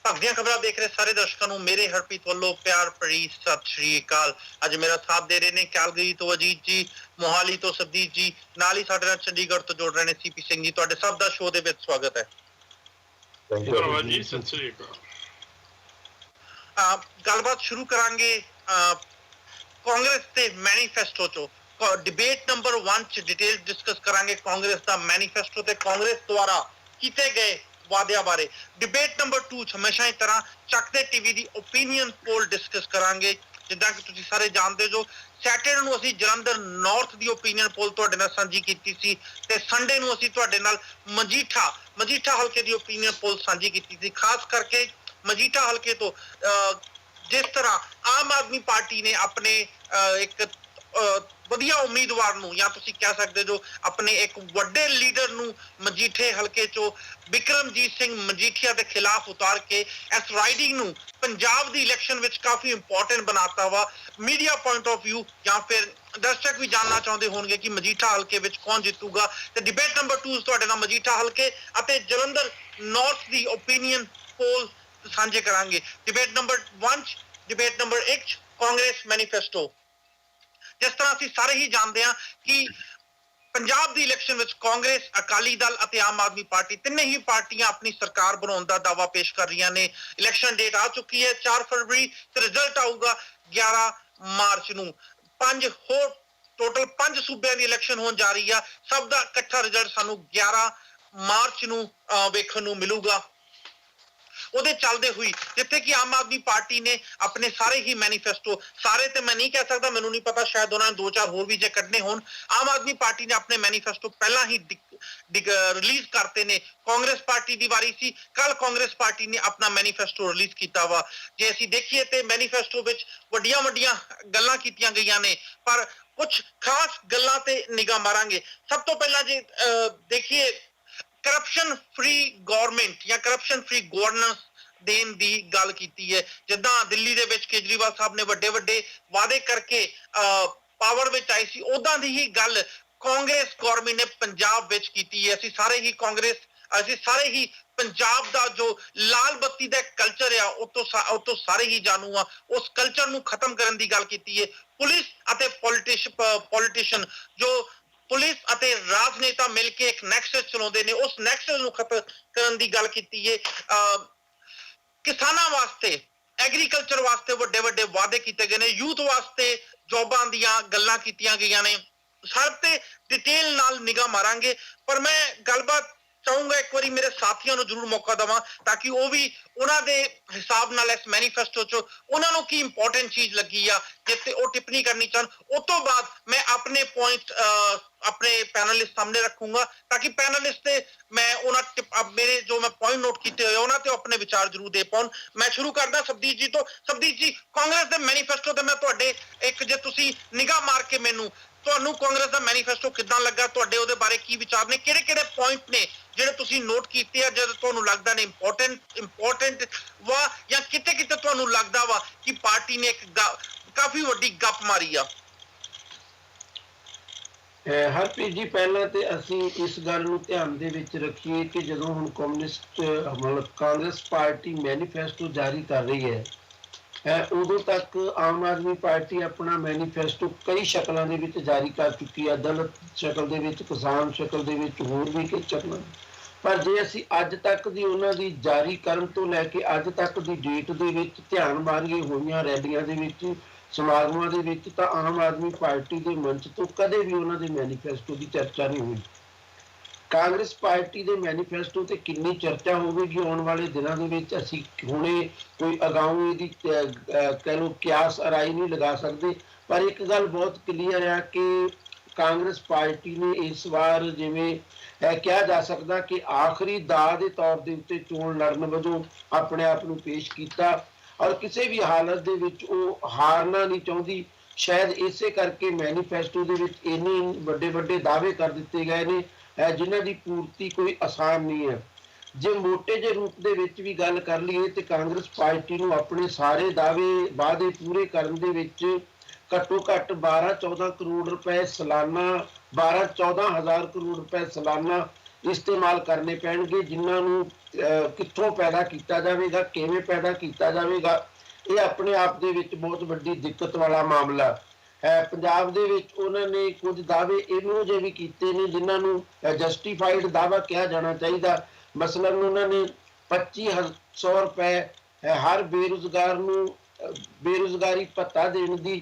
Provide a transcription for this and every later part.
ਭਗਦੀਆਂ ਖਬਰਾਂ ਦੇਖ ਰਹੇ ਸਾਰੇ ਦਰਸ਼ਕਾਂ ਨੂੰ ਮੇਰੇ ਹਰਪ੍ਰੀਤ ਵੱਲੋਂ ਪਿਆਰ ਭਰੀ ਸਤਿ ਸ਼੍ਰੀ ਅਕਾਲ। ਅੱਜ ਮੇਰਾ ਸਾਥ ਦੇ ਰਹੇ ਨੇ ਕੈਲਗਰੀ ਤੋਂ ਅਜੀਤ ਜੀ, ਮੋਹਾਲੀ ਤੋਂ ਸਦੀਪ ਜੀ, ਨਾਲ ਹੀ ਸਾਡੇ ਨਾਲ ਚੰਡੀਗੜ੍ਹ ਤੋਂ ਜੁੜ ਰਹੇ ਨੇ ਸੀਪੀ ਸਿੰਘ ਜੀ। ਤੁਹਾਡੇ ਸਭ ਦਾ ਸ਼ੋਅ ਦੇ ਵਿੱਚ ਸਵਾਗਤ ਹੈ। ਧੰਨਵਾਦ ਜੀ, ਸਤਿ ਸ਼੍ਰੀ ਅਕਾਲ। ਗੱਲਬਾਤ ਸ਼ੁਰੂ ਕਰਾਂਗੇ ਕਾਂਗਰਸ ਦੇ ਮੈਨੀਫੈਸਟੋ ਚੋਂ। डिबेट नंबर 1 ਚ ਡਿਟੇਲ ਡਿਸਕਸ ਕਰਾਂਗੇ ਕਾਂਗਰਸ ਦਾ ਮੈਨੀਫੈਸਟੋ ਤੇ ਕਾਂਗਰਸ ਦੁਆਰਾ ਕੀਤੇ ਗਏ ਵਾਅਦਿਆਂ ਬਾਰੇ। ਡਿਬੇਟ ਨੰਬਰ 2 ਚ ਹਮੇਸ਼ਾ ਹੀ ਤਰ੍ਹਾਂ ਚੱਕਦੇ ਟੀਵੀ ਦੀ ਓਪੀਨੀਅਨ ਪੋਲ ਡਿਸਕਸ ਕਰਾਂਗੇ। ਜਿੱਦਾਂ ਕਿ ਤੁਸੀਂ ਸਾਰੇ ਜਾਣਦੇ ਜੋ ਸੈਟਰਡੇ ਨੂੰ ਅਸੀਂ ਜਲੰਧਰ ਨਾਰਥ ਦੀ ਓਪੀਨੀਅਨ ਪੋਲ ਤੁਹਾਡੇ ਨਾਲ ਸਾਂਝੀ ਕੀਤੀ ਸੀ ਤੇ ਸੰਡੇ ਨੂੰ ਅਸੀਂ ਤੁਹਾਡੇ ਨਾਲ ਮਜੀਠਾ ਹਲਕੇ ਦੀ ਓਪੀਨੀਅਨ ਪੋਲ ਸਾਂਝੀ ਕੀਤੀ ਸੀ। ਖਾਸ ਕਰਕੇ ਮਜੀਠਾ ਹਲਕੇ ਤੋਂ ਜਿਸ ਤਰ੍ਹਾਂ ਆਮ ਆਦਮੀ ਪਾਰਟੀ ਨੇ ਆਪਣੇ ਇੱਕ ਵਧੀਆ ਉਮੀਦਵਾਰ ਨੂੰ ਜਾਂ ਤੁਸੀਂ ਕਹਿ ਸਕਦੇ ਜੋ ਆਪਣੇ ਇੱਕ ਵੱਡੇ ਲੀਡਰ ਨੂੰ ਮਜੀਠੇ ਹਲਕੇ ਚੋਂ ਬਿਕਰਮਜੀਤ ਸਿੰਘ ਮਜੀਠੀਆ ਦੇ ਖਿਲਾਫ ਉਤਾਰ ਕੇ ਇਸ ਰਾਈਡਿੰਗ ਨੂੰ ਪੰਜਾਬ ਦੀ ਇਲੈਕਸ਼ਨ ਵਿੱਚ ਕਾਫੀ ਇੰਪੋਰਟੈਂਟ ਬਣਾਤਾ ਵਾ ਮੀਡੀਆ ਪੁਆਇੰਟ ਆਫ ਵਿਊ। ਜਾਂ ਫਿਰ ਦਰਸ਼ਕ ਵੀ ਜਾਣਨਾ ਚਾਹੁੰਦੇ ਹੋਣਗੇ ਕਿ ਮਜੀਠਾ ਹਲਕੇ ਵਿੱਚ ਕੌਣ ਜਿੱਤੂਗਾ। ਤੇ ਡਿਬੇਟ ਨੰਬਰ 2 ਤੁਹਾਡੇ ਨਾਲ ਮਜੀਠਾ ਹਲਕੇ ਅਤੇ ਜਲੰਧਰ ਨਾਰਥ ਦੀ ਓਪੀਨੀਅਨ ਪੋਲ ਸਾਂਝੇ ਕਰਾਂਗੇ। Debate number 1 debate number 1 Congress manifesto. ਜਿਸ ਤਰ੍ਹਾਂ ਅਸੀਂ ਸਾਰੇ ਹੀ ਜਾਣਦੇ ਹਾਂ ਕਿ ਪੰਜਾਬ ਦੀ ਇਲੈਕਸ਼ਨ ਵਿੱਚ ਕਾਂਗਰਸ, ਅਕਾਲੀ ਦਲ ਅਤੇ ਆਮ ਆਦਮੀ ਪਾਰਟੀ ਤਿੰਨੇ ਹੀ ਪਾਰਟੀਆਂ ਆਪਣੀ ਸਰਕਾਰ ਬਣਾਉਣ ਦਾ ਦਾਅਵਾ ਪੇਸ਼ ਕਰ ਰਹੀਆਂ ਨੇ। ਇਲੈਕਸ਼ਨ ਡੇਟ ਆ ਚੁੱਕੀ ਹੈ 4 ਫਰਵਰੀ ਤੇ ਰਿਜ਼ਲਟ ਆਊਗਾ 11 ਮਾਰਚ ਨੂੰ। ਟੋਟਲ 5 ਸੂਬਿਆਂ ਦੀ ਇਲੈਕਸ਼ਨ ਹੋਣ ਜਾ ਰਹੀ ਆ। ਸਭ ਦਾ ਇਕੱਠਾ ਰਿਜ਼ਲਟ ਸਾਨੂੰ 11 ਮਾਰਚ ਨੂੰ ਵੇਖਣ ਨੂੰ ਮਿਲੂਗਾ। ਉਹਦੇ ਚੱਲਦੇ ਹੋਈ ਜਿੱਥੇ ਕਿ ਆਮ ਆਦਮੀ ਪਾਰਟੀ ਨੇ ਆਪਣੇ ਸਾਰੇ ਹੀ ਮੈਨੀਫੈਸਟੋ, ਸਾਰੇ ਤੇ ਮੈਂ ਨਹੀਂ ਕਹਿ ਸਕਦਾ, ਮੈਨੂੰ ਨਹੀਂ ਪਤਾ, ਸ਼ਾਇਦ ਉਹਨਾਂ ਨੇ 2-4 ਹੋਰ ਵੀ ਜੇ ਕੱਢਨੇ ਹੋਣ। ਆਮ ਆਦਮੀ ਪਾਰਟੀ ਨੇ ਆਪਣੇ ਮੈਨੀਫੈਸਟੋ ਪਹਿਲਾਂ ਹੀ ਰਿਲੀਜ਼ ਕਰਤੇ ਨੇ। ਕਾਂਗਰਸ ਪਾਰਟੀ ਦੀ ਵਾਰੀ ਸੀ, ਕੱਲ ਕਾਂਗਰਸ ਪਾਰਟੀ ਨੇ ਆਪਣਾ ਮੈਨੀਫੈਸਟੋ ਰਿਲੀਜ਼ ਕੀਤਾ ਵਾ। ਜੇ ਅਸੀਂ ਦੇਖੀਏ ਤੇ ਮੈਨੀਫੈਸਟੋ ਵਿੱਚ ਵੱਡੀਆਂ ਗੱਲਾਂ ਕੀਤੀਆਂ ਗਈਆਂ ਨੇ, ਪਰ ਕੁਝ ਖਾਸ ਗੱਲਾਂ ਤੇ ਨਿਗਾਹ ਮਾਰਾਂਗੇ। ਸਭ ਤੋਂ ਪਹਿਲਾਂ ਜੇ ਦੇਖੀਏ ਕਰਪਸ਼ਨ ਫ੍ਰੀ ਗਵਰਨਮੈਂਟ ਜਾਂ ਕਰਪਸ਼ਨ ਫ੍ਰੀ ਗਵਰਨੈਂਸ ਦੇਣ ਦੀ ਗੱਲ ਕੀਤੀ ਹੈ। ਜਿੱਦਾਂ ਦਿੱਲੀ ਦੇ ਵਿੱਚ ਕੇਜਰੀਵਾਲ ਸਾਹਿਬ ਨੇ ਵੱਡੇ ਵਾਅਦੇ ਕਰਕੇ ਪਾਵਰ ਵਿੱਚ ਆਈ ਸੀ, ਉਦਾਂ ਦੀ ਹੀ ਗੱਲ ਕਾਂਗਰਸ ਗਵਰਨਮੈਂਟ ਨੇ ਪੰਜਾਬ ਵਿੱਚ ਕੀਤੀ ਹੈ। ਅਸੀਂ ਸਾਰੇ ਹੀ ਪੰਜਾਬ ਦਾ ਜੋ ਲਾਲ ਬੱਤੀ ਦਾ ਕਲਚਰ ਆ ਉਹ ਤੋਂ ਸਾਰੇ ਹੀ ਜਾਣੂ ਆ। ਉਸ ਕਲਚਰ ਨੂੰ ਖਤਮ ਕਰਨ ਦੀ ਗੱਲ ਕੀਤੀ ਹੈ। ਪੁਲਿਸ ਅਤੇ ਪੋਲੀਟੀਸ਼ੀਅਨ ਜੋ ਪੁਲਿਸ ਅਤੇ ਰਾਜਨੇਤਾ ਮਿਲ ਕੇ ਇੱਕ ਨੈਕਸਸ ਚਲਾਉਂਦੇ ਨੇ, ਉਸ ਨੈਕਸਸ ਨੂੰ ਖਤਮ ਕਰਨ ਦੀ ਗੱਲ ਕੀਤੀ ਹੈ। ਕਿਸਾਨਾਂ ਵਾਸਤੇ, ਐਗਰੀਕਲਚਰ ਵਾਸਤੇ ਵੱਡੇ ਵਾਅਦੇ ਕੀਤੇ ਗਏ ਨੇ। ਯੂਥ ਵਾਸਤੇ ਜੌਬਾਂ ਦੀਆਂ ਗੱਲਾਂ ਕੀਤੀਆਂ ਗਈਆਂ ਨੇ। ਸਭ ਤੇ ਡਿਟੇਲ ਨਾਲ ਨਿਗਾਹ ਮਾਰਾਂਗੇ, ਪਰ ਮੈਂ ਗੱਲਬਾਤ ਚਾਹੂੰਗਾ ਇੱਕ ਵਾਰੀ ਮੇਰੇ ਸਾਥੀਆਂ ਨੂੰ ਜ਼ਰੂਰ ਮੌਕਾ ਦੇਵਾਂ ਤਾਂ ਕਿ ਉਹ ਵੀ ਉਹਨਾਂ ਦੇ ਹਿਸਾਬ ਨਾਲ ਇਸ ਮੈਨੀਫੈਸਟੋ 'ਚ ਉਹਨਾਂ ਨੂੰ ਕੀ ਇੰਪੋਰਟੈਂਟ ਚੀਜ਼ ਲੱਗੀ ਆ ਜਿੱਥੇ ਉਹ ਟਿੱਪਣੀ ਕਰਨੀ ਚਾਹਣ। ਉਸ ਤੋਂ ਬਾਅਦ ਮੈਂ ਆਪਣੇ ਪੁਆਇੰਟ ਆਪਣੇ ਪੈਨਲਿਸਟ ਸਾਹਮਣੇ ਰੱਖੂੰਗਾ ਤਾਂ ਕਿ ਪੈਨਲਿਸਟ ਤੇ ਮੈਂ ਉਹਨਾਂ ਮੇਰੇ ਜੋ ਮੈਂ ਪੁਆਇੰਟ ਨੋਟ ਕੀਤੇ ਹੋਏ ਉਹਨਾਂ ਤੇ ਆਪਣੇ ਵਿਚਾਰ ਜ਼ਰੂਰ ਦੇ ਪਾਉਣ। ਮੈਂ ਸ਼ੁਰੂ ਕਰਦਾ ਸਬਦੀਪ ਜੀ ਤੋਂ। ਸਬਦੀਪ ਜੀ, ਕਾਂਗਰਸ ਦੇ ਮੈਨੀਫੈਸਟੋ ਤੇ ਮੈਂ ਤੁਹਾਡੇ ਇੱਕ ਜੇ ਤੁਸੀਂ ਨਿਗਾਹ ਮਾਰ ਕੇ ਤੁਹਾਨੂੰ ਕਾਂਗਰਸ ਦਾ ਮੈਨੀਫੈਸਟੋ ਕਿੱਦਾਂ ਲੱਗਾ, ਤੁਹਾਡੇ ਉਹਦੇ ਬਾਰੇ ਕੀ ਵਿਚਾਰ ਨੇ, ਕਿਹੜੇ ਪੁਆਇੰਟ ਨੇ ਜਿਹੜੇ ਤੁਸੀਂ ਨੋਟ ਕੀਤੇ ਆ ਜਦੋਂ ਤੁਹਾਨੂੰ ਲੱਗਦਾ ਨੇ ਇੰਪੋਰਟੈਂਟ ਵਾ ਜਾਂ ਕਿਤੇ ਤੁਹਾਨੂੰ ਲੱਗਦਾ ਵਾ ਕਿ ਪਾਰਟੀ ਨੇ ਇੱਕ ਕਾਫੀ ਵੱਡੀ ਗੱਪ ਮਾਰੀ ਆ? ਹਰਪ੍ਰੀਤ ਜੀ, ਪਹਿਲਾਂ ਤੇ ਅਸੀਂ ਇਸ ਗੱਲ ਨੂੰ ਧਿਆਨ ਦੇ ਵਿੱਚ ਰੱਖੀਏ ਕਿ ਜਦੋਂ ਹੁਣ ਕਾਂਗਰਸ ਪਾਰਟੀ ਮੈਨੀਫੈਸਟੋ ਜਾਰੀ ਕਰ ਰਹੀ ਹੈ, ਉਦੋਂ ਤੱਕ ਆਮ ਆਦਮੀ ਪਾਰਟੀ ਆਪਣਾ ਮੈਨੀਫੈਸਟੋ ਕਈ ਸ਼ਕਲਾਂ ਦੇ ਵਿੱਚ ਜਾਰੀ ਕਰ ਚੁੱਕੀ ਹੈ। ਦਲਿਤ ਸ਼ਕਲ ਦੇ ਵਿੱਚ, ਕਿਸਾਨ ਸ਼ਕਲ ਦੇ ਵਿੱਚ, ਹੋਰ ਵੀ ਕਈ ਸ਼ਕਲਾਂ। ਪਰ ਜੇ ਅਸੀਂ ਅੱਜ ਤੱਕ ਦੀ ਉਹਨਾਂ ਦੀ ਜਾਰੀ ਕਰਨ ਤੋਂ ਲੈ ਕੇ ਅੱਜ ਤੱਕ ਦੀ ਡੇਟ ਦੇ ਵਿੱਚ ਧਿਆਨ ਮਾਰੀਏ ਹੋਈਆਂ ਰੈਲੀਆਂ ਦੇ ਵਿੱਚ, ਸਮਾਗਮਾਂ ਦੇ ਵਿੱਚ, ਤਾਂ ਆਮ ਆਦਮੀ ਪਾਰਟੀ ਦੇ ਮੰਚ ਤੋਂ ਕਦੇ ਵੀ ਉਹਨਾਂ ਦੇ ਮੈਨੀਫੈਸਟੋ ਦੀ ਚਰਚਾ ਨਹੀਂ ਹੋਈ। ਕਾਂਗਰਸ ਪਾਰਟੀ ਦੇ ਮੈਨੀਫੈਸਟੋ ਤੇ ਕਿੰਨੀ ਚਰਚਾ ਹੋਵੇਗੀ ਆਉਣ ਵਾਲੇ ਦਿਨਾਂ ਦੇ ਵਿੱਚ ਅਸੀਂ ਹੁਣੇ ਕੋਈ ਅਗਾਊਂ ਇਹਦੀ ਕਹਿ ਲਓ ਕਿਆਸ ਅਰਾਈ ਨਹੀਂ ਲਗਾ ਸਕਦੇ। ਪਰ ਇੱਕ ਗੱਲ ਬਹੁਤ ਕਲੀਅਰ ਹੈ ਕਿ ਕਾਂਗਰਸ ਪਾਰਟੀ ਨੇ ਇਸ ਵਾਰ ਜਿਵੇਂ ਕਿਹਾ ਜਾ ਸਕਦਾ ਕਿ ਆਖਰੀ ਦਾਅ ਦੇ ਤੌਰ ਦੇ ਉੱਤੇ ਚੋਣ ਲੜਨ ਵਜੋਂ ਆਪਣੇ ਆਪ ਨੂੰ ਪੇਸ਼ ਕੀਤਾ ਔਰ ਕਿਸੇ ਵੀ ਹਾਲਤ ਦੇ ਵਿੱਚ ਉਹ ਹਾਰਨਾ ਨਹੀਂ ਚਾਹੁੰਦੀ। ਸ਼ਾਇਦ ਇਸੇ ਕਰਕੇ ਮੈਨੀਫੈਸਟੋ ਦੇ ਵਿੱਚ ਇੰਨੇ ਵੱਡੇ ਦਾਅਵੇ ਕਰ ਦਿੱਤੇ ਗਏ ਨੇ ਜਿਨ੍ਹਾਂ ਦੀ ਪੂਰਤੀ ਕੋਈ ਆਸਾਨ ਨਹੀਂ ਹੈ। ਜੇ ਮੋਟੇ ਜਿਹੇ ਰੂਪ ਦੇ ਵਿੱਚ ਵੀ ਗੱਲ ਕਰ ਲਈਏ ਤੇ ਕਾਂਗਰਸ ਪਾਰਟੀ ਨੂੰ ਆਪਣੇ ਸਾਰੇ ਵਾਅਦੇ ਪੂਰੇ ਕਰਨ ਦੇ ਵਿੱਚ ਘੱਟੋ ਘੱਟ 12-14 ਕਰੋੜ ਰੁਪਏ ਸਾਲਾਨਾ, 12-14 ਹਜ਼ਾਰ ਕਰੋੜ ਰੁਪਏ ਸਾਲਾਨਾ ਇਸਤੇਮਾਲ ਕਰਨੇ ਪੈਣਗੇ, ਜਿਨ੍ਹਾਂ ਨੂੰ ਕਿੱਥੋਂ ਪੈਦਾ ਕੀਤਾ ਜਾਵੇਗਾ, ਕਿਵੇਂ ਪੈਦਾ ਕੀਤਾ ਜਾਵੇਗਾ, ਇਹ ਆਪਣੇ ਆਪ ਦੇ ਵਿੱਚ ਬਹੁਤ ਵੱਡੀ ਦਿੱਕਤ ਵਾਲਾ ਮਾਮਲਾ ਹੈ। ਪੰਜਾਬ ਦੇ ਵਿੱਚ ਉਹਨਾਂ ਨੇ ਕੁਝ ਦਾਅਵੇ ਇਹੋ ਜਿਹੇ ਵੀ ਕੀਤੇ ਨੇ ਜਿਨ੍ਹਾਂ ਨੂੰ ਜਸਟੀਫਾਈਡ ਦਾਅਵਾ ਕਿਹਾ ਜਾਣਾ ਚਾਹੀਦਾ। ਮਸਲਨ ਉਹਨਾਂ ਨੇ 2500 ਰੁਪਏ ਹਰ ਬੇਰੁਜ਼ਗਾਰ ਨੂੰ ਬੇਰੁਜ਼ਗਾਰੀ ਭੱਤਾ ਦੇਣ ਦੀ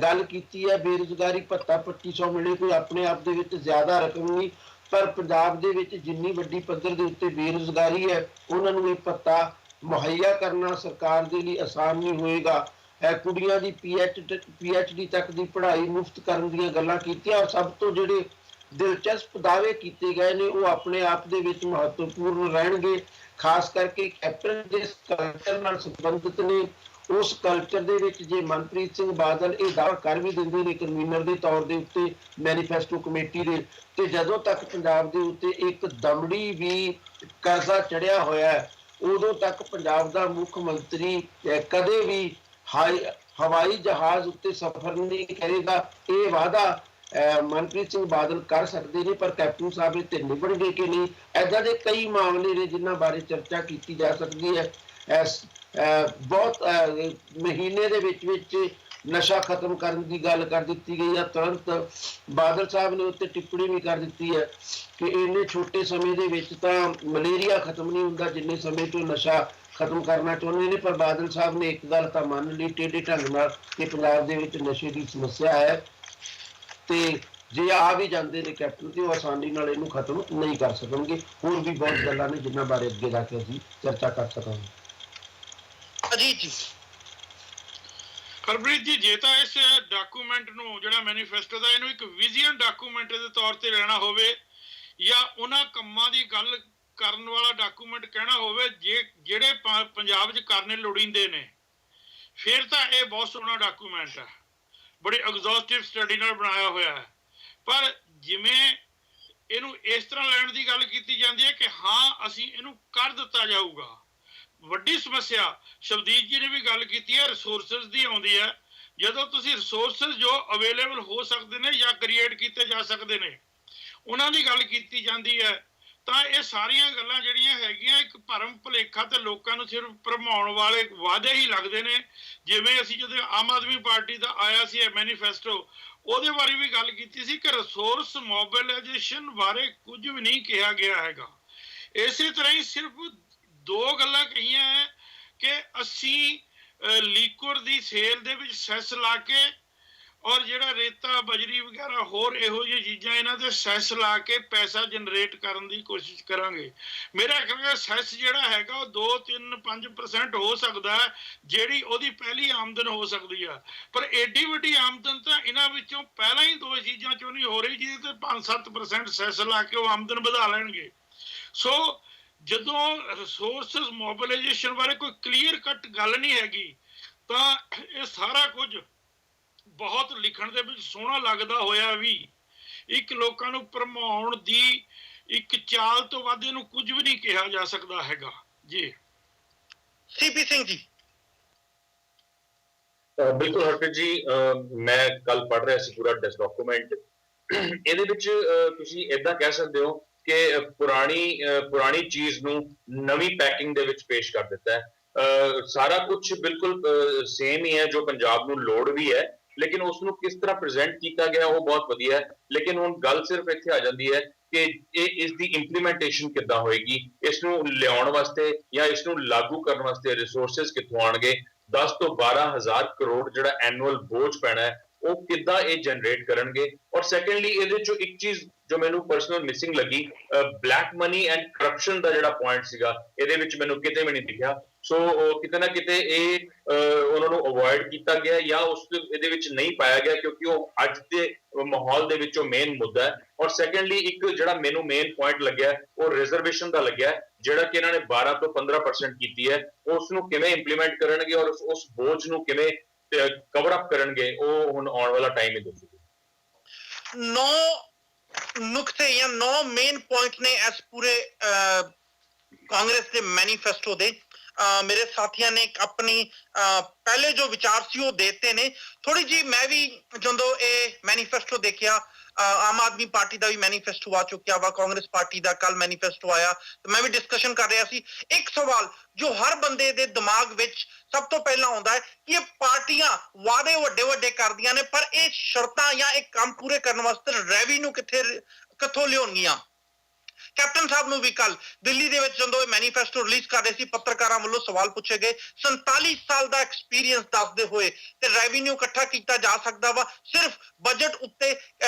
ਗੱਲ ਕੀਤੀ ਹੈ। ਬੇਰੁਜ਼ਗਾਰੀ ਭੱਤਾ 2500 ਮਿਲੇ ਕੋਈ ਆਪਣੇ ਆਪ ਦੇ ਵਿੱਚ ਜ਼ਿਆਦਾ ਰਕਮ ਨਹੀਂ, ਪਰ ਪੰਜਾਬ ਦੇ ਵਿੱਚ ਜਿੰਨੀ ਵੱਡੀ ਪੱਧਰ ਦੇ ਉੱਤੇ ਬੇਰੁਜ਼ਗਾਰੀ ਹੈ ਉਹਨਾਂ ਨੂੰ ਇਹ ਭੱਤਾ ਮੁਹੱਈਆ ਕਰਨਾ ਸਰਕਾਰ ਦੇ ਲਈ ਆਸਾਨ ਨਹੀਂ ਹੋਏਗਾ। ਕੁੜੀਆਂ ਦੀ PhD ਤੱਕ ਦੀ ਪੜ੍ਹਾਈ ਮੁਫਤ ਕਰਨ ਦੀਆਂ ਗੱਲਾਂ ਕੀਤੀਆਂ। ਔਰ ਸਭ ਤੋਂ ਜਿਹੜੇ ਦਿਲਚਸਪ ਦਾਅਵੇ ਕੀਤੇ ਗਏ ਨੇ ਉਹ ਆਪਣੇ ਆਪ ਦੇ ਵਿੱਚ ਮਹੱਤਵਪੂਰਨ ਰਹਿਣਗੇ, ਖਾਸ ਕਰਕੇ ਐਪਰੈਂਟਿਸ ਕਲਚਰ ਨਾਲ ਸੰਬੰਧਿਤ ਨੇ। ਉਸ ਕਲਚਰ ਦੇ ਵਿੱਚ ਜੇ ਮਨਪ੍ਰੀਤ ਸਿੰਘ ਬਾਦਲ ਇਹ ਦਾਅਵਾ ਕਰ ਵੀ ਦਿੰਦੇ ਨੇ ਕਨਵੀਨਰ ਦੇ ਤੌਰ ਦੇ ਉੱਤੇ ਮੈਨੀਫੈਸਟੋ ਕਮੇਟੀ ਦੇ, ਤੇ ਜਦੋਂ ਤੱਕ ਪੰਜਾਬ ਦੇ ਉੱਤੇ ਇੱਕ ਦਮੜੀ ਵੀ ਕਰਜ਼ਾ ਚੜਿਆ ਹੋਇਆ ਹੈ ਉਦੋਂ ਤੱਕ ਪੰਜਾਬ ਦਾ ਮੁੱਖ ਮੰਤਰੀ ਕਦੇ ਵੀ ਹਵਾਈ ਜਹਾਜ਼ ਉੱਤੇ ਸਫ਼ਰ ਨਹੀਂ ਕਰੇਗਾ। ਇਹ ਵਾਅਦਾ ਮਨਪ੍ਰੀਤ ਸਿੰਘ ਬਾਦਲ ਕਰ ਸਕਦੇ ਨੇ, ਪਰ ਕੈਪਟਨ ਸਾਹਿਬ ਇਹ ਤੇ ਨਿਭਣਗੇ ਕਿ ਨਹੀਂ, ਏਦਾਂ ਦੇ ਕਈ ਮਾਮਲੇ ਨੇ ਜਿਨ੍ਹਾਂ ਬਾਰੇ ਚਰਚਾ ਕੀਤੀ ਜਾ ਸਕਦੀ ਹੈ। ਬਹੁਤ ਮਹੀਨੇ ਦੇ ਵਿੱਚ ਨਸ਼ਾ ਖਤਮ ਕਰਨ ਦੀ ਗੱਲ ਕਰ ਦਿੱਤੀ ਗਈ ਹੈ। ਤੁਰੰਤ ਬਾਦਲ ਸਾਹਿਬ ਨੇ ਉੱਤੇ ਟਿੱਪਣੀ ਵੀ ਕਰ ਦਿੱਤੀ ਹੈ ਕਿ ਇੰਨੇ ਛੋਟੇ ਸਮੇਂ ਦੇ ਵਿੱਚ ਤਾਂ ਮਲੇਰੀਆ ਖਤਮ ਨਹੀਂ ਹੁੰਦਾ ਜਿੰਨੇ ਸਮੇਂ ਤੋਂ ਨਸ਼ਾ ਖਤਮ ਕਰਨਾ ਚਾਹੁੰਦੇ ਨੇ। ਪਰ ਬਾਦਲ ਸਾਹਿਬ ਨੇ ਇੱਕ ਗੱਲ ਤਾਂ ਮੰਨ ਲਈ ਟੇਢੇ ਢੰਗ ਨਾਲ ਕਿ ਪੰਜਾਬ ਦੇ ਵਿੱਚ ਨਸ਼ੇ ਦੀ ਸਮੱਸਿਆ ਹੈ, ਤੇ ਜੇ ਆ ਵੀ ਜਾਂਦੇ ਨੇ ਕੈਪਟਨ ਤੇ ਉਹ ਆਸਾਨੀ ਨਾਲ ਇਹਨੂੰ ਖਤਮ ਨਹੀਂ ਕਰ ਸਕਣਗੇ। ਹੋਰ ਵੀ ਬਹੁਤ ਗੱਲਾਂ ਨੇ ਜਿਨ੍ਹਾਂ ਬਾਰੇ ਅੱਗੇ ਜਾ ਕੇ ਅਸੀਂ ਚਰਚਾ ਕਰ ਸਕਾਂਗੇ। ਅਜੀਤ ਜੀ। ਹਰਪ੍ਰੀਤ ਜੀ, ਜੇ ਤਾਂ ਇਸ ਡਾਕੂਮੈਂਟ ਨੂੰ ਜਿਹੜਾ ਮੈਨੀਫੈਸਟੋ ਦਾ ਇਹਨੂੰ ਇੱਕ ਵਿਜ਼ਨ ਡਾਕੂਮੈਂਟ ਦੇ ਤੌਰ ਤੇ ਲੈਣਾ ਹੋਵੇ ਜਾਂ ਉਹਨਾਂ ਕੰਮਾਂ ਦੀ ਗੱਲ ਕਰਨ ਵਾਲਾ ਡਾਕੂਮੈਂਟ ਕਹਿਣਾ ਹੋਵੇ ਜਿਹੜੇ ਪੰਜਾਬ 'ਚ ਕਰਨੇ ਲੋੜੀਂਦੇ ਨੇ, ਫਿਰ ਤਾਂ ਇਹ ਬਹੁਤ ਸੋਹਣਾ ਡਾਕੂਮੈਂਟ ਹੈ, ਬੜੀ ਐਗਜ਼ੌਸਟਿਵ ਸਟੱਡੀ ਨਾਲ ਬਣਾਇਆ ਹੋਇਆ ਹੈ। ਪਰ ਜਿਵੇਂ ਇਹਨੂੰ ਇਸ ਤਰ੍ਹਾਂ ਲੈਣ ਦੀ ਗੱਲ ਕੀਤੀ ਜਾਂਦੀ ਹੈ ਕਿ ਹਾਂ ਅਸੀਂ ਇਹਨੂੰ ਕਰ ਦਿੱਤਾ ਜਾਊਗਾ, ਵੱਡੀ ਸਮੱਸਿਆ ਸ਼ਬਦੀਪ ਜੀ ਨੇ ਵੀ ਗੱਲ ਕੀਤੀ ਹੈ ਰਿਸੋਰਸਿਸ ਦੀ ਆਉਂਦੀ ਹੈ। ਜਦੋਂ ਤੁਸੀਂ ਰਿਸੋਰਸਿਸ ਜੋ ਅਵੇਲੇਬਲ ਹੋ ਸਕਦੇ ਨੇ ਜਾਂ ਕ੍ਰੀਏਟ ਕੀਤੇ ਜਾ ਸਕਦੇ ਨੇ ਉਹਨਾਂ ਦੀ ਗੱਲ ਕੀਤੀ ਜਾਂਦੀ ਹੈ, ਤਾਂ ਇਹ ਸਾਰੀਆਂ ਗੱਲਾਂ ਜਿਹੜੀਆਂ ਹੈਗੀਆਂ ਇੱਕ ਭਰਮ ਭੁਲੇਖਾ ਤੇ ਲੋਕਾਂ ਨੂੰ ਸਿਰਫ ਭਰਮਾਉਣ ਵਾਲੇ ਵਾਅਦੇ ਹੀ ਲੱਗਦੇ ਨੇ। ਜਿਵੇਂ ਅਸੀਂ ਜਦੋਂ ਆਮ ਆਦਮੀ ਪਾਰਟੀ ਦਾ ਆਇਆ ਸੀ ਇਹ ਮੈਨੀਫੈਸਟੋ, ਉਹਦੇ ਬਾਰੇ ਵੀ ਗੱਲ ਕੀਤੀ ਸੀ ਕਿ ਰਿਸੋਰਸ ਮੋਬਿਲਾਈਜੇਸ਼ਨ ਬਾਰੇ ਕੁਝ ਵੀ ਨਹੀਂ ਕਿਹਾ ਗਿਆ ਹੈਗਾ। ਇਸੇ ਤਰ੍ਹਾਂ ਹੀ ਸਿਰਫ ਦੋ ਗੱਲਾਂ ਕਹੀਆਂ ਹੈ ਕਿ ਅਸੀਂ ਲੀਕੁਇਡ ਦੀ ਸੇਲ ਦੇ ਵਿੱਚ ਸੈਸ ਲਾ ਕੇ ਔਰ ਜਿਹੜਾ ਰੇਤਾ ਬਜਰੀ ਵਗੈਰਾ ਹੋਰ ਇਹੋ ਜਿਹੀ ਚੀਜ਼ਾਂ ਇਹਨਾਂ ਦੇ ਸੈਸ ਲਾ ਕੇ ਪੈਸਾ ਜਨਰੇਟ ਕਰਨ ਦੀ ਕੋਸ਼ਿਸ਼ ਕਰਾਂਗੇ। ਮੇਰਾ ਖਿਆਲ ਸੈਸ ਜਿਹੜਾ ਹੈਗਾ ਉਹ 2, 3, 5% ਹੋ ਸਕਦਾ ਹੈ, ਜਿਹੜੀ ਉਹਦੀ ਪਹਿਲੀ ਆਮਦਨ ਹੋ ਸਕਦੀ ਆ। ਪਰ ਏਡੀ ਵੱਡੀ ਆਮਦਨ ਤਾਂ ਇਹਨਾਂ ਵਿੱਚੋਂ ਪਹਿਲਾਂ ਹੀ ਦੋ ਚੀਜ਼ਾਂ ਚੋਂ ਨਹੀਂ ਹੋ ਰਹੀ ਜਿਹਦੇ ਤੇ 5-7% ਸੈਸ ਲਾ ਕੇ ਉਹ ਆਮਦਨ ਵਧਾ ਲੈਣਗੇ। ਸੋ ਜਦੋਂ ਰਿਸੋਰਸਿਸ ਮੋਬਿਲਾਈਜੇਸ਼ਨ ਬਾਰੇ ਕੋਈ ਕਲੀਅਰ ਕੱਟ ਗੱਲ ਨਹੀਂ ਹੈਗੀ ਤਾਂ ਇਹ ਸਾਰਾ ਕੁਝ ਬਹੁਤ ਲਿਖਣ ਦੇ ਵਿੱਚ ਸੋਹਣਾ ਲੱਗਦਾ ਹੋਇਆ ਵੀ ਇੱਕ ਲੋਕਾਂ ਨੂੰ ਭਰਮਾਉਣ ਦੀ ਇੱਕ ਚਾਲ ਤੋਂ ਵੱਧ ਇਹਨੂੰ ਕੁਝ ਵੀ ਨਹੀਂ ਕਿਹਾ ਜਾ ਸਕਦਾ ਹੈਗਾ ਜੀ। ਸੀਪੀ ਸਿੰਘ ਜੀ। ਬਿਲਕੁਲ ਹਰਪ੍ਰੀਤ ਜੀ, ਮੈਂ ਕੱਲ ਪੜ੍ਹ ਰਿਹਾ ਸੀ ਪੂਰਾ ਡਾਕੂਮੈਂਟ। ਇਹਦੇ ਵਿੱਚ ਤੁਸੀਂ ਏਦਾਂ ਕਹਿ ਸਕਦੇ ਹੋ ਕਿ ਪੁਰਾਣੀ ਚੀਜ਼ ਨੂੰ ਨਵੀਂ ਪੈਕਿੰਗ ਦੇ ਵਿੱਚ ਪੇਸ਼ ਕਰ ਦਿੱਤਾ ਹੈ। ਸਾਰਾ ਕੁਝ ਬਿਲਕੁਲ ਸੇਮ ਹੀ ਹੈ ਜੋ ਪੰਜਾਬ ਨੂੰ ਲੋੜ ਵੀ ਹੈ, ਲੇਕਿਨ ਉਸ ਨੂੰ ਕਿਸ ਤਰ੍ਹਾਂ ਪ੍ਰੈਜ਼ੈਂਟ ਕੀਤਾ ਗਿਆ ਉਹ ਬਹੁਤ ਵਧੀਆ ਹੈ। ਲੇਕਿਨ ਹੁਣ ਗੱਲ ਸਿਰਫ ਇੱਥੇ ਆ ਜਾਂਦੀ ਹੈ ਕਿ ਇਸ ਦੀ ਇੰਪਲੀਮੈਂਟੇਸ਼ਨ ਕਿੱਦਾਂ ਹੋਏਗੀ, ਇਸ ਨੂੰ ਲਿਆਉਣ ਵਾਸਤੇ ਜਾਂ ਇਸ ਨੂੰ ਲਾਗੂ ਕਰਨ ਵਾਸਤੇ ਰਿਸੋਰਸਿਸ ਕਿੱਥੋਂ ਆਉਣਗੇ, 10 ਤੋਂ 12,000 ਕਰੋੜ ਜਿਹੜਾ ਐਨੂਅਲ ਬੋਝ ਪੈਣਾ ਹੈ ਉਹ ਕਿੱਦਾਂ ਇਹ ਜਨਰੇਟ ਕਰਨਗੇ। ਔਰ ਸੈਕੰਡਲੀ ਇਹਦੇ ਚੋਂ ਇੱਕ ਚੀਜ਼ ਜੋ ਮੈਨੂੰ ਪਰਸਨਲ ਮਿਸਿੰਗ ਲੱਗੀ, ਬਲੈਕ ਮਨੀ ਐਂਡ ਕਰਪਸ਼ਨ ਦਾ ਜਿਹੜਾ ਪੁਆਇੰਟ ਸੀਗਾ ਇਹਦੇ ਵਿੱਚ ਮੈਨੂੰ ਕਿਤੇ ਵੀ ਨਹੀਂ ਦਿਖਿਆ। ਸੋ ਕਿਤੇ ਨਾ ਕਿਤੇ ਇਹ ਉਹਨਾਂ ਨੂੰ ਅਵੋਇਡ ਕੀਤਾ ਗਿਆ ਜਾਂ ਇਹਦੇ ਵਿੱਚ ਨਹੀਂ ਪਾਇਆ ਗਿਆ ਕਿਉਂਕਿ ਉਹ ਅੱਜ ਦੇ ਮਾਹੌਲ ਦੇ ਵਿੱਚ ਉਹ ਮੇਨ ਮੁੱਦਾ ਹੈ। ਔਰ ਸੈਕੰਡਲੀ ਇੱਕ ਜਿਹੜਾ ਮੈਨੂੰ ਮੇਨ ਪੁਆਇੰਟ ਲੱਗਿਆ ਉਹ ਰਿਜ਼ਰਵੇਸ਼ਨ ਦਾ ਲੱਗਿਆ, ਜਿਹੜਾ ਕਿ ਇਹਨਾਂ ਨੇ 12 ਤੋਂ 15% ਕੀਤੀ ਹੈ। ਉਸ ਨੂੰ ਕਿਵੇਂ ਇੰਪਲੀਮੈਂਟ ਕਰਨਗੇ ਔਰ ਉਸ ਬੋਝ ਨੂੰ ਕਿਵੇਂ ਕਵਰ ਅਪ ਕਰਨਗੇ ਉਹ ਹੁਣ ਆਉਣ ਵਾਲਾ ਟਾਈਮ ਹੀ ਦੱਸੇਗਾ। 9 ਨੁਕਤੇ ਜਾਂ 9 ਮੇਨ ਪੁਆਇੰਟ ਨੇ ਇਸ ਪੂਰੇ ਕਾਂਗਰਸ ਦੇ ਮੈਨੀਫੈਸਟੋ ਦੇ। ਮੇਰੇ ਸਾਥੀਆਂ ਨੇ ਆਪਣੀ ਪਹਿਲੇ ਜੋ ਵਿਚਾਰ ਸੀ ਉਹ ਦੇਤੇ ਨੇ। ਥੋੜੀ ਜੀ ਮੈਂ ਵੀ ਜਦੋਂ ਇਹ ਮੈਨੀਫੈਸਟੋ ਦੇਖਿਆ ਆਮ ਆਦਮੀ ਪਾਰਟੀ ਦਾ ਵੀ ਮੈਨੀਫੈਸਟੋ ਆ ਚੁੱਕਿਆ ਵਾ, ਕਾਂਗਰਸ ਪਾਰਟੀ ਦਾ ਕੱਲ ਮੈਨੀਫੈਸਟੋ ਆਇਆ ਤੇ ਮੈਂ ਵੀ ਡਿਸਕਸ਼ਨ ਕਰ ਰਿਹਾ ਸੀ। ਇੱਕ ਸਵਾਲ ਜੋ ਹਰ ਬੰਦੇ ਦੇ ਦਿਮਾਗ ਵਿੱਚ ਸਭ ਤੋਂ ਪਹਿਲਾਂ ਆਉਂਦਾ ਹੈ ਕਿ ਇਹ ਪਾਰਟੀਆਂ ਵਾਅਦੇ ਵੱਡੇ ਵੱਡੇ ਕਰਦੀਆਂ ਨੇ, ਪਰ ਇਹ ਸ਼ਰਤਾਂ ਜਾਂ ਇਹ ਕੰਮ ਪੂਰੇ ਕਰਨ ਵਾਸਤੇ ਰੈਵਨਿਊ ਕਿੱਥੋਂ ਲਿਆਉਣਗੀਆਂ। ਕੈਪਟਨ ਸਾਹਿਬ ਨੂੰ ਵੀ ਕੱਲ ਦਿੱਲੀ ਦੇ ਵਿੱਚ ਜਦੋਂ ਇਹ ਮੈਨੀਫੈਸਟੋ ਰਿਲੀਜ਼ ਕਰ ਰਹੇ ਸੀ, ਪੱਤਰਕਾਰਾਂ ਵੱਲੋਂ ਸਵਾਲ ਪੁੱਛੇ ਗਏ। 47 ਸਾਲ ਦਾ ਐਕਸਪੀਰੀਅੰਸ ਦੱਸਦੇ ਹੋਏ ਤੇ ਰੈਵਨਿਊ ਇਕੱਠਾ ਕੀਤਾ ਜਾ ਸਕਦਾ ਵਾ, ਸਿਰਫ ਬਜਟ ਉੱਤੇ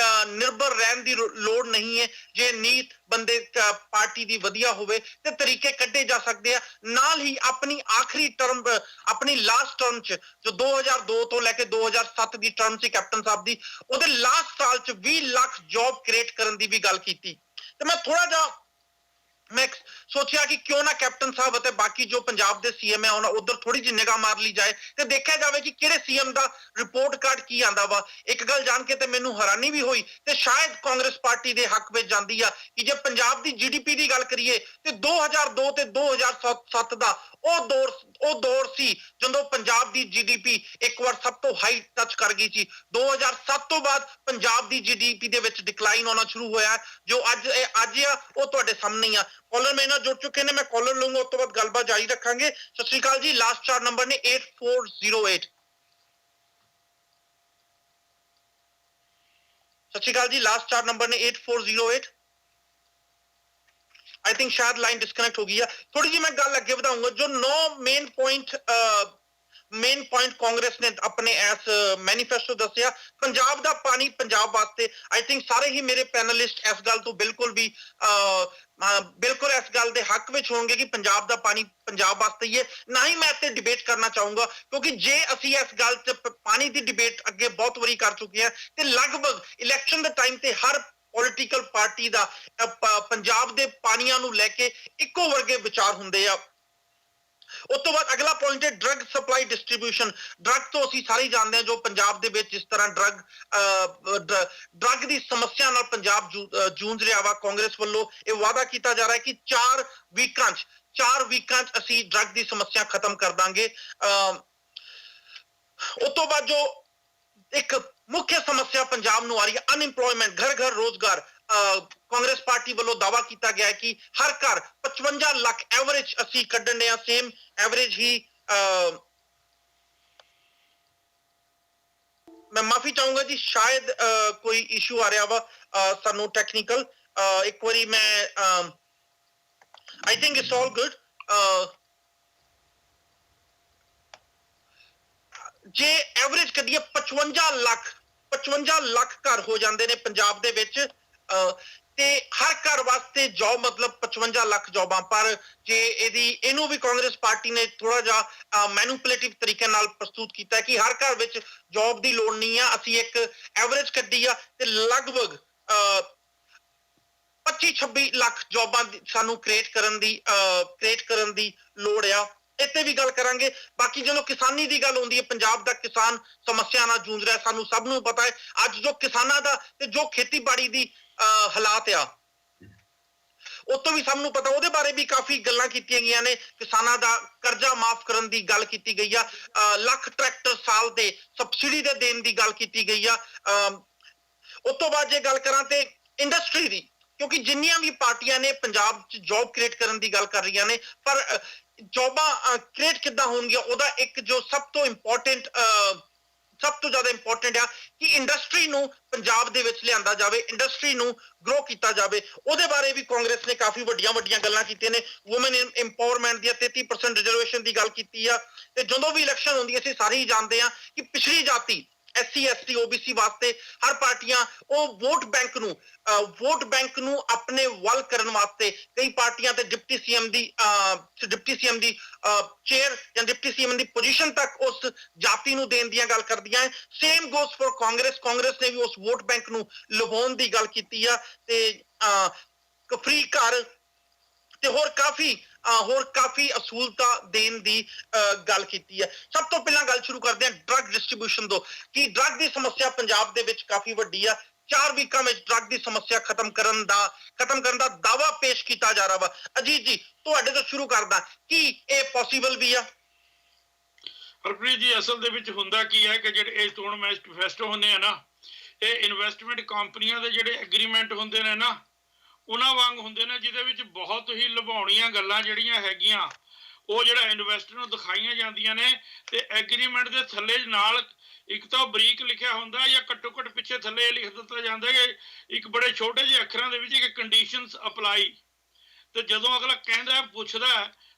ਨਿਰਭਰ ਰਹਿਣ ਦੀ ਲੋੜ ਨਹੀਂ ਹੈ। ਜੇ ਨੀਤ ਬੰਦੇ ਪਾਰਟੀ ਦੀ ਵਧੀਆ ਹੋਵੇ ਤੇ ਤਰੀਕੇ ਕੱਢੇ ਜਾ ਸਕਦੇ ਆ। ਨਾਲ ਹੀ ਆਪਣੀ ਆਖਰੀ ਟਰਮ, ਆਪਣੀ ਲਾਸਟ ਟਰਮ 'ਚ ਜੋ 2002 ਤੋਂ ਲੈ ਕੇ 2007 ਦੀ ਟਰਮ ਸੀ ਕੈਪਟਨ ਸਾਹਿਬ ਦੀ, ਉਹਦੇ ਲਾਸਟ ਸਾਲ 'ਚ 20 ਲੱਖ ਜੌਬ ਕ੍ਰੀਏਟ ਕਰਨ ਦੀ ਵੀ ਗੱਲ ਕੀਤੀ। ਤੇ ਮੈਂ ਥੋੜਾ ਜਿਹਾ ਮੈਂ ਸੋਚਿਆ ਕਿ ਕਿਉਂ ਨਾ ਕੈਪਟਨ ਸਾਹਿਬ ਅਤੇ ਬਾਕੀ ਜੋ ਪੰਜਾਬ ਦੇ ਸੀਐਮ ਹੈ ਉਹਨਾਂ ਉਧਰ ਥੋੜੀ ਜਿਹੀ ਨਿਗਾਹ ਮਾਰ ਲਈ ਜਾਏ ਤੇ ਦੇਖਿਆ ਜਾਵੇ ਕਿ ਕਿਹੜੇ ਸੀਐਮ ਦਾ ਰਿਪੋਰਟ ਕਾਰਡ ਕੀ ਆਂਦਾ ਵਾ। ਇੱਕ ਗੱਲ ਜਾਣ ਕੇ ਤੇ ਮੈਨੂੰ ਹੈਰਾਨੀ ਵੀ ਹੋਈ ਤੇ ਸ਼ਾਇਦ ਕਾਂਗਰਸ ਪਾਰਟੀ ਦੇ ਹੱਕ ਵਿੱਚ ਜਾਂਦੀ ਆ ਕਿ ਜੇ ਪੰਜਾਬ ਦੀ ਜੀਡੀਪੀ ਦੀ ਗੱਲ ਕਰੀਏ ਤੇ 2002 ਤੇ 2007 ਦਾ ਉਹ ਦੌਰ ਸੀ ਜਦੋਂ ਪੰਜਾਬ ਦੀ ਜੀਡੀਪੀ ਇੱਕ ਵਾਰ ਸਭ ਤੋਂ ਹਾਈ ਟੱਚ ਕਰ ਗਈ ਸੀ। 2007 ਤੋਂ ਬਾਅਦ ਪੰਜਾਬ ਦੀ ਜੀਡੀਪੀ ਦੇ ਵਿੱਚ ਡਿਕਲਾਈਨ ਹੋਣਾ ਸ਼ੁਰੂ ਹੋਇਆ। ਜੋ ਅੱਜ ਆ ਉਹ ਤੁਹਾਡੇ ਸਾਹਮਣੇ ਆ। ਕਾਲਰ ਮੇਰੇ ਨਾਲ ਜੁੜ ਚੁੱਕੇ ਨੇ, ਮੈਂ ਕਾਲਰ ਲੂੰਗਾ, ਉਸ ਤੋਂ ਬਾਅਦ ਗੱਲਬਾਤ ਜਾਰੀ ਰੱਖਾਂਗੇ। ਸਤਿ ਸ਼੍ਰੀ ਅਕਾਲ ਜੀ। ਲਾਸਟ 4 ਨੰਬਰ ਨੇ 8408। ਸਤਿ ਸ਼੍ਰੀ ਅਕਾਲ ਜੀ। ਲਾਸਟ 4 ਨੰਬਰ ਨੇ 8408। आई थिंक शायद लाइन डिस्कनेक्ट हो गई है। थोड़ी जी मैं गल अगे बताऊंगा। जो 9 मेन पॉइंट कांग्रेस ने अपने इस मैनीफेस्टो दसिया। पंजाब दा पानी पंजाब वास्ते आई थिंक सारे ही मेरे पैनलिस्ट इस गल तो बिल्कुल भी बिल्कुल इस गल दे हक विच होंगे कि पंजाब दा पानी पंजाब वास्ते ही है। ना ही मैं इत्थे डिबेट करना चाहूंगा क्योंकि जे असी इस गल च पानी दी डिबेट अगे बहुत बारी कर चुके हैं ते लगभग इलैक्शन दे टाइम ते हर पॉलिटिकल पार्टी ਦਾ ਪੰਜਾਬ ਦੇ ਪਾਣੀਆਂ ਨੂੰ ਲੈ ਕੇ ਇੱਕੋ ਵਰਗੇ ਵਿਚਾਰ ਹੁੰਦੇ ਆ। ਉਸ ਤੋਂ ਬਾਅਦ ਅਗਲਾ ਪੁਆਇੰਟ ਹੈ ਡਰੱਗ ਸਪਲਾਈ ਡਿਸਟ੍ਰੀਬਿਊਸ਼ਨ। ਡਰੱਗ ਤੋਂ ਅਸੀਂ ਸਾਰੇ ਜਾਣਦੇ ਹਾਂ ਜੋ ਪੰਜਾਬ ਦੇ ਵਿੱਚ ਜਿਸ ਤਰ੍ਹਾਂ ਡਰੱਗ ਦੀ ਸਮੱਸਿਆ ਨਾਲ ਪੰਜਾਬ ਜੂਝ ਰਿਹਾ ਵਾ। ਕਾਂਗਰਸ ਵੱਲੋਂ ਇਹ ਵਾਅਦਾ ਕੀਤਾ ਜਾ ਰਿਹਾ ਹੈ ਕਿ 4 ਵੀਕਾਂ 'ਚ ਅਸੀਂ ਡਰੱਗ ਦੀ ਸਮੱਸਿਆ ਖਤਮ ਕਰ ਦਾਂਗੇ। ਉਸ ਤੋਂ ਬਾਅਦ ਜੋ ਇੱਕ ਮੁੱਖ ਸਮੱਸਿਆ ਪੰਜਾਬ ਨੂੰ ਆ ਰਹੀ ਹੈ ਅਨਇੰਪਲੋਇਮੈਂਟ, ਘਰ ਰੋਜ਼ਗਾਰ। ਕਾਂਗਰਸ ਪਾਰਟੀ ਵੱਲੋਂ ਦਾਅਵਾ ਕੀਤਾ ਗਿਆ ਹੈ ਕਿ ਹਰ ਘਰ 55 ਲੱਖ ਐਵਰੇਜ ਅਸੀਂ ਕੱਢਣੇ ਆ। ਸੇਮ ਐਵਰੇਜ ਹੀ ਮੈਂ ਮਾਫੀ ਚਾਹੂੰਗਾ ਜੀ, ਸ਼ਾਇਦ ਕੋਈ ਇਸ਼ੂ ਆ ਰਿਹਾ ਵਾ ਸਾਨੂੰ ਟੈਕਨੀਕਲ। ਇੱਕ ਵਾਰੀ ਮੈਂ I think it's all good. ਜੇ ਐਵਰੇਜ ਕਰੀਏ 55 ਲੱਖ ਘਰ ਹੋ ਜਾਂਦੇ ਨੇ ਪੰਜਾਬ ਦੇ ਵਿੱਚ ਤੇ ਹਰ ਘਰ ਵਾਸਤੇ ਜੌਬ ਮਤਲਬ 55 ਲੱਖ ਜੌਬਾਂ। ਪਰ ਜੇ ਇਹਨੂੰ ਵੀ ਕਾਂਗਰਸ ਪਾਰਟੀ ਨੇ ਥੋੜਾ ਜਿਹਾ ਮੈਨੂਪੂਲੇਟਿਵ ਤਰੀਕੇ ਨਾਲ ਪ੍ਰਸਤੁਤ ਕੀਤਾ ਕਿ ਹਰ ਘਰ ਵਿੱਚ ਜੌਬ ਦੀ ਲੋੜ ਨਹੀਂ ਆ। ਅਸੀਂ ਇੱਕ ਐਵਰੇਜ ਕੱਢੀ ਆ ਤੇ ਲਗਭਗ 25-26 ਲੱਖ ਜੌਬਾਂ ਸਾਨੂੰ ਕ੍ਰੀਏਟ ਕਰਨ ਦੀ ਲੋੜ ਆ। ਇੱਥੇ ਵੀ ਗੱਲ ਕਰਾਂਗੇ। ਬਾਕੀ ਜਦੋਂ ਕਿਸਾਨੀ ਦੀ ਗੱਲ ਹੁੰਦੀ ਹੈ, ਪੰਜਾਬ ਦਾ ਕਿਸਾਨ ਸਮੱਸਿਆ ਨਾਲ ਜੂਝ ਰਿਹਾ। ਸਾਨੂੰ ਸਭ ਨੂੰ ਪਤਾ ਹੈ ਅੱਜ ਜੋ ਕਿਸਾਨਾਂ ਦਾ ਤੇ ਜੋ ਖੇਤੀਬਾੜੀ ਦੀ ਹਾਲਾਤ ਆ ਉਹ ਤੋਂ ਵੀ ਸਭ ਨੂੰ ਪਤਾ। ਉਹਦੇ ਬਾਰੇ ਵੀ ਕਾਫੀ ਗੱਲਾਂ ਕੀਤੀਆਂ ਗਈਆਂ ਨੇ। ਕਿਸਾਨਾਂ ਦਾ ਕਰਜ਼ਾ ਮਾਫ ਕਰਨ ਦੀ ਗੱਲ ਕੀਤੀ ਗਈ ਆ। ਲੱਖ ਟਰੈਕਟਰ ਸਾਲ ਦੇ ਸਬਸਿਡੀ ਦੇ ਦੇਣ ਦੀ ਗੱਲ ਕੀਤੀ ਗਈ ਆ। ਉਸ ਤੋਂ ਬਾਅਦ ਜੇ ਗੱਲ ਕਰਾਂ ਤੇ ਇੰਡਸਟਰੀ ਦੀ, ਕਿਉਂਕਿ ਜਿੰਨੀਆਂ ਵੀ ਪਾਰਟੀਆਂ ਨੇ ਪੰਜਾਬ 'ਚ ਜੌਬ ਕ੍ਰੀਏਟ ਕਰਨ ਦੀ ਗੱਲ ਕਰ ਰਹੀਆਂ ਨੇ, ਪਰ ਜੌਬਾਂ ਕ੍ਰੀਏਟ ਕਿੱਦਾਂ ਹੋਣਗੀਆਂ ਉਹਦਾ ਇੱਕ ਜੋ ਸਭ ਤੋਂ ਜ਼ਿਆਦਾ ਇੰਪੋਰਟੈਂਟ ਆ ਕਿ ਇੰਡਸਟਰੀ ਨੂੰ ਪੰਜਾਬ ਦੇ ਵਿੱਚ ਲਿਆਂਦਾ ਜਾਵੇ, ਇੰਡਸਟਰੀ ਨੂੰ ਗਰੋ ਕੀਤਾ ਜਾਵੇ। ਉਹਦੇ ਬਾਰੇ ਵੀ ਕਾਂਗਰਸ ਨੇ ਕਾਫੀ ਵੱਡੀਆਂ ਗੱਲਾਂ ਕੀਤੀਆਂ ਨੇ। ਵੂਮਨ ਇੰਪਾਵਰਮੈਂਟ ਦੀਆਂ 33% ਰਿਜ਼ਰਵੇਸ਼ਨ ਦੀ ਗੱਲ ਕੀਤੀ ਆ। ਤੇ ਜਦੋਂ ਵੀ ਇਲੈਕਸ਼ਨ ਹੁੰਦੀ ਅਸੀਂ ਸਾਰੇ ਹੀ ਜਾਣਦੇ ਆ ਕਿ ਪਿਛੜੀ ਜਾਤੀ SC ST OBC ਵਾਸਤੇ ਹਰ ਪਾਰਟੀਆਂ ਉਹ ਵੋਟ ਬੈਂਕ ਨੂੰ ਆਪਣੇ ਵੱਲ ਕਰਨ ਵਾਸਤੇ ਕਈ ਪਾਰਟੀਆਂ ਤੇ ਡਿਪਟੀ ਸੀਐਮ ਦੀ ਚੇਅਰ ਜਾਂ ਡਿਪਟੀ ਸੀਐਮ ਦੀ ਪੋਜੀਸ਼ਨ ਤੱਕ ਉਸ ਜਾਤੀ ਨੂੰ ਦੇਣ ਦੀਆਂ ਗੱਲ ਕਰਦੀਆਂ ਹੈ। ਸੇਮ ਗੋਸ ਫॉर ਕਾਂਗਰਸ ਨੇ ਵੀ ਉਸ ਵੋਟ ਬੈਂਕ ਨੂੰ ਲੁਭਾਉਣ ਦੀ ਗੱਲ ਕੀਤੀ ਆ ਤੇ ਫ੍ਰੀ ਘਰ ਤੇ ਹੋਰ ਕਾਫੀ ਅਸੂਲਤਾਂ ਦੇਣ ਦੀ ਗੱਲ ਕੀਤੀ ਹੈ। ਸਭ ਤੋਂ ਪਹਿਲਾਂ ਗੱਲ ਸ਼ੁਰੂ ਕਰਦੇ ਹਾਂ ਡਰੱਗ ਡਿਸਟ੍ਰੀਬਿਊਸ਼ਨ ਤੋਂ ਕਿ ਡਰੱਗ ਦੀ ਸਮੱਸਿਆ ਪੰਜਾਬ ਦੇ ਵਿੱਚ ਕਾਫੀ ਵੱਡੀ ਆ। 4 ਵੀਕਾਂ ਵਿੱਚ ਡਰੱਗ ਦੀ ਸਮੱਸਿਆ ਖਤਮ ਕਰਨ ਦਾ ਦਾਅਵਾ ਪੇਸ਼ ਕੀਤਾ ਜਾ ਰਿਹਾ ਵਾ। ਅਜੀਤ ਜੀ ਤੁਹਾਡੇ ਤੋਂ ਸ਼ੁਰੂ ਕਰਦਾ, ਕੀ ਇਹ ਪੋਸੀਬਲ ਵੀ ਆ? ਹਰਪ੍ਰੀਤ ਜੀ, ਅਸਲ ਦੇ ਵਿੱਚ ਹੁੰਦਾ ਕੀ ਹੈ ਕਿ ਜਿਹੜੇ ਇਹ ਚੋਣ ਮੈਨੀਫੈਸਟੋ ਹੁੰਦੇ ਆ ਨਾ, ਇਹ ਇਨਵੈਸਟਮੈਂਟ ਕੰਪਨੀਆਂ ਦੇ ਜਿਹੜੇ ਐਗਰੀਮੈਂਟ ਹੁੰਦੇ ਨੇ ਨਾ ਉਹਨਾਂ ਵਾਂਗ ਹੁੰਦੇ ਨੇ, ਜਿਹਦੇ ਵਿੱਚ ਬਹੁਤ ਹੀ ਲੁਭਾਉਣੀਆਂ ਗੱਲਾਂ ਜਿਹੜੀਆਂ ਹੈਗੀਆਂ ਉਹ ਜਿਹੜਾ ਇਨਵੈਸਟਰ ਨੂੰ ਦਿਖਾਈਆਂ ਜਾਂਦੀਆਂ ਨੇ, ਤੇ ਐਗਰੀਮੈਂਟ ਦੇ ਥੱਲੇ ਨਾਲ ਇੱਕ ਤਾਂ ਬਰੀਕ ਲਿਖਿਆ ਹੁੰਦਾ ਜਾਂ ਘੱਟੋ ਘੱਟ ਪਿੱਛੇ ਥੱਲੇ ਇਹ ਲਿਖ ਦਿੱਤਾ ਜਾਂਦਾ ਕਿ ਇੱਕ ਬੜੇ ਛੋਟੇ ਜਿਹੇ ਅੱਖਰਾਂ ਦੇ ਵਿੱਚ ਕਿ ਕੰਡੀਸ਼ਨਸ ਅਪਲਾਈ। ਤੇ ਜਦੋਂ ਅਗਲਾ ਕਹਿੰਦਾ ਪੁੱਛਦਾ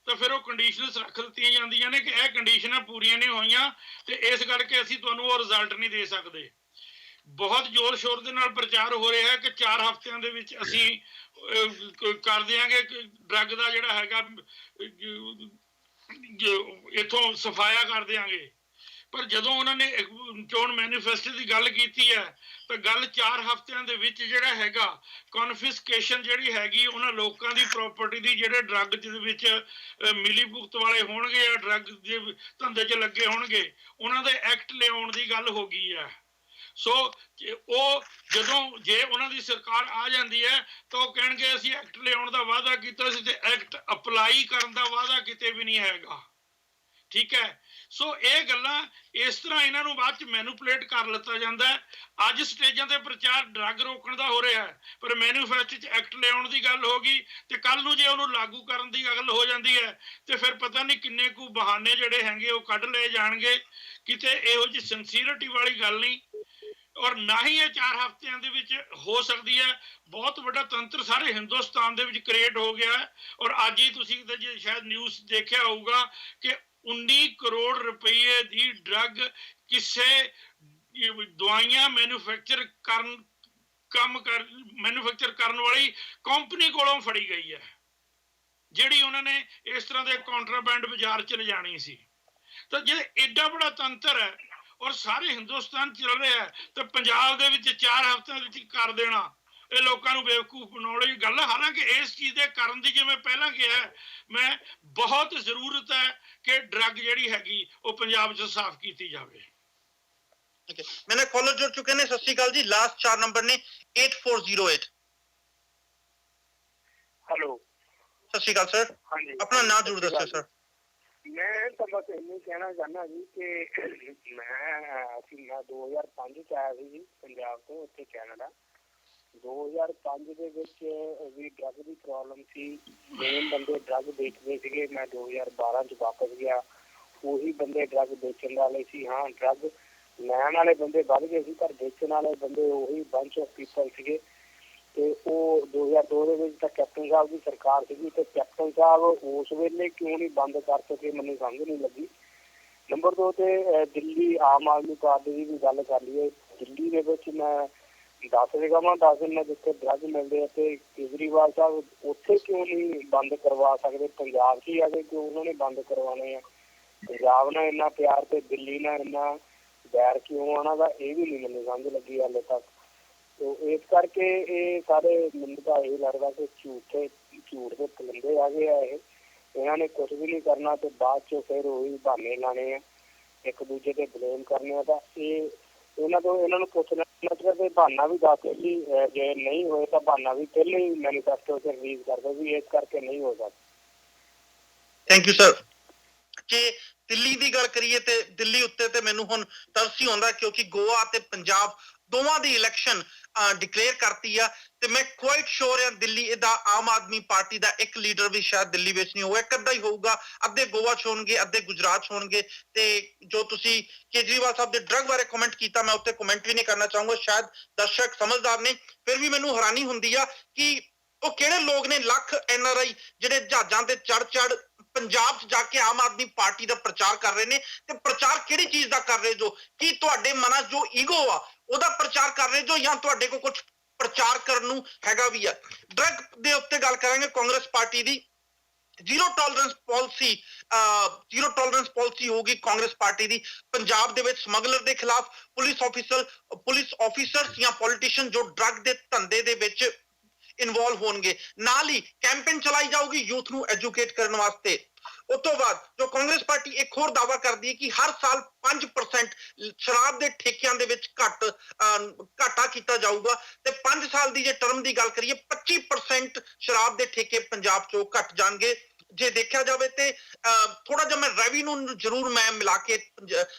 ਤਾਂ ਫਿਰ ਉਹ ਕੰਡੀਸ਼ਨਸ ਰੱਖ ਦਿੱਤੀਆਂ ਜਾਂਦੀਆਂ ਨੇ ਕਿ ਇਹ ਕੰਡੀਸ਼ਨਾਂ ਪੂਰੀਆਂ ਨਹੀਂ ਹੋਈਆਂ ਤੇ ਇਸ ਕਰਕੇ ਅਸੀਂ ਤੁਹਾਨੂੰ ਉਹ ਰਿਜ਼ਲਟ ਨਹੀਂ ਦੇ ਸਕਦੇ। ਬਹੁਤ ਜ਼ੋਰ ਸ਼ੋਰ ਦੇ ਨਾਲ ਪ੍ਰਚਾਰ ਹੋ ਰਿਹਾ ਹੈ ਕਿ 4 ਹਫ਼ਤਿਆਂ ਦੇ ਵਿੱਚ ਅਸੀਂ ਕਰ ਦਿਆਂਗੇ ਡਰੱਗ ਦਾ ਜਿਹੜਾ ਹੈਗਾ ਇੱਥੋਂ ਸਫਾਇਆ ਕਰ ਦਿਆਂਗੇ। ਪਰ ਜਦੋਂ ਉਹਨਾਂ ਨੇ ਚੋਣ ਮੈਨੀਫੈਸਟੋ ਦੀ ਗੱਲ ਕੀਤੀ ਹੈ ਤਾਂ ਗੱਲ 4 ਹਫ਼ਤਿਆਂ ਦੇ ਵਿੱਚ ਜਿਹੜਾ ਹੈਗਾ ਕਨਫਿਸਕੇਸ਼ਨ ਜਿਹੜੀ ਹੈਗੀ ਉਹਨਾਂ ਲੋਕਾਂ ਦੀ ਪ੍ਰਾਪਰਟੀ ਦੀ ਜਿਹੜੇ ਡਰੱਗ ਦੇ ਵਿੱਚ ਮਿਲੀ ਭੁਗਤ ਵਾਲੇ ਹੋਣਗੇ ਜਾਂ ਡਰੱਗ ਦੇ ਧੰਦੇ 'ਚ ਲੱਗੇ ਹੋਣਗੇ ਉਹਨਾਂ ਦੇ ਐਕਟ ਲਿਆਉਣ ਦੀ ਗੱਲ ਹੋ ਗਈ ਹੈ। ਸੋ ਉਹ ਜਦੋਂ ਜੇ ਉਹਨਾਂ ਦੀ ਸਰਕਾਰ ਆ ਜਾਂਦੀ ਹੈ ਤਾਂ ਉਹ ਕਹਿਣਗੇ ਅਸੀਂ ਐਕਟ ਲਿਆਉਣ ਦਾ ਵਾਅਦਾ ਕੀਤਾ ਸੀ ਤੇ ਐਕਟ ਅਪਲਾਈ ਕਰਨ ਦਾ ਵਾਅਦਾ ਕਿਤੇ ਵੀ ਨਹੀਂ ਹੈਗਾ। ਠੀਕ ਹੈ, ਸੋ ਇਹ ਗੱਲਾਂ ਇਸ ਤਰ੍ਹਾਂ ਇਹਨਾਂ ਨੂੰ ਬਾਅਦ ਚ ਮੈਨੂਪਲੇਟ ਕਰ ਲਿੱਤਾ ਜਾਂਦਾ ਹੈ। ਅੱਜ ਸਟੇਜਾਂ ਤੇ ਪ੍ਰਚਾਰ ਡਰੱਗ ਰੋਕਣ ਦਾ ਹੋ ਰਿਹਾ ਹੈ, ਪਰ ਮੈਨੂਫੈਕਚਰ ਚ ਐਕਟ ਲਿਆਉਣ ਦੀ ਗੱਲ ਹੋ ਗਈ ਤੇ ਕੱਲ ਨੂੰ ਜੇ ਉਹਨੂੰ ਲਾਗੂ ਕਰਨ ਦੀ ਗੱਲ ਹੋ ਜਾਂਦੀ ਹੈ ਤੇ ਫਿਰ ਪਤਾ ਨਹੀਂ ਕਿੰਨੇ ਕੁ ਬਹਾਨੇ ਜਿਹੜੇ ਹੈਗੇ ਉਹ ਕੱਢ ਲਏ ਜਾਣਗੇ। ਕਿਤੇ ਇਹੋ ਜਿਹੀ ਸਿੰਸੀਅਰਿਟੀ ਵਾਲੀ ਗੱਲ ਨਹੀਂ, ਔਰ ਨਾ ਹੀ ਇਹ 4 ਹਫ਼ਤਿਆਂ ਦੇ ਵਿੱਚ ਹੋ ਸਕਦੀ ਹੈ। ਬਹੁਤ ਵੱਡਾ ਤੰਤਰ ਸਾਰੇ ਹਿੰਦੁਸਤਾਨ ਦੇ ਵਿੱਚ ਕ੍ਰੀਏਟ ਹੋ ਗਿਆ ਹੈ। ਔਰ ਅੱਜ ਹੀ ਤੁਸੀਂ ਜੇ ਸ਼ਾਇਦ ਨਿਊਜ਼ ਦੇਖਿਆ ਹੋਊਗਾ ਕਿ 19 ਕਰੋੜ ਰੁਪਏ ਦੀ ਡਰੱਗ ਕਿਸੇ ਦਵਾਈਆਂ ਮੈਨੂਫੈਕਚਰ ਕਰਨ ਵਾਲੀ ਕੰਪਨੀ ਕੋਲੋਂ ਫੜੀ ਗਈ ਹੈ, ਜਿਹੜੀ ਉਹਨਾਂ ਨੇ ਇਸ ਤਰ੍ਹਾਂ ਦੇ ਕਾਂਟਰਾਬੈਂਡ ਬਾਜ਼ਾਰ ਚ ਲਿਜਾਣੀ ਸੀ। ਤਾਂ ਜੇ ਐਡਾ ਬੜਾ ਤੰਤਰ ਹੈ ਔਰ ਸਾਰੇ ਹਿੰਦੁਸਤਾਨ ਚੱਲ ਰਿਹਾ ਹੈ ਤਾਂ ਪੰਜਾਬ ਦੇ ਵਿੱਚ 4 ਹਫ਼ਤਿਆਂ ਵਿੱਚ ਕਰ ਦੇਣਾ ਇਹ ਲੋਕਾਂ ਨੂੰ ਬੇਵਕੂਫ ਬਣਾਉਣ ਲਈ ਗੱਲ ਹੈ। ਹਾਲਾਂਕਿ ਇਸ ਚੀਜ਼ ਦੇ ਕਰਨ ਦੀ ਜਿਵੇਂ ਪਹਿਲਾਂ ਕਿਹਾ ਮੈਂ ਬਹੁਤ ਜ਼ਰੂਰਤ ਹੈ ਕਿ ਡਰੱਗ ਜਿਹੜੀ ਹੈਗੀ ਉਹ ਪੰਜਾਬ 'ਚ ਸਾਫ਼ ਕੀਤੀ ਜਾਵੇ। मैंने कॉलर जुड़ चुके हैं। सत श्री अकाल जी, लास्ट 4 नंबर ने 8408। हेलो, सत श्री अकाल सर। हाँ जी, अपना नाम जरूर दसो सर। मैं तो बस इन्नी कहना चाहना जी कि मैं 2005 ਚ ਆਇਆ ਸੀ ਜੀ ਪੰਜਾਬ ਤੋਂ ਉੱਥੇ ਕੈਨੇਡਾ। 2005 ਦੇ ਵਿੱਚ ਵੀ ਡਰੱਗ ਦੀ ਪ੍ਰੋਬਲਮ ਸੀ, ਮੇਨ ਬੰਦੇ ਡਰੱਗ ਵੇਚਦੇ ਸੀਗੇ। ਮੈਂ 2012 ਚ ਵਾਪਸ ਗਿਆ, ਉਹੀ ਬੰਦੇ ਡਰੱਗ ਵੇਚਣ ਵਾਲੇ ਸੀ। ਹਾਂ, ਡਰੱਗ ਲੈਣ ਵਾਲੇ ਬੰਦੇ ਵੱਧ ਗਏ ਸੀ ਪਰ ਵੇਚਣ ਵਾਲੇ ਬੰਦੇ ਉਹੀ ਬੰਚ ਆਫ ਪੀਪਲ ਸੀਗੇ। ਤੇ ਉਹ 2002 ਦੇ ਵਿੱਚ ਤਾਂ ਕੈਪਟਨ ਸਾਹਿਬ ਦੀ ਸਰਕਾਰ ਸੀਗੀ ਤੇ ਕੈਪਟਨ ਸਾਹਿਬ ਉਸ ਵੇਲੇ ਕਿਉਂ ਨਹੀਂ ਬੰਦ ਕਰ ਸਕੇ ਮੈਨੂੰ ਸਮਝ ਨਹੀਂ ਲੱਗੀ। ਨੰਬਰ 2 ਤੇ ਦਿੱਲੀ ਆਮ ਆਦਮੀ ਪਾਰਟੀ ਦੀ ਵੀ ਗੱਲ ਕਰ ਲਈਏ, ਦਿੱਲੀ ਦੇ ਵਿੱਚ ਮੈਂ 10 ਜਗ੍ਹਾਵਾਂ 10 ਦਿਨ ਜਿੱਥੇ ਡਰੱਗ ਮਿਲਦੇ ਆ ਤੇ ਕੇਜਰੀਵਾਲ ਸਾਹਿਬ ਉੱਥੇ ਕਿਉਂ ਨਹੀਂ ਬੰਦ ਕਰਵਾ ਸਕਦੇ? ਪੰਜਾਬ 'ਚ ਹੀ ਆ ਕੇ ਕਿਉਂ ਉਹਨਾਂ ਨੇ ਬੰਦ ਕਰਵਾਉਣੇ ਆ? ਪੰਜਾਬ ਨਾਲ ਇੰਨਾ ਪਿਆਰ ਤੇ ਦਿੱਲੀ ਨਾਲ ਇੰਨਾ ਵੈਰ ਕਿਉਂ ਉਹਨਾਂ ਦਾ, ਇਹ ਵੀ ਨਹੀਂ ਮੈਨੂੰ ਸਮਝ ਲੱਗੀ ਹਾਲੇ ਤੱਕ। ਤੋ ਇਸ ਕਰਕੇ ਇਹ ਸਾਰੇ ਮੈਨੂੰ ਤਾਂ ਇਹ ਲੱਗਦਾ ਕਿ ਝੂਠ ਦੇ ਪਲੰਦੇ ਆ ਗਏ ਆ। ਇਹਨਾਂ ਨੇ ਕੁਛ ਵੀ ਨਹੀਂ ਕਰਨਾ ਤੇ ਬਾਅਦ 'ਚ ਫਿਰ ਉਹੀ ਬਹਾਨੇ ਲਾਣੇ ਆ, ਇੱਕ ਦੂਜੇ ਤੇ ਬਲੇਮ ਕਰਨੇ ਆ। ਤਾਂ ਇਹ ਇਹਨਾਂ ਨੂੰ ਪੁੱਛਣਾ ਤੇ ਬਹਾਨਾ ਵੀ ਦੱਸ ਕਿ ਜੇ ਨਹੀਂ ਹੋਏ ਤਾਂ ਬਹਾਨਾ ਵੀ ਪਹਿਲਾਂ ਹੀ ਮੈਨੀਫੈਸਟੋ 'ਚ ਰਿਲੀਜ਼ ਕਰ ਦਿਓ ਵੀ ਇਸ ਕਰਕੇ ਨਹੀਂ ਹੋ ਸਕਦਾ। Thank you sir. ਜੇ ਦਿੱਲੀ ਦੀ ਗੱਲ ਕਰੀਏ ਤੇ ਦਿੱਲੀ ਉੱਤੇ ਤੇ ਮੈਨੂੰ ਹੁਣ ਤਰਸ ਹੀ ਆਉਂਦਾ ਕਿਉਂਕਿ ਗੋਆ ਤੇ ਪੰਜਾਬ ਦੋਵਾਂ ਦੀ ਇਲੈਕਸ਼ਨ ਡਿਕਲੇਅਰ ਕਰਤੀ ਆ ਤੇ ਮੈਂ ਕੁਆਇਟ ਸ਼ੋਰ ਹਾਂ ਦਿੱਲੀ ਇਹਦਾ ਆਮ ਆਦਮੀ ਪਾਰਟੀ ਦਾ ਇੱਕ ਲੀਡਰ ਵੀ ਸ਼ਾਇਦ ਦਿੱਲੀ ਵਿੱਚ ਨਹੀਂ ਹੋਊਗਾ, ਇੱਕ ਅੱਧਾ ਹੀ ਹੋਊਗਾ। ਅੱਧੇ ਗੋਆ 'ਚ ਹੋਣਗੇ, ਅੱਧੇ ਗੁਜਰਾਤ 'ਚ ਹੋਣਗੇ। ਤੇ ਜੋ ਤੁਸੀਂ ਕੇਜਰੀਵਾਲ ਸਾਹਿਬ ਦੇ ਡਰੱਗ ਬਾਰੇ ਕਮੈਂਟ ਕੀਤਾ ਮੈਂ ਉੱਤੇ ਕਮੈਂਟ ਵੀ ਨਹੀਂ ਕਰਨਾ ਚਾਹੂੰਗਾ, ਸ਼ਾਇਦ ਦਰਸ਼ਕ ਸਮਝਦਾਰ ਨੇ। ਫਿਰ ਵੀ ਮੈਨੂੰ ਹੈਰਾਨੀ ਹੁੰਦੀ ਆ ਕਿ ਉਹ ਕਿਹੜੇ ਲੋਕ ਨੇ ਲੱਖ NRI ਜਿਹੜੇ ਜਹਾਜ਼ਾਂ ਤੇ ਚੜ ਪੰਜਾਬ 'ਚ ਜਾ ਕੇ ਆਮ ਆਦਮੀ ਪਾਰਟੀ ਦਾ ਪ੍ਰਚਾਰ ਕਰ ਰਹੇ ਨੇ। ਤੇ ਪ੍ਰਚਾਰ ਕਿਹੜੀ ਚੀਜ਼ ਦਾ ਕਰ ਰਹੇ ਜੋ? ਕੀ ਤੁਹਾਡੇ ਮਨਾਂ 'ਚ ਜੋ ਈਗੋ ਆ ਉਹਦਾ ਪ੍ਰਚਾਰ ਕਰ ਰਹੇ ਜੋ ਜਾਂ ਤੁਹਾਡੇ ਕੋਲ ਕੁਝ ਪ੍ਰਚਾਰ ਕਰਨ ਨੂੰ ਹੈਗਾ ਵੀ ਆ? ਡਰੱਗ ਦੇ ਉੱਤੇ ਗੱਲ ਕਰਾਂਗੇ। ਕਾਂਗਰਸ ਪਾਰਟੀ ਦੀ ਜ਼ੀਰੋ ਟੋਲਰੈਂਸ ਪਾਲਿਸੀ ਹੋਊਗੀ ਕਾਂਗਰਸ ਪਾਰਟੀ ਦੀ। ਪੰਜਾਬ ਦੇ ਵਿੱਚ ਸਮਗਲਰ ਦੇ ਖਿਲਾਫ ਪੁਲਿਸ ਆਫੀਸਰ ਜਾਂ ਪੋਲੀਟੀਸ਼ੀਅਨ ਜੋ ਡਰੱਗ ਦੇ ਧੰਦੇ ਦੇ ਵਿੱਚ ਇਨਵੋਲਵ ਹੋਣਗੇ। ਨਾਲ ਹੀ ਕੈਂਪੇਨ ਚਲਾਈ ਜਾਊਗੀ ਯੂਥ ਨੂੰ ਐਜੂਕੇਟ ਕਰਨ ਵਾਸਤੇ। ਉਸ ਤੋਂ ਬਾਅਦ ਜੋ ਕਾਂਗਰਸ ਪਾਰਟੀ ਇੱਕ ਹੋਰ ਦਾਅਵਾ ਕਰਦੀ ਹੈ ਕਿ ਹਰ ਸਾਲ 5% ਸ਼ਰਾਬ ਦੇ ਠੇਕਿਆਂ ਦੇ ਵਿੱਚ ਘਾਟਾ ਕੀਤਾ ਜਾਊਗਾ ਤੇ 5 ਸਾਲ ਦੀ ਜੇ ਟਰਮ ਦੀ ਗੱਲ ਕਰੀਏ 25% ਸ਼ਰਾਬ ਦੇ ਠੇਕੇ ਪੰਜਾਬ 'ਚੋਂ ਘਟ ਜਾਣਗੇ। ਜੇ ਦੇਖਿਆ ਜਾਵੇ ਤੇ ਥੋੜਾ ਜਿਹਾ ਮੈਂ ਰੈਵਨਿਊ ਨੂੰ ਜ਼ਰੂਰ ਮੈਂ ਮਿਲਾ ਕੇ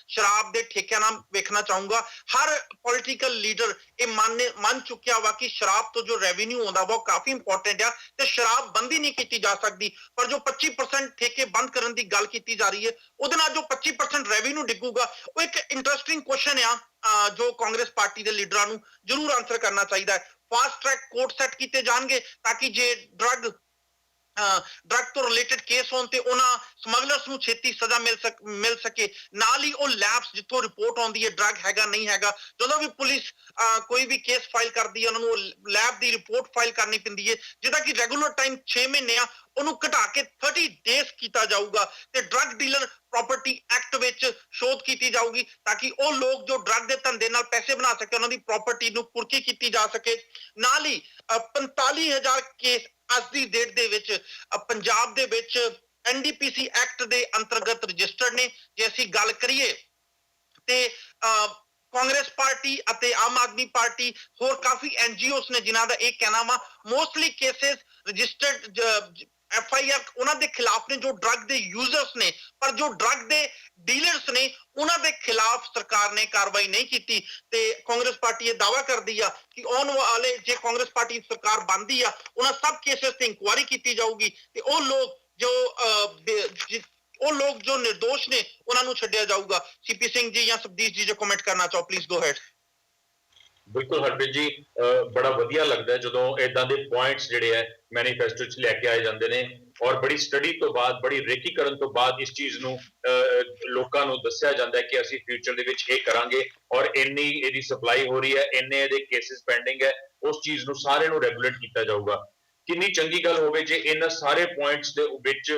ਸ਼ਰਾਬ ਦੇ ਠੇਕਿਆਂ ਨਾਲ ਵੇਖਣਾ ਚਾਹੂੰਗਾ। ਹਰ ਪੋਲੀਟੀਕਲ ਲੀਡਰ ਇਹ ਮੰਨ ਚੁੱਕਿਆ ਵਾ ਕਿ ਸ਼ਰਾਬ ਤੋਂ ਜੋ ਰੈਵਨਿਊ ਆਉਂਦਾ ਵਾ ਉਹ ਕਾਫੀ ਇੰਪੋਰਟੈਂਟ ਆ ਤੇ ਸ਼ਰਾਬ ਬੰਦ ਹੀ ਨਹੀਂ ਕੀਤੀ ਜਾ ਸਕਦੀ। ਪਰ ਜੋ 25% ਠੇਕੇ ਬੰਦ ਕਰਨ ਦੀ ਗੱਲ ਕੀਤੀ ਜਾ ਰਹੀ ਹੈ ਉਹਦੇ ਨਾਲ ਜੋ 25% ਰੈਵਨਿਊ ਡਿੱਗੂਗਾ, ਉਹ ਇੱਕ ਇੰਟਰਸਟਿੰਗ ਕੁਐਸਚਨ ਆ ਜੋ ਕਾਂਗਰਸ ਪਾਰਟੀ ਦੇ ਲੀਡਰਾਂ ਨੂੰ ਜ਼ਰੂਰ ਆਨਸਰ ਕਰਨਾ ਚਾਹੀਦਾ ਹੈ। ਫਾਸਟ ਟਰੈਕ ਕੋਰਟ ਸੈੱਟ ਕੀਤੇ ਜਾਣਗੇ ਤਾਂ ਕਿ ਜੇ ਡਰੱਗ ਤੋਂ ਰਿਲੇਟਡ ਕੇਸ ਹੋਣ ਤੇ ਉਹਨਾਂ ਸਮਗਲਰਸ ਨੂੰ ਛੇਤੀ ਸਜ਼ਾ ਮਿਲ ਸਕੇ। ਨਾਲ ਹੀ ਉਹ ਲੈਬਸ ਜਿੱਥੋਂ ਰਿਪੋਰਟ ਆਉਂਦੀ ਹੈ ਡਰੱਗ ਹੈਗਾ ਨਹੀਂ ਹੈਗਾ, ਜਦੋਂ ਵੀ ਪੁਲਿਸ ਕੋਈ ਵੀ ਕੇਸ ਫਾਈਲ ਕਰਦੀ ਹੈ ਉਹਨਾਂ ਨੂੰ ਲੈਬ ਦੀ ਰਿਪੋਰਟ ਫਾਈਲ ਕਰਨੀ ਪੈਂਦੀ ਹੈ, ਜਿਹਦਾ ਕਿ ਰੈਗੂਲਰ ਟਾਈਮ 6 ਮਹੀਨੇ ਆ ਉਹਨੂੰ ਘਟਾ ਕੇ 30 ਡੇਜ਼ ਕੀਤਾ ਜਾਊਗਾ ਤੇ ਡਰੱਗ ਡੀਲਰ ਪ੍ਰਾਪਰਟੀ ਐਕਟ ਵਿੱਚ ਸ਼ੋਧ ਕੀਤੀ ਜਾਊਗੀ ਤਾਂ ਕਿ ਉਹ ਲੋਕ ਜੋ ਡਰੱਗ ਦੇ ਧੰਦੇ ਨਾਲ ਪੈਸੇ ਬਣਾ ਸਕੇ ਉਹਨਾਂ ਦੀ ਪ੍ਰਾਪਰਟੀ ਨੂੰ ਕੁਰਕੀ ਕੀਤੀ ਜਾ ਸਕੇ। ਨਾਲ ਹੀ 45,000 ਕੇਸ ਅੱਜ ਦੀ ਡੇਟ ਦੇ ਵਿੱਚ ਪੰਜਾਬ ਦੇ ਵਿੱਚ NDPC ਐਕਟ ਦੇ ਅੰਤਰਗਤ ਰਜਿਸਟਰਡ ਨੇ। ਜੇ ਅਸੀਂ ਗੱਲ ਕਰੀਏ ਤੇ ਕਾਂਗਰਸ ਪਾਰਟੀ ਅਤੇ ਆਮ ਆਦਮੀ ਪਾਰਟੀ ਹੋਰ ਕਾਫੀ NGOs ਨੇ ਜਿਨ੍ਹਾਂ ਦਾ ਇਹ ਕਹਿਣਾ ਵਾ ਮੋਸਟਲੀ ਕੇਸਿਸ ਰਜਿਸਟਰਡ FIR ਉਹਨਾਂ ਦੇ ਖਿਲਾਫ ਨੇ ਜੋ ਡਰੱਗ ਦੇ ਯੂਜ਼ਰਸ ਨੇ, ਪਰ ਜੋ ਡਰੱਗ ਦੇ ਡੀਲਰਸ ਨੇ ਉਹਨਾਂ ਦੇ ਖਿਲਾਫ ਸਰਕਾਰ ਨੇ ਕਾਰਵਾਈ ਨਹੀਂ ਕੀਤੀ। ਤੇ ਕਾਂਗਰਸ ਪਾਰਟੀ ਇਹ ਦਾਅਵਾ ਕਰਦੀ ਆ ਕਿ ਆਉਣ ਵਾਲੇ ਜੇ ਕਾਂਗਰਸ ਪਾਰਟੀ ਸਰਕਾਰ ਬਣਦੀ ਆ ਉਹਨਾਂ ਸਭ ਕੇਸਿਸ ਤੇ ਇਨਕੁਆਇਰੀ ਕੀਤੀ ਜਾਊਗੀ ਤੇ ਉਹ ਲੋਕ ਜੋ ਨਿਰਦੋਸ਼ ਨੇ ਉਹਨਾਂ ਨੂੰ ਛੱਡਿਆ ਜਾਊਗਾ। CP ਸਿੰਘ ਜੀ ਜਾਂ ਸੁਖਦੀਪ ਜੀ ਜੋ ਕਮੈਂਟ ਕਰਨਾ ਚਾਹੋ ਪਲੀਜ਼ ਗੋ ਹੈਡ। ਬਿਲਕੁਲ ਹਰਪ੍ਰੀਤ ਜੀ, ਬੜਾ ਵਧੀਆ ਲੱਗਦਾ ਜਦੋਂ ਇਦਾਂ ਦੇ ਪੁਆਇੰਟਸ ਜਿਹੜੇ ਹੈ ਮੈਨੀਫੈਸਟੋ 'ਚ ਲੈ ਕੇ ਆਏ ਜਾਂਦੇ ਨੇ ਔਰ ਬੜੀ ਸਟੱਡੀ ਤੋਂ ਬਾਅਦ, ਬੜੀ ਰੇਕੀ ਕਰਨ ਤੋਂ ਬਾਅਦ ਇਸ ਚੀਜ਼ ਨੂੰ ਲੋਕਾਂ ਨੂੰ ਦੱਸਿਆ ਜਾਂਦਾ ਹੈ ਕਿ ਅਸੀਂ ਫਿਊਚਰ ਦੇ ਵਿੱਚ ਇਹ ਕਰਾਂਗੇ ਔਰ ਇੰਨੀ ਇਹਦੀ ਸਪਲਾਈ ਹੋ ਰਹੀ ਹੈ, ਇੰਨੇ ਇਹਦੇ ਕੇਸਿਸ ਪੈਂਡਿੰਗ ਹੈ, ਉਸ ਚੀਜ਼ ਨੂੰ ਸਾਰਿਆਂ ਨੂੰ ਰੈਗੂਲੇਟ ਕੀਤਾ ਜਾਊਗਾ। ਕਿੰਨੀ ਚੰਗੀ ਗੱਲ ਹੋਵੇ ਜੇ ਇਹਨਾਂ ਸਾਰੇ ਪੁਆਇੰਟਸ ਦੇ ਵਿੱਚ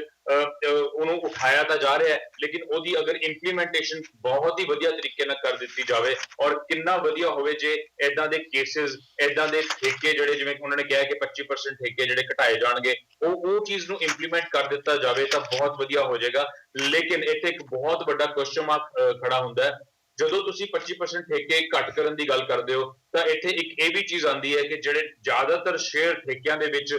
ਉਹਨੂੰ ਉਠਾਇਆ ਤਾਂ ਜਾ ਰਿਹਾ ਹੈ ਲੇਕਿਨ ਉਹਦੀ ਅਗਰ ਇੰਪਲੀਮੈਂਟੇਸ਼ਨ ਬਹੁਤ ਹੀ ਵਧੀਆ ਤਰੀਕੇ ਨਾਲ ਕਰ ਦਿੱਤੀ ਜਾਵੇ ਔਰ ਕਿੰਨਾ ਵਧੀਆ ਹੋਵੇ ਜੇ ਇਦਾਂ ਦੇ ਕੇਸਿਸ, ਇਦਾਂ ਦੇ ਠੇਕੇ ਜਿਹੜੇ ਜਿਵੇਂ ਉਹਨਾਂ ਨੇ ਕਿਹਾ ਕਿ 25% ਠੇਕੇ ਜਿਹੜੇ ਘਟਾਏ ਜਾਣਗੇ ਉਹ ਚੀਜ਼ ਨੂੰ ਇੰਪਲੀਮੈਂਟ ਕਰ ਦਿੱਤਾ ਜਾਵੇ ਤਾਂ ਬਹੁਤ ਵਧੀਆ ਹੋ ਜਾਏਗਾ। ਲੇਕਿਨ ਇੱਥੇ ਇੱਕ ਬਹੁਤ ਵੱਡਾ ਕੁਐਸਚਨ ਮਾਰਕ ਖੜਾ ਹੁੰਦਾ ਹੈ ਜਦੋਂ ਤੁਸੀਂ 25% ਠੇਕੇ ਘੱਟ ਕਰਨ ਦੀ ਗੱਲ ਕਰਦੇ ਹੋ ਤਾਂ ਇੱਥੇ ਇੱਕ ਇਹ ਵੀ ਚੀਜ਼ ਆਉਂਦੀ ਹੈ ਕਿ ਜਿਹੜੇ ਜ਼ਿਆਦਾਤਰ ਸ਼ੇਅਰ ਠੇਕਿਆਂ ਦੇ ਵਿੱਚ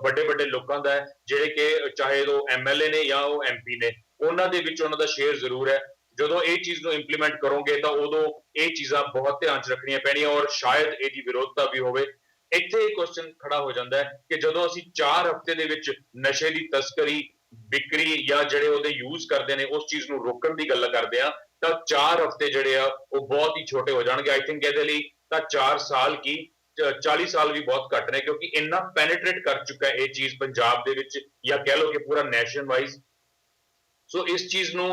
ਵੱਡੇ ਵੱਡੇ ਲੋਕਾਂ ਦਾ ਹੈ, ਜਿਹੜੇ ਕਿ ਚਾਹੇ ਉਹ MLA ਨੇ ਜਾਂ ਉਹ MP ਨੇ, ਉਹਨਾਂ ਦੇ ਵਿੱਚ ਉਹਨਾਂ ਦਾ ਸ਼ੇਅਰ ਜ਼ਰੂਰ ਹੈ। ਜਦੋਂ ਇਹ ਚੀਜ਼ ਨੂੰ ਇੰਪਲੀਮੈਂਟ ਕਰੋਗੇ ਤਾਂ ਉਦੋਂ ਇਹ ਚੀਜ਼ਾਂ ਬਹੁਤ ਧਿਆਨ 'ਚ ਰੱਖਣੀਆਂ ਪੈਣੀਆਂ ਔਰ ਸ਼ਾਇਦ ਇਹਦੀ ਵਿਰੋਧਤਾ ਵੀ ਹੋਵੇ। ਇੱਥੇ ਇਹ ਕੁਐਸਚਨ ਖੜਾ ਹੋ ਜਾਂਦਾ ਹੈ ਕਿ ਜਦੋਂ ਅਸੀਂ 4 ਹਫ਼ਤੇ ਦੇ ਵਿੱਚ ਨਸ਼ੇ ਦੀ ਤਸਕਰੀ, ਵਿਕਰੀ ਜਾਂ ਜਿਹੜੇ ਉਹਦੇ ਯੂਜ਼ ਕਰਦੇ ਨੇ ਉਸ ਚੀਜ਼ ਨੂੰ ਰੋਕਣ ਦੀ ਗੱਲ ਕਰਦੇ ਆ ਤਾਂ 4 ਹਫ਼ਤੇ ਜਿਹੜੇ ਆ ਉਹ ਬਹੁਤ ਹੀ ਛੋਟੇ ਹੋ ਜਾਣਗੇ। ਆਈ ਥਿੰਕ ਇਹਦੇ ਲਈ ਤਾਂ 4 ਸਾਲ ਕੀ 40 ਸਾਲ ਵੀ ਬਹੁਤ ਘੱਟ ਨੇ ਕਿਉਂਕਿ ਇੰਨਾ ਪੈਨੀਟ੍ਰੇਟ ਕਰ ਚੁੱਕਾ ਹੈ ਇਹ ਚੀਜ਼ ਪੰਜਾਬ ਦੇ ਵਿੱਚ ਜਾਂ ਕਹਿ ਲਓ ਕਿ ਪੂਰਾ ਨੈਸ਼ਨ ਵਾਈਜ਼। ਸੋ ਇਸ ਚੀਜ਼ ਨੂੰ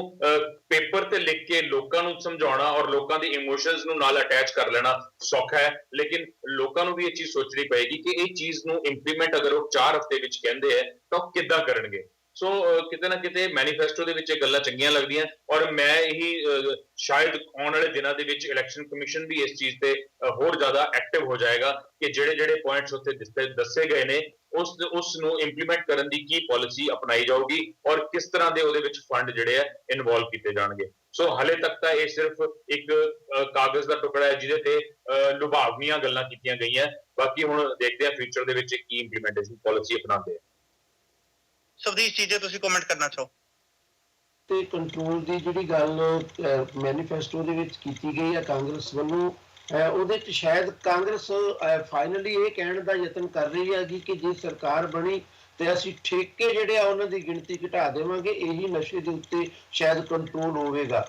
ਪੇਪਰ ਤੇ ਲਿਖ ਕੇ ਲੋਕਾਂ ਨੂੰ ਸਮਝਾਉਣਾ ਔਰ ਲੋਕਾਂ ਦੇ ਇਮੋਸ਼ਨਸ ਨੂੰ ਨਾਲ ਅਟੈਚ ਕਰ ਲੈਣਾ ਸੌਖਾ ਹੈ ਲੇਕਿਨ ਲੋਕਾਂ ਨੂੰ ਵੀ ਇਹ ਚੀਜ਼ ਸੋਚਣੀ ਪਏਗੀ ਕਿ ਇਹ ਚੀਜ਼ ਨੂੰ ਇੰਪਲੀਮੈਂਟ ਅਗਰ ਉਹ 4 ਹਫ਼ਤੇ ਵਿੱਚ ਕਹਿੰਦੇ ਆ ਤਾਂ ਉਹ ਕਿੱਦਾਂ ਕਰਨਗੇ। ਸੋ ਕਿਤੇ ਨਾ ਕਿਤੇ ਮੈਨੀਫੈਸਟੋ ਦੇ ਵਿੱਚ ਇਹ ਗੱਲਾਂ ਚੰਗੀਆਂ ਲੱਗਦੀਆਂ ਔਰ ਮੈਂ ਇਹੀ ਸ਼ਾਇਦ ਆਉਣ ਵਾਲੇ ਦਿਨਾਂ ਦੇ ਵਿੱਚ ਇਲੈਕਸ਼ਨ ਕਮਿਸ਼ਨ ਵੀ ਇਸ ਚੀਜ਼ ਤੇ ਹੋਰ ਜ਼ਿਆਦਾ ਐਕਟਿਵ ਹੋ ਜਾਏਗਾ ਕਿ ਜਿਹੜੇ ਪੁਆਇੰਟਸ ਉੱਥੇ ਦੱਸੇ ਗਏ ਨੇ ਉਸ ਨੂੰ ਇੰਪਲੀਮੈਂਟ ਕਰਨ ਦੀ ਕੀ ਪਾਲਿਸੀ ਅਪਣਾਈ ਜਾਊਗੀ ਔਰ ਕਿਸ ਤਰ੍ਹਾਂ ਦੇ ਉਹਦੇ ਵਿੱਚ ਫੰਡ ਜਿਹੜੇ ਆ ਇਨਵੋਲਵ ਕੀਤੇ ਜਾਣਗੇ। ਸੋ ਹਲੇ ਤੱਕ ਤਾਂ ਇਹ ਸਿਰਫ ਇੱਕ ਕਾਗਜ਼ ਦਾ ਟੁਕੜਾ ਹੈ ਜਿਹਦੇ ਤੇ ਲੁਭਾਵਨੀਆਂ ਗੱਲਾਂ ਕੀਤੀਆਂ ਗਈਆਂ, ਬਾਕੀ ਹੁਣ ਦੇਖਦੇ ਆ ਫਿਊਚਰ ਦੇ ਵਿੱਚ ਕੀ ਇੰਪਲੀਮੈਂਟੇਸ਼ਨ ਪਾਲਿਸੀ ਅਪਣਾਉਂਦੇ ਆ। ਸੁਖਦੀਪ ਜੀ ਜੇ ਤੁਸੀਂ ਕਮੈਂਟ ਕਰਨਾ ਚਾਹੋ। ਤੇ ਕੰਟਰੋਲ ਦੀ ਜਿਹੜੀ ਗੱਲ ਮੈਨੀਫੈਸਟੋ ਦੇ ਵਿੱਚ ਕੀਤੀ ਗਈ ਹੈ ਕਾਂਗਰਸ ਵੱਲੋਂ, ਉਹਦੇ 'ਚ ਸ਼ਾਇਦ ਕਾਂਗਰਸ ਫਾਈਨਲੀ ਇਹ ਕਹਿਣ ਦਾ ਯਤਨ ਕਰ ਰਹੀ ਹੈਗੀ ਕਿ ਜੇ ਸਰਕਾਰ ਬਣੀ ਤੇ ਅਸੀਂ ਠੇਕੇ ਜਿਹੜੇ ਆ ਉਹਨਾਂ ਦੀ ਗਿਣਤੀ ਘਟਾ ਦੇਵਾਂਗੇ, ਇਹੀ ਨਸ਼ੇ ਦੇ ਉੱਤੇ ਸ਼ਾਇਦ ਕੰਟਰੋਲ ਹੋਵੇਗਾ।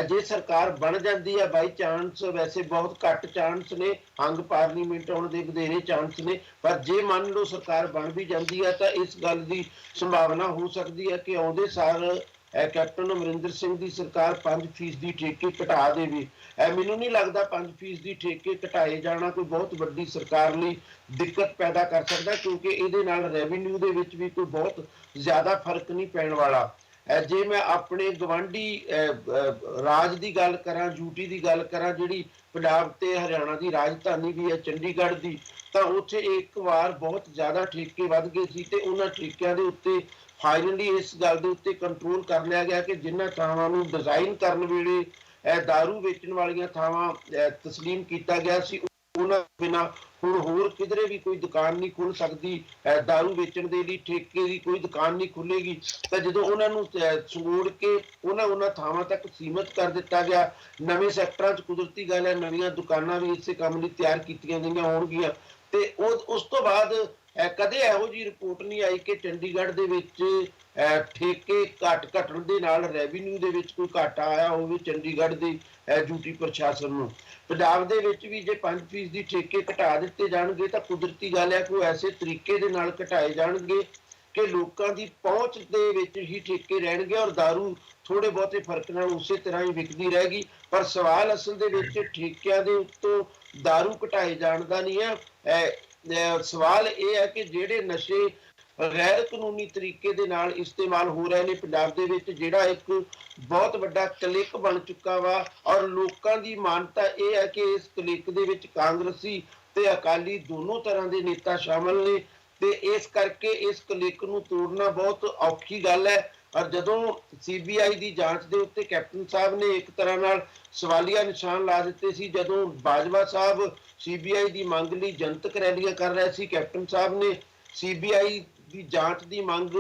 ਜੇ ਸਰਕਾਰ ਬਣ ਜਾਂਦੀ ਹੈ ਬਾਈ ਚਾਂਸ, ਵੈਸੇ ਬਹੁਤ ਘੱਟ ਚਾਂਸ ਨੇ, ਹੰਗ ਪਾਰਲੀਮੈਂਟ ਆਉਣ ਦੇ ਵਧੇਰੇ ਚਾਂਸ ਨੇ, ਪਰ ਜੇ ਮੰਨ ਲਓ ਸਰਕਾਰ ਬਣ ਵੀ ਜਾਂਦੀ ਹੈ ਤਾਂ ਇਸ ਗੱਲ ਦੀ ਸੰਭਾਵਨਾ ਹੋ ਸਕਦੀ ਹੈ ਕਿ ਆਉਂਦੇ ਸਾਲ ਕੈਪਟਨ ਅਮਰਿੰਦਰ ਸਿੰਘ ਦੀ ਸਰਕਾਰ 5% ਦੀ ਠੇਕੇ ਘਟਾ ਦੇਵੇ। ਮੈਨੂੰ ਨਹੀਂ ਲੱਗਦਾ 5% ਦੀ ਠੇਕੇ ਘਟਾਏ ਜਾਣਾ ਕੋਈ ਬਹੁਤ ਵੱਡੀ ਸਰਕਾਰ ਲਈ ਦਿੱਕਤ ਪੈਦਾ ਕਰ ਸਕਦਾ ਕਿਉਂਕਿ ਇਹਦੇ ਨਾਲ ਰੈਵਨਿਊ ਦੇ ਵਿੱਚ ਵੀ ਕੋਈ ਬਹੁਤ ਜ਼ਿਆਦਾ ਫਰਕ ਨਹੀਂ ਪੈਣ ਵਾਲਾ। ਜੇ ਮੈਂ ਆਪਣੇ ਗਵਾਂਢੀ ਰਾਜ ਦੀ ਗੱਲ ਕਰਾਂ, ਯੂਟੀ ਦੀ ਗੱਲ ਕਰਾਂ ਜਿਹੜੀ ਪੰਜਾਬ ਤੇ ਹਰਿਆਣਾ ਦੀ ਰਾਜਧਾਨੀ ਵੀ ਹੈ ਚੰਡੀਗੜ੍ਹ ਦੀ, ਤਾਂ ਉੱਥੇ ਇੱਕ ਵਾਰ ਬਹੁਤ ਜ਼ਿਆਦਾ ਠੇਕੇ ਵੱਧ ਗਏ ਸੀ ਤੇ ਉਹਨਾਂ ਠੇਕਿਆਂ ਦੇ ਉੱਤੇ ਫਾਈਨਲੀ ਇਸ ਗੱਲ ਦੇ ਉੱਤੇ ਕੰਟਰੋਲ ਕਰ ਲਿਆ ਗਿਆ ਕਿ ਜਿਨ੍ਹਾਂ ਥਾਵਾਂ ਨੂੰ ਡਿਜ਼ਾਈਨ ਕਰਨ ਵੇਲੇ ਦਾਰੂ ਵੇਚਣ ਵਾਲੀਆਂ ਥਾਵਾਂ ਤਸਲੀਮ ਕੀਤਾ ਗਿਆ ਸੀ ਉਹਨਾਂ ਬਿਨਾਂ ਹੁਣ ਹੋਰ ਕਿਧਰੇ ਵੀ ਕੋਈ ਦੁਕਾਨ ਨਹੀਂ ਖੁੱਲ ਸਕਦੀ, ਦਾਰੂ ਵੇਚਣ ਦੇ ਲਈ ਠੇਕੇ ਦੀ ਕੋਈ ਦੁਕਾਨ ਨਹੀਂ ਖੁੱਲੇਗੀ। ਤਾਂ ਜਦੋਂ ਉਹਨਾਂ ਨੂੰ ਸਮੋੜ ਕੇ ਉਹਨਾਂ ਥਾਵਾਂ ਤੱਕ ਸੀਮਤ ਕਰ ਦਿੱਤਾ ਗਿਆ, ਨਵੇਂ ਸੈਕਟਰਾਂ 'ਚ ਕੁਦਰਤੀ ਗੱਲ ਹੈ ਨਵੀਆਂ ਦੁਕਾਨਾਂ ਵੀ ਇਸੇ ਕੰਮ ਲਈ ਤਿਆਰ ਕੀਤੀਆਂ ਗਈਆਂ ਹੋਣਗੀਆਂ। ਤੇ ਉਸ ਤੋਂ ਬਾਅਦ ਕਦੇ ਇਹੋ ਜਿਹੀ ਰਿਪੋਰਟ ਨਹੀਂ ਆਈ ਕਿ ਚੰਡੀਗੜ੍ਹ ਦੇ ਵਿੱਚ ਠੇਕੇ ਘਟਣ ਦੇ ਨਾਲ ਰੈਵਨਿਊ ਦੇ ਵਿੱਚ ਕੋਈ ਘਾਟਾ ਆਇਆ ਹੋਵੇ ਚੰਡੀਗੜ੍ਹ ਦੀ ਡਿਊਟੀ ਪ੍ਰਸ਼ਾਸਨ ਨੂੰ। ਪੰਜਾਬ ਦੇ ਵਿੱਚ ਵੀ ਜੇ 5% ਦੀ ਠੇਕੇ ਘਟਾ ਦਿੱਤੇ ਜਾਣਗੇ ਤਾਂ ਕੁਦਰਤੀ ਗੱਲ ਹੈ ਕੋਈ ਐਸੇ ਤਰੀਕੇ ਦੇ ਨਾਲ ਘਟਾਏ ਜਾਣਗੇ ਕਿ ਲੋਕਾਂ ਦੀ ਪਹੁੰਚ ਦੇ ਵਿੱਚ ਹੀ ਠੇਕੇ ਰਹਿਣਗੇ ਔਰ ਦਾਰੂ ਥੋੜੇ ਬਹੁਤੇ ਫਰਕ ਨਾਲ ਉਸੇ ਤਰ੍ਹਾਂ ਹੀ ਵਿਕਦੀ ਰਹੇਗੀ। ਪਰ ਸਵਾਲ ਅਸਲ ਦੇ ਵਿੱਚ ਠੇਕਿਆਂ ਦੇ ਉੱਤੋਂ ਦਾਰੂ ਘਟਾਏ ਜਾਣ ਦਾ ਨਹੀਂ ਹੈ। ਸਵਾਲ ਇਹ ਹੈ ਕਿ ਜਿਹੜੇ ਨਸ਼ੇ ਗੈਰ ਕਾਨੂੰਨੀ ਤਰੀਕੇ ਦੇ ਨਾਲ ਇਸਤੇਮਾਲ ਹੋ ਰਹੇ ਨੇ ਪੰਜਾਬ ਦੇ ਵਿੱਚ, ਜਿਹੜਾ ਇੱਕ ਬਹੁਤ ਵੱਡਾ ਕਲਿੱਕ ਬਣ ਚੁੱਕਾ ਵਾ ਔਰ ਲੋਕਾਂ ਦੀ ਮਾਨਤਾ ਇਹ ਹੈ ਕਿ ਇਸ ਕਲਿੱਕ ਦੇ ਵਿੱਚ ਕਾਂਗਰਸੀ ਤੇ ਅਕਾਲੀ ਦੋਨੋਂ ਤਰ੍ਹਾਂ ਦੇ ਨੇਤਾ ਸ਼ਾਮਲ ਨੇ ਤੇ ਇਸ ਕਰਕੇ ਇਸ ਕਲਿੱਕ ਨੂੰ ਤੋੜਨਾ ਬਹੁਤ ਔਖੀ ਗੱਲ ਹੈ। ਔਰ ਜਦੋਂ CBI ਦੀ ਜਾਂਚ ਦੇ ਉੱਤੇ ਕੈਪਟਨ ਸਾਹਿਬ ਨੇ ਇੱਕ ਤਰ੍ਹਾਂ ਨਾਲ ਸਵਾਲੀਆ ਨਿਸ਼ਾਨ ਲਾ ਦਿੱਤੇ ਸੀ, ਜਦੋਂ ਬਾਜਵਾ ਸਾਹਿਬ CBI ਦੀ ਮੰਗ ਲਈ ਜਨਤਕ ਰੈਲੀਆਂ ਕਰ ਰਹੇ ਸੀ, ਕੈਪਟਨ ਸਾਹਿਬ ਨੇ CBI ਦੀ ਜਾਂਚ ਦੀ ਮੰਗ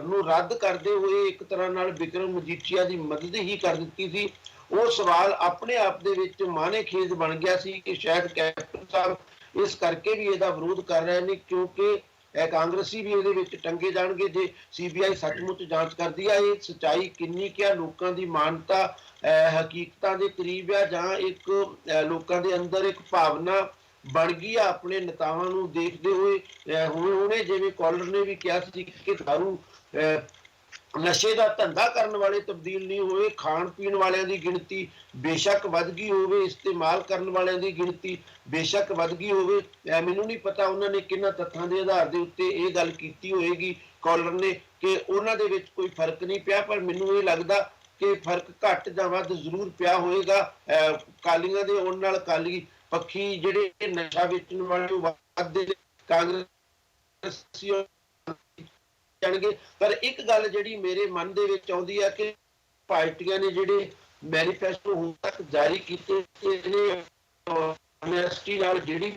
ਨੂੰ ਰੱਦ ਕਰਦੇ ਹੋਏ ਇੱਕ ਤਰ੍ਹਾਂ ਨਾਲ ਵਿਕਰਮ ਮਜੀਠੀਆ ਦੀ ਮਦਦ ਹੀ ਕਰ ਦਿੱਤੀ ਸੀ। ਉਹ ਸਵਾਲ ਆਪਣੇ ਆਪ ਦੇ ਵਿੱਚ ਮਾਨੇਖੇਜ਼ ਬਣ ਗਿਆ ਸੀ ਕਿ ਸ਼ਾਇਦ ਕੈਪਟਨ ਸਾਹਿਬ ਇਸ ਕਰਕੇ ਵੀ ਇਹਦਾ ਵਿਰੋਧ ਕਰ ਰਹੇ ਨੇ ਕਿਉਂਕਿ ਕਾਂਗਰਸੀ ਵੀ ਇਹਦੇ ਵਿੱਚ ਟੰਗੇ ਜਾਣਗੇ ਜੇ CBI ਸੱਚਮੁੱਚ ਜਾਂਚ ਕਰਦੀ ਹੈ। ਇਹ ਸੱਚਾਈ ਕਿੰਨੀ ਕਿਆ ਲੋਕਾਂ ਦੀ ਮਾਨਤਾ ਹਕੀਕਤਾਂ ਦੇ ਕਰੀਬ ਆ ਜਾਂ ਇੱਕ ਲੋਕਾਂ ਦੇ ਅੰਦਰ ਇੱਕ ਭਾਵਨਾ ਬਣ ਗਈ ਆ ਆਪਣੇ ਨੇਤਾਵਾਂ ਨੂੰ ਦੇਖਦੇ ਹੋਏ। ਹੁਣੇ ਜਿਵੇਂ ਕਾਲਰ ਨੇ ਵੀ ਕਿਹਾ ਸੀ ਕਿ ਦਾਰੂ ਨਸ਼ੇ ਦਾ ਧੰਦਾ ਕਰਨ ਵਾਲੇ ਤਬਦੀਲ ਨਹੀਂ ਹੋਏ, ਖਾਣ ਪੀਣ ਵਾਲਿਆਂ ਦੀ ਗਿਣਤੀ ਬੇਸ਼ੱਕ ਵੱਧ ਗਈ ਹੋਵੇ, ਇਸਤੇਮਾਲ ਕਰਨ ਵਾਲਿਆਂ ਦੀ ਗਿਣਤੀ ਬੇਸ਼ੱਕ ਵੱਧ ਗਈ ਹੋਵੇ। ਮੈਨੂੰ ਨਹੀਂ ਪਤਾ ਉਹਨਾਂ ਨੇ ਕਿਹਨਾਂ ਤੱਥਾਂ ਦੇ ਆਧਾਰ ਦੇ ਉੱਤੇ ਇਹ ਗੱਲ ਕੀਤੀ ਹੋਏਗੀ ਕਾਲਰ ਨੇ ਕਿ ਉਹਨਾਂ ਦੇ ਵਿੱਚ ਕੋਈ ਫਰਕ ਨਹੀਂ ਪਿਆ, ਪਰ ਮੈਨੂੰ ਇਹ ਲੱਗਦਾ ਕਿ ਫਰਕ ਘੱਟ ਜਾਂ ਵੱਧ ਜ਼ਰੂਰ ਪਿਆ ਹੋਏਗਾ। ਕਾਲੀਆਂ ਦੇ ਆਉਣ ਨਾਲ ਕਾਲੀ ਪੱਖੀ ਜਿਹੜੇ ਨਸ਼ਾ ਵੇਚਣ ਵਾਲੇ ਵੱਧਦੇ ਕਾਂਗਰਸੀ ਜਾਣਗੇ। ਪਰ ਇੱਕ ਗੱਲ ਜਿਹੜੀ ਮੇਰੇ ਮਨ ਦੇ ਵਿੱਚ ਆਉਂਦੀ ਹੈ ਕਿ ਪਾਰਟੀਆਂ ਨੇ ਜਿਹੜੇ ਮੈਨੀਫੈਸਟੋ ਹੁਣ ਤੱਕ ਜਾਰੀ ਕੀਤੇ ਨੇ ਯੂਨੀਵਰਸਿਟੀ ਨਾਲ ਜਿਹੜੀ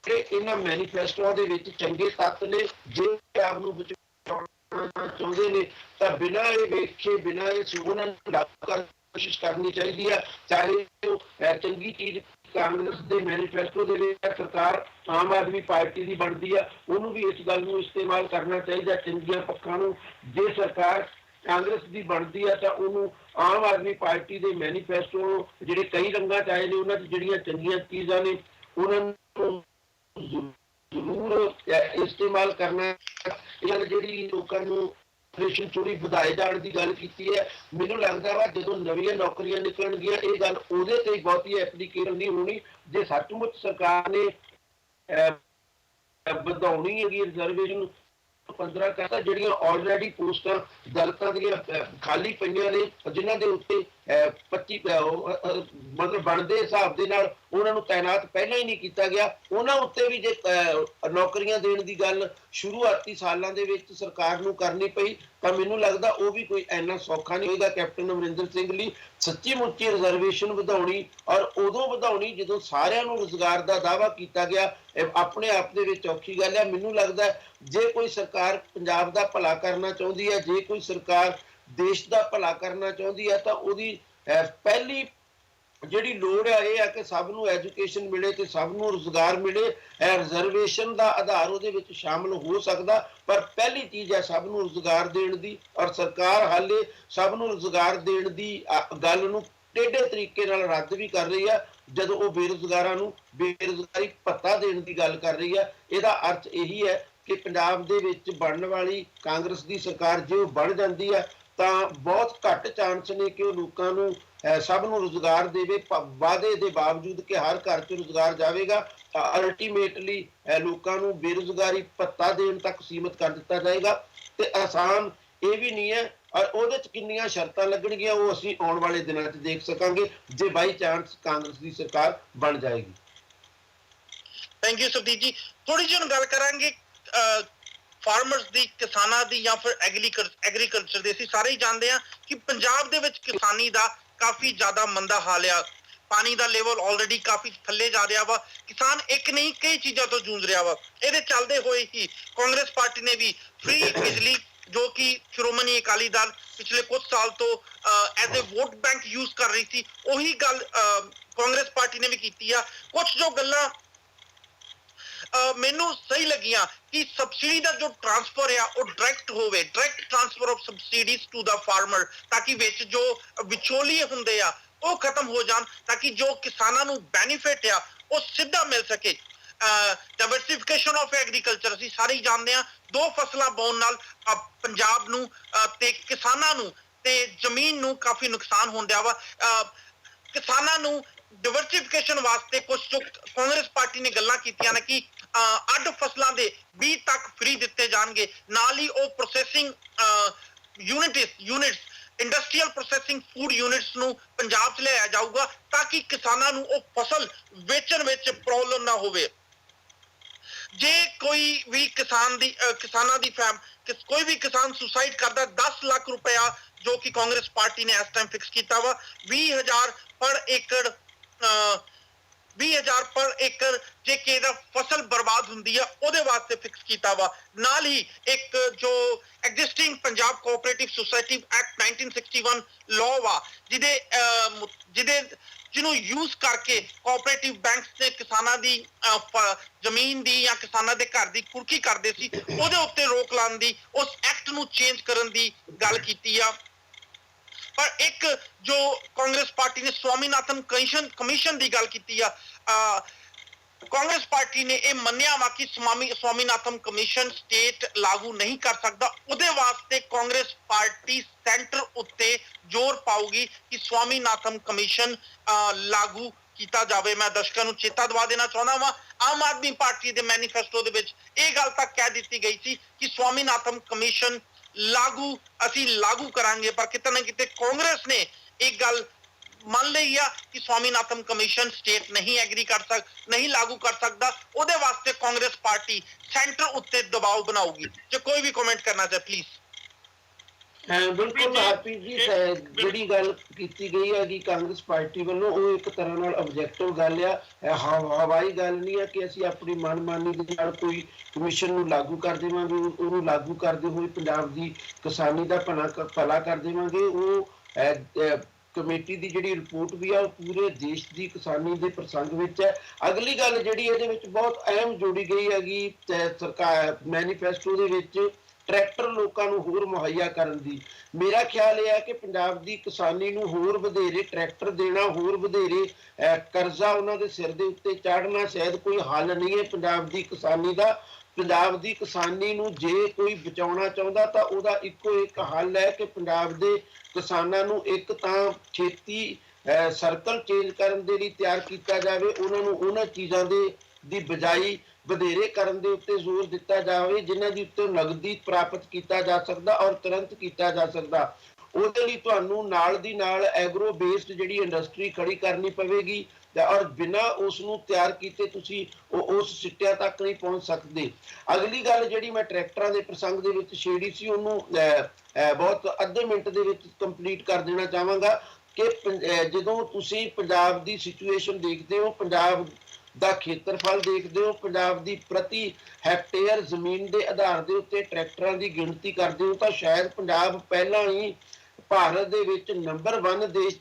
ਇਹਨਾਂ ਮੈਨੀਫੈਸਟੋਆਂ ਦੇ ਵਿੱਚ ਚੰਗੇ ਤੱਤ ਨੇ ਜੇ ਆਪ ਨੂੰ ਬਚਾਉਣਾ ਚਾਹੁੰਦੇ ਨੇ ਤਾਂ ਬਿਨਾਂ ਇਹ ਵੇਖੇ ਬਿਨਾਂ ਇਹ ਸੁਣਨ ਲਾਗੂ ਕਰਨ ਕੋਸ਼ਿਸ਼ ਕਰਨੀ ਚਾਹੀਦੀ ਹੈ। ਚਾਹੇ ਉਹ ਚੰਗੀ ਚੀਜ਼ ਕਾਂਗਰਸ ਦੇ ਮੈਨੀਫੈਸਟੋ ਦੇ ਵਿੱਚ ਸਰਕਾਰ ਆਮ ਆਦਮੀ ਪਾਰਟੀ ਦੀ ਬਣਦੀ ਆ, ਉਹਨੂੰ ਵੀ ਇਸ ਗੱਲ ਨੂੰ ਇਸਤੇਮਾਲ ਕਰਨਾ ਚਾਹੀਦਾ ਚੰਗੀਆਂ ਪੱਖਾਂ ਨੂੰ। ਜੇ ਸਰਕਾਰ ਕਾਂਗਰਸ ਦੀ ਬਣਦੀ ਆ ਤਾਂ ਉਹਨੂੰ ਆਮ ਆਦਮੀ ਪਾਰਟੀ ਦੇ ਮੈਨੀਫੈਸਟੋ ਜਿਹੜੇ ਕਈ ਰੰਗਾਂ 'ਚ ਆਏ ਨੇ ਉਹਨਾਂ 'ਚ ਜਿਹੜੀਆਂ ਚੰਗੀਆਂ ਚੀਜ਼ਾਂ ਨੇ ਉਹਨਾਂ ਨੂੰ ਜ਼ਰੂਰ ਇਸਤੇਮਾਲ ਕਰਨਾ। ਇਹਨਾਂ ਜਿਹੜੀ ਲੋਕਾਂ ਨੂੰ ਚੋਰੀ ਵਧਾਏ ਜਾਣ ਦੀ ਗੱਲ ਕੀਤੀ ਹੈ, ਮੈਨੂੰ ਲੱਗਦਾ ਵਾ ਜਦੋਂ ਨਵੀਆਂ ਨੌਕਰੀਆਂ ਨਿਕਲਣਗੀਆਂ ਇਹ ਗੱਲ ਉਹਦੇ ਤੇ ਬਹੁਤੀ ਐਪਲੀਕੇਸ਼ਨ ਨਹੀਂ ਹੋਣੀ। ਜੇ ਸੱਚਮੁੱਚ ਸਰਕਾਰ ਨੇ ਵਧਾਉਣੀ ਹੈਗੀ ਰਿਜ਼ਰਵੇਸ਼ਨ 15 ਕਰਤਾ, ਜਿਹੜੀਆਂ ਆਲਰੇਡੀ ਪੋਸਟਾਂ ਦਲਿਤਾਂ ਦੀਆਂ ਖਾਲੀ ਪਈਆਂ ਨੇ ਜਿਨ੍ਹਾਂ ਦੇ ਉੱਤੇ 25 ਮਤਲਬ ਬਣਦੇ ਹਿਸਾਬ ਦੇ ਨਾਲ ਉਹਨਾਂ ਨੂੰ ਤਾਇਨਾਤ ਪਹਿਲਾਂ ਹੀ ਨਹੀਂ ਕੀਤਾ ਗਿਆ, ਉਹਨਾਂ ਉੱਤੇ ਵੀ ਜੇ ਨੌਕਰੀਆਂ ਦੇਣ ਦੀ ਗੱਲ ਸ਼ੁਰੂਆਤੀ ਸਾਲਾਂ ਦੇ ਵਿੱਚ ਸਰਕਾਰ ਨੂੰ ਕਰਨੀ ਪਈ ਤਾਂ ਮੈਨੂੰ ਲੱਗਦਾ ਉਹ ਵੀ ਕੋਈ ਇੰਨਾ ਸੌਖਾ ਨਹੀਂ ਹੋਏਗਾ ਕੈਪਟਨ ਅਮਰਿੰਦਰ ਸਿੰਘ ਲਈ ਸੱਚੀ ਮੁੱਚੀ ਰਿਜ਼ਰਵੇਸ਼ਨ ਵਧਾਉਣੀ। ਔਰ ਉਦੋਂ ਵਧਾਉਣੀ ਜਦੋਂ ਸਾਰਿਆਂ ਨੂੰ ਰੁਜ਼ਗਾਰ ਦਾ ਦਾਅਵਾ ਕੀਤਾ ਗਿਆ, ਆਪਣੇ ਆਪ ਦੇ ਵਿੱਚ ਔਖੀ ਗੱਲ ਹੈ। ਮੈਨੂੰ ਲੱਗਦਾ ਜੇ ਕੋਈ ਸਰਕਾਰ ਪੰਜਾਬ ਦਾ ਭਲਾ ਕਰਨਾ ਚਾਹੁੰਦੀ ਹੈ, ਜੇ ਕੋਈ ਸਰਕਾਰ ਦੇਸ਼ ਦਾ ਭਲਾ ਕਰਨਾ ਚਾਹੁੰਦੀ ਹੈ ਤਾਂ ਉਹਦੀ ਪਹਿਲੀ ਜਿਹੜੀ ਲੋੜ ਹੈ ਇਹ ਹੈ ਕਿ ਸਭ ਨੂੰ ਐਜੂਕੇਸ਼ਨ ਮਿਲੇ ਤੇ ਸਭ ਨੂੰ ਰੁਜ਼ਗਾਰ ਮਿਲੇ। ਰਿਜ਼ਰਵੇਸ਼ਨ ਦਾ ਆਧਾਰ ਉਹਦੇ ਵਿੱਚ ਸ਼ਾਮਲ ਹੋ ਸਕਦਾ ਪਰ ਪਹਿਲੀ ਚੀਜ਼ ਹੈ ਸਭ ਨੂੰ ਰੁਜ਼ਗਾਰ ਦੇਣ ਦੀ। ਔਰ ਸਰਕਾਰ ਹਾਲੇ ਸਭ ਨੂੰ ਰੁਜ਼ਗਾਰ ਦੇਣ ਦੀ ਗੱਲ ਨੂੰ ਟੇਢੇ ਤਰੀਕੇ ਨਾਲ ਰੱਦ ਵੀ ਕਰ ਰਹੀ ਹੈ ਜਦੋਂ ਉਹ ਬੇਰੁਜ਼ਗਾਰਾਂ ਨੂੰ ਬੇਰੁਜ਼ਗਾਰੀ ਭੱਤਾ ਦੇਣ ਦੀ ਗੱਲ ਕਰ ਰਹੀ ਹੈ। ਇਹਦਾ ਅਰਥ ਇਹੀ ਹੈ ਕਿ ਪੰਜਾਬ ਦੇ ਵਿੱਚ ਬਣਨ ਵਾਲੀ ਕਾਂਗਰਸ ਦੀ ਸਰਕਾਰ ਜੇ ਉਹ ਬਣ ਜਾਂਦੀ ਹੈ ਤਾਂ ਬਹੁਤ ਘੱਟ ਚਾਂਸ ਨੇ ਕਿ ਉਹ ਲੋਕਾਂ ਨੂੰ ਸਭ ਨੂੰ ਰੁਜ਼ਗਾਰ ਦੇਵੇ। ਵਾਅਦੇ ਦੇ ਬਾਵਜੂਦ ਕਿ ਹਰ ਘਰ 'ਚ ਰੁਜ਼ਗਾਰ ਜਾਵੇਗਾ ਅਲਟੀਮੇਟਲੀ ਲੋਕਾਂ ਨੂੰ ਬੇਰੁਜ਼ਗਾਰੀ ਭੱਤਾ ਦੇਣ ਤੱਕ ਸੀਮਿਤ ਕਰ ਦਿੱਤਾ ਜਾਏਗਾ ਤੇ ਆਸਾਨ ਇਹ ਵੀ ਨਹੀਂ ਹੈ। ਔਰ ਉਹਦੇ 'ਚ ਕਿੰਨੀਆਂ ਸ਼ਰਤਾਂ ਲੱਗਣਗੀਆਂ ਉਹ ਅਸੀਂ ਆਉਣ ਵਾਲੇ ਦਿਨਾਂ 'ਚ ਦੇਖ ਸਕਾਂਗੇ ਜੇ ਬਾਈ ਚਾਂਸ ਕਾਂਗਰਸ ਦੀ ਸਰਕਾਰ ਬਣ ਜਾਏਗੀ। ਥੈਂਕ ਯੂ ਸੁਰਜੀਤ ਜੀ। ਥੋੜੀ ਜਿਹੀ ਹੁਣ ਗੱਲ ਕਰਾਂਗੇ ਫਾਰਮਰਸ ਦੀ, ਕਿਸਾਨਾਂ ਦੀ ਜਾਂ ਫਿਰ ਐਗਰੀਕਲਚਰ ਦੀ। ਅਸੀਂ ਸਾਰੇ ਹੀ ਜਾਣਦੇ ਹਾਂ ਕਿ ਪੰਜਾਬ ਦੇ ਵਿੱਚ ਕਿਸਾਨੀ ਦਾ ਕਾਫੀ ਜ਼ਿਆਦਾ ਮੰਦਾ ਹਾਲ ਆ। ਪਾਣੀ ਦਾ ਲੈਵਲ ਆਲਰੇਡੀ ਕਾਫੀ ਥੱਲੇ ਜਾ ਰਿਹਾ ਵਾ। ਕਿਸਾਨ ਇੱਕ ਨਹੀਂ ਕਈ ਚੀਜ਼ਾਂ ਤੋਂ ਜੂਝ ਰਿਹਾ ਵਾ। ਇਹਦੇ ਚੱਲਦੇ ਹੋਏ ਹੀ ਕਾਂਗਰਸ ਪਾਰਟੀ ਨੇ ਵੀ ਫ੍ਰੀ ਬਿਜਲੀ ਜੋ ਕਿ ਸ਼੍ਰੋਮਣੀ ਅਕਾਲੀ ਦਲ ਪਿਛਲੇ ਕੁਝ ਸਾਲ ਤੋਂ as a vote bank use ਕਰ ਰਹੀ ਸੀ, ਉਹੀ ਗੱਲ ਕਾਂਗਰਸ ਪਾਰਟੀ ਨੇ ਵੀ ਕੀਤੀ ਆ। ਕੁਝ ਜੋ ਗੱਲਾਂ ਮੈਨੂੰ ਸਹੀ ਲੱਗੀਆਂ ਕਿ ਸਬਸਿਡੀ ਦਾ ਜੋ ਟ੍ਰਾਂਸਫਰ ਆ ਉਹ ਡਾਇਰੈਕਟ ਹੋਵੇ, direct transfer of subsidies to the farmer, ਤਾਂ ਕਿ ਵਿੱਚ ਜੋ ਵਿਚੋਲੀਏ ਹੁੰਦੇ ਆ ਉਹ ਖਤਮ ਹੋ ਜਾਣ, ਤਾਂ ਕਿ ਜੋ ਕਿਸਾਨਾਂ ਨੂੰ ਬੈਨੀਫਿਟ ਆ ਉਹ ਸਿੱਧਾ ਮਿਲ ਸਕੇ। ਡਾਇਵਰਸਿਫਿਕੇਸ਼ਨ ਆਫ ਐਗਰੀਕਲਚਰ ਅਸੀਂ ਸਾਰੇ ਹੀ ਜਾਣਦੇ ਆ, 2 ਫਸਲਾਂ ਪਾਉਣ ਨਾਲ ਪੰਜਾਬ ਨੂੰ ਤੇ ਕਿਸਾਨਾਂ ਨੂੰ ਤੇ ਜ਼ਮੀਨ ਨੂੰ ਕਾਫੀ ਨੁਕਸਾਨ ਹੁੰਦਾ ਵਾ। ਕਿਸਾਨਾਂ ਨੂੰ ਡਾਇਵਰਸਿਫਿਕੇਸ਼ਨ ਵਾਸਤੇ ਕੁਝ ਜੋ ਕਾਂਗਰਸ ਪਾਰਟੀ ਨੇ ਗੱਲਾਂ ਕੀਤੀਆਂ ਨੇ ਕਿ ਅੱਡ ਫਸਲਾਂ ਦੇ 20 ਤੱਕ ਫ੍ਰੀ ਦਿੱਤੇ ਜਾਣਗੇ, ਨਾਲ ਹੀ ਉਹ processing units industrial processing food units ਨੂੰ ਪੰਜਾਬ 'ਚ ਲਿਆਇਆ ਜਾਊਗਾ, ਤਾਂ ਕਿ ਕਿਸਾਨਾਂ ਨੂੰ ਉਹ ਫਸਲ ਵੇਚਣ ਵਿੱਚ ਪ੍ਰੋਬਲਮ ਨਾ ਹੋਵੇ। ਜੇ ਕੋਈ ਵੀ ਕਿਸਾਨਾਂ ਦੀ ਕੋਈ ਵੀ ਕਿਸਾਨ ਸੁਸਾਈਡ ਕਰਦਾ 10 ਲੱਖ ਰੁਪਇਆ ਜੋ ਕਿ ਕਾਂਗਰਸ ਪਾਰਟੀ ਨੇ ਇਸ ਟਾਈਮ ਫਿਕਸ ਕੀਤਾ ਵਾ, 20,000 ਪਰ ਏਕੜ 20,000 ਪਰ ਏਕੜ ਜੇ ਕਿਸੇ ਦਾ ਫਸਲ ਬਰਬਾਦ ਹੁੰਦੀ ਆ ਉਹਦੇ ਵਾਸਤੇ ਫਿਕਸ ਕੀਤਾ ਵਾ। ਨਾਲ ਹੀ ਇੱਕ ਜੋ existing Punjab cooperative society act 1961 law ਵਾ, ਜਿਹਨੂੰ ਯੂਜ਼ ਕਰਕੇ ਕੋਆਪਰੇਟਿਵ ਬੈਂਕਸ ਤੇ ਕਿਸਾਨਾਂ ਦੀ ਜ਼ਮੀਨ ਦੀ ਜਾਂ ਕਿਸਾਨਾਂ ਦੇ ਘਰ ਦੀ ਕੁਰਕੀ ਕਰਦੇ ਸੀ, ਉਹਦੇ ਉੱਤੇ ਰੋਕ ਲਾਉਣ ਦੀ, ਉਸ ਐਕਟ ਨੂੰ ਚੇਂਜ ਕਰਨ ਦੀ ਗੱਲ ਕੀਤੀ ਆ। ਪਰ ਇੱਕ ਜੋ ਕਾਂਗਰਸ ਪਾਰਟੀ ਨੇ ਸਵਾਮੀਨਾਥਨ ਕਮਿਸ਼ਨ ਦੀ ਗੱਲ ਕੀਤੀ ਆ, ਕਾਂਗਰਸ ਪਾਰਟੀ ਨੇ ਇਹ ਮੰਨਿਆ ਵਾ ਕਿ ਸਵਾਮੀਨਾਥਨ ਕਮਿਸ਼ਨ ਸਟੇਟ ਲਾਗੂ ਨਹੀਂ ਕਰ ਸਕਦਾ। ਉਹਦੇ ਵਾਸਤੇ ਕਾਂਗਰਸ ਪਾਰਟੀ ਸੈਂਟਰ ਉੱਤੇ ਜ਼ੋਰ ਪਾਊਗੀ ਕਿ ਸਵਾਮੀਨਾਥਨ ਕਮਿਸ਼ਨ ਲਾਗੂ ਕੀਤਾ ਜਾਵੇ। ਮੈਂ ਦਰਸ਼ਕਾਂ ਨੂੰ ਚੇਤਾ ਦਵਾ ਦੇਣਾ ਚਾਹੁੰਦਾ ਵਾਂ, ਆਮ ਆਦਮੀ ਪਾਰਟੀ ਦੇ ਮੈਨੀਫੈਸਟੋ ਦੇ ਵਿੱਚ ਇਹ ਗੱਲ ਤੱਕ ਕਹਿ ਦਿੱਤੀ ਗਈ ਸੀ ਕਿ ਸਵਾਮੀਨਾਥਨ ਕਮਿਸ਼ਨ ਅਸੀਂ ਲਾਗੂ ਕਰਾਂਗੇ, ਪਰ ਕਿਤੇ ਨਾ ਕਿਤੇ ਕਾਂਗਰਸ ਨੇ ਇੱਕ ਗੱਲ ਮੰਨ ਲਈ ਆ ਕਿ ਸਵਾਮੀਨਾਥਨ ਕਮਿਸ਼ਨ ਸਟੇਟ ਨਹੀਂ ਲਾਗੂ ਕਰ ਸਕਦਾ। ਉਹਦੇ ਵਾਸਤੇ ਕਾਂਗਰਸ ਪਾਰਟੀ ਸੈਂਟਰ ਉੱਤੇ ਦਬਾਅ ਬਣਾਊਗੀ। ਜੇ ਕੋਈ ਵੀ ਕਮੈਂਟ ਕਰਨਾ ਚਾਹੇ ਪਲੀਜ਼। ਬਿਲਕੁਲ ਹਰਪ੍ਰੀਤ ਜੀ, ਜਿਹੜੀ ਗੱਲ ਕੀਤੀ ਗਈ ਹੈ ਕਿ ਕਾਂਗਰਸ ਪਾਰਟੀ ਵੱਲੋਂ ਉਹ ਇੱਕ ਤਰ੍ਹਾਂ ਨਾਲ ਆਬਜੈਕਟਿਵ ਗੱਲ ਆ, ਹਵਾਈ ਗੱਲ ਨਹੀਂ ਹੈ ਕਿ ਅਸੀਂ ਆਪਣੀ ਮਨਮਾਨੀ ਦੇ ਨਾਲ ਕੋਈ ਕਮਿਸ਼ਨ ਨੂੰ ਲਾਗੂ ਕਰ ਦੇਵਾਂਗੇ, ਉਹਨੂੰ ਲਾਗੂ ਕਰਦੇ ਹੋਏ ਪੰਜਾਬ ਦੀ ਕਿਸਾਨੀ ਦਾ ਭਲਾ ਕਰ ਦੇਵਾਂਗੇ। ਉਹ ਕਮੇਟੀ ਦੀ ਜਿਹੜੀ ਰਿਪੋਰਟ ਵੀ ਆ ਉਹ ਪੂਰੇ ਦੇਸ਼ ਦੀ ਕਿਸਾਨੀ ਦੇ ਪ੍ਰਸੰਗ ਵਿੱਚ ਹੈ। ਅਗਲੀ ਗੱਲ ਜਿਹੜੀ ਇਹਦੇ ਵਿੱਚ ਬਹੁਤ ਅਹਿਮ ਜੋੜੀ ਗਈ ਹੈਗੀ ਸਰਕਾਰ ਮੈਨੀਫੈਸਟੋ ਦੇ ਵਿੱਚ ਟਰੈਕਟਰ ਲੋਕਾਂ ਨੂੰ ਹੋਰ ਮੁਹੱਈਆ ਕਰਨ ਦੀ। ਮੇਰਾ ਖਿਆਲ ਇਹ ਹੈ ਕਿ ਪੰਜਾਬ ਦੀ ਕਿਸਾਨੀ ਨੂੰ ਹੋਰ ਵਧੇਰੇ ਟਰੈਕਟਰ ਦੇਣਾ, ਹੋਰ ਵਧੇਰੇ ਕਰਜ਼ਾ ਉਹਨਾਂ ਦੇ ਸਿਰ ਦੇ ਉੱਤੇ ਚਾੜਨਾ ਸ਼ਾਇਦ ਕੋਈ ਹੱਲ ਨਹੀਂ ਹੈ ਪੰਜਾਬ ਦੀ ਕਿਸਾਨੀ ਦਾ। ਪੰਜਾਬ ਦੀ ਕਿਸਾਨੀ ਨੂੰ ਜੇ ਕੋਈ ਬਚਾਉਣਾ ਚਾਹੁੰਦਾ ਤਾਂ ਉਹਦਾ ਇੱਕੋ ਇੱਕ ਹੱਲ ਹੈ ਕਿ ਪੰਜਾਬ ਦੇ ਕਿਸਾਨਾਂ ਨੂੰ ਇੱਕ ਤਾਂ ਖੇਤੀ ਸਰਕਲ ਚੇਂਜ ਕਰਨ ਦੇ ਲਈ ਤਿਆਰ ਕੀਤਾ ਜਾਵੇ, ਉਹਨਾਂ ਨੂੰ ਉਹਨਾਂ ਚੀਜ਼ਾਂ ਦੀ ਬਜਾਈ ਵਧੇਰੇ ਕਰਨ ਦੇ ਉੱਤੇ ਜ਼ੋਰ ਦਿੱਤਾ ਜਾਵੇ ਜਿਨ੍ਹਾਂ ਦੀ ਉੱਤੇ ਨਗਦੀ ਪ੍ਰਾਪਤ ਕੀਤਾ ਜਾ ਸਕਦਾ ਔਰ ਤੁਰੰਤ ਕੀਤਾ ਜਾ ਸਕਦਾ। ਉਹਦੇ ਲਈ ਤੁਹਾਨੂੰ ਨਾਲ ਦੀ ਨਾਲ ਐਗਰੋ ਬੇਸਡ ਜਿਹੜੀ ਇੰਡਸਟਰੀ ਖੜੀ ਕਰਨੀ ਪਵੇਗੀ ਔਰ ਬਿਨਾਂ ਉਸ ਨੂੰ ਤਿਆਰ ਕੀਤੇ ਤੁਸੀਂ ਉਸ ਸਿੱਟਿਆਂ ਤੱਕ ਨਹੀਂ ਪਹੁੰਚ ਸਕਦੇ। ਅਗਲੀ ਗੱਲ ਜਿਹੜੀ ਮੈਂ ਟਰੈਕਟਰਾਂ ਦੇ ਪ੍ਰਸੰਗ ਦੇ ਵਿੱਚ ਛੇੜੀ ਸੀ ਉਹਨੂੰ ਬਹੁਤ ਅੱਧੇ ਮਿੰਟ ਦੇ ਵਿੱਚ ਕੰਪਲੀਟ ਕਰ ਦੇਣਾ ਚਾਹਾਂਗਾ ਕਿ ਜਦੋਂ ਤੁਸੀਂ ਪੰਜਾਬ ਦੀ ਸਿਚੁਏਸ਼ਨ ਦੇਖਦੇ ਹੋ, ਪੰਜਾਬ ਦਾ ਖੇਤਰਫਲ ਦੇਖਦੇ ਹੋ, ਪੰਜਾਬ ਦੀ ਪ੍ਰਤੀ ਹੈਕਟੇਅਰ ਜ਼ਮੀਨ ਦੇ ਆਧਾਰ ਦੇ ਉੱਤੇ ਟਰੈਕਟਰਾਂ ਦੀ ਗਿਣਤੀ ਕਰਦੇ ਹੋ ਤਾਂ ਸ਼ਾਇਦ ਪੰਜਾਬ ਪਹਿਲਾਂ ਹੀ ਭਾਰਤ ਦੇ ਵਿੱਚ ਨੰਬਰ 1 ਦੇਸ਼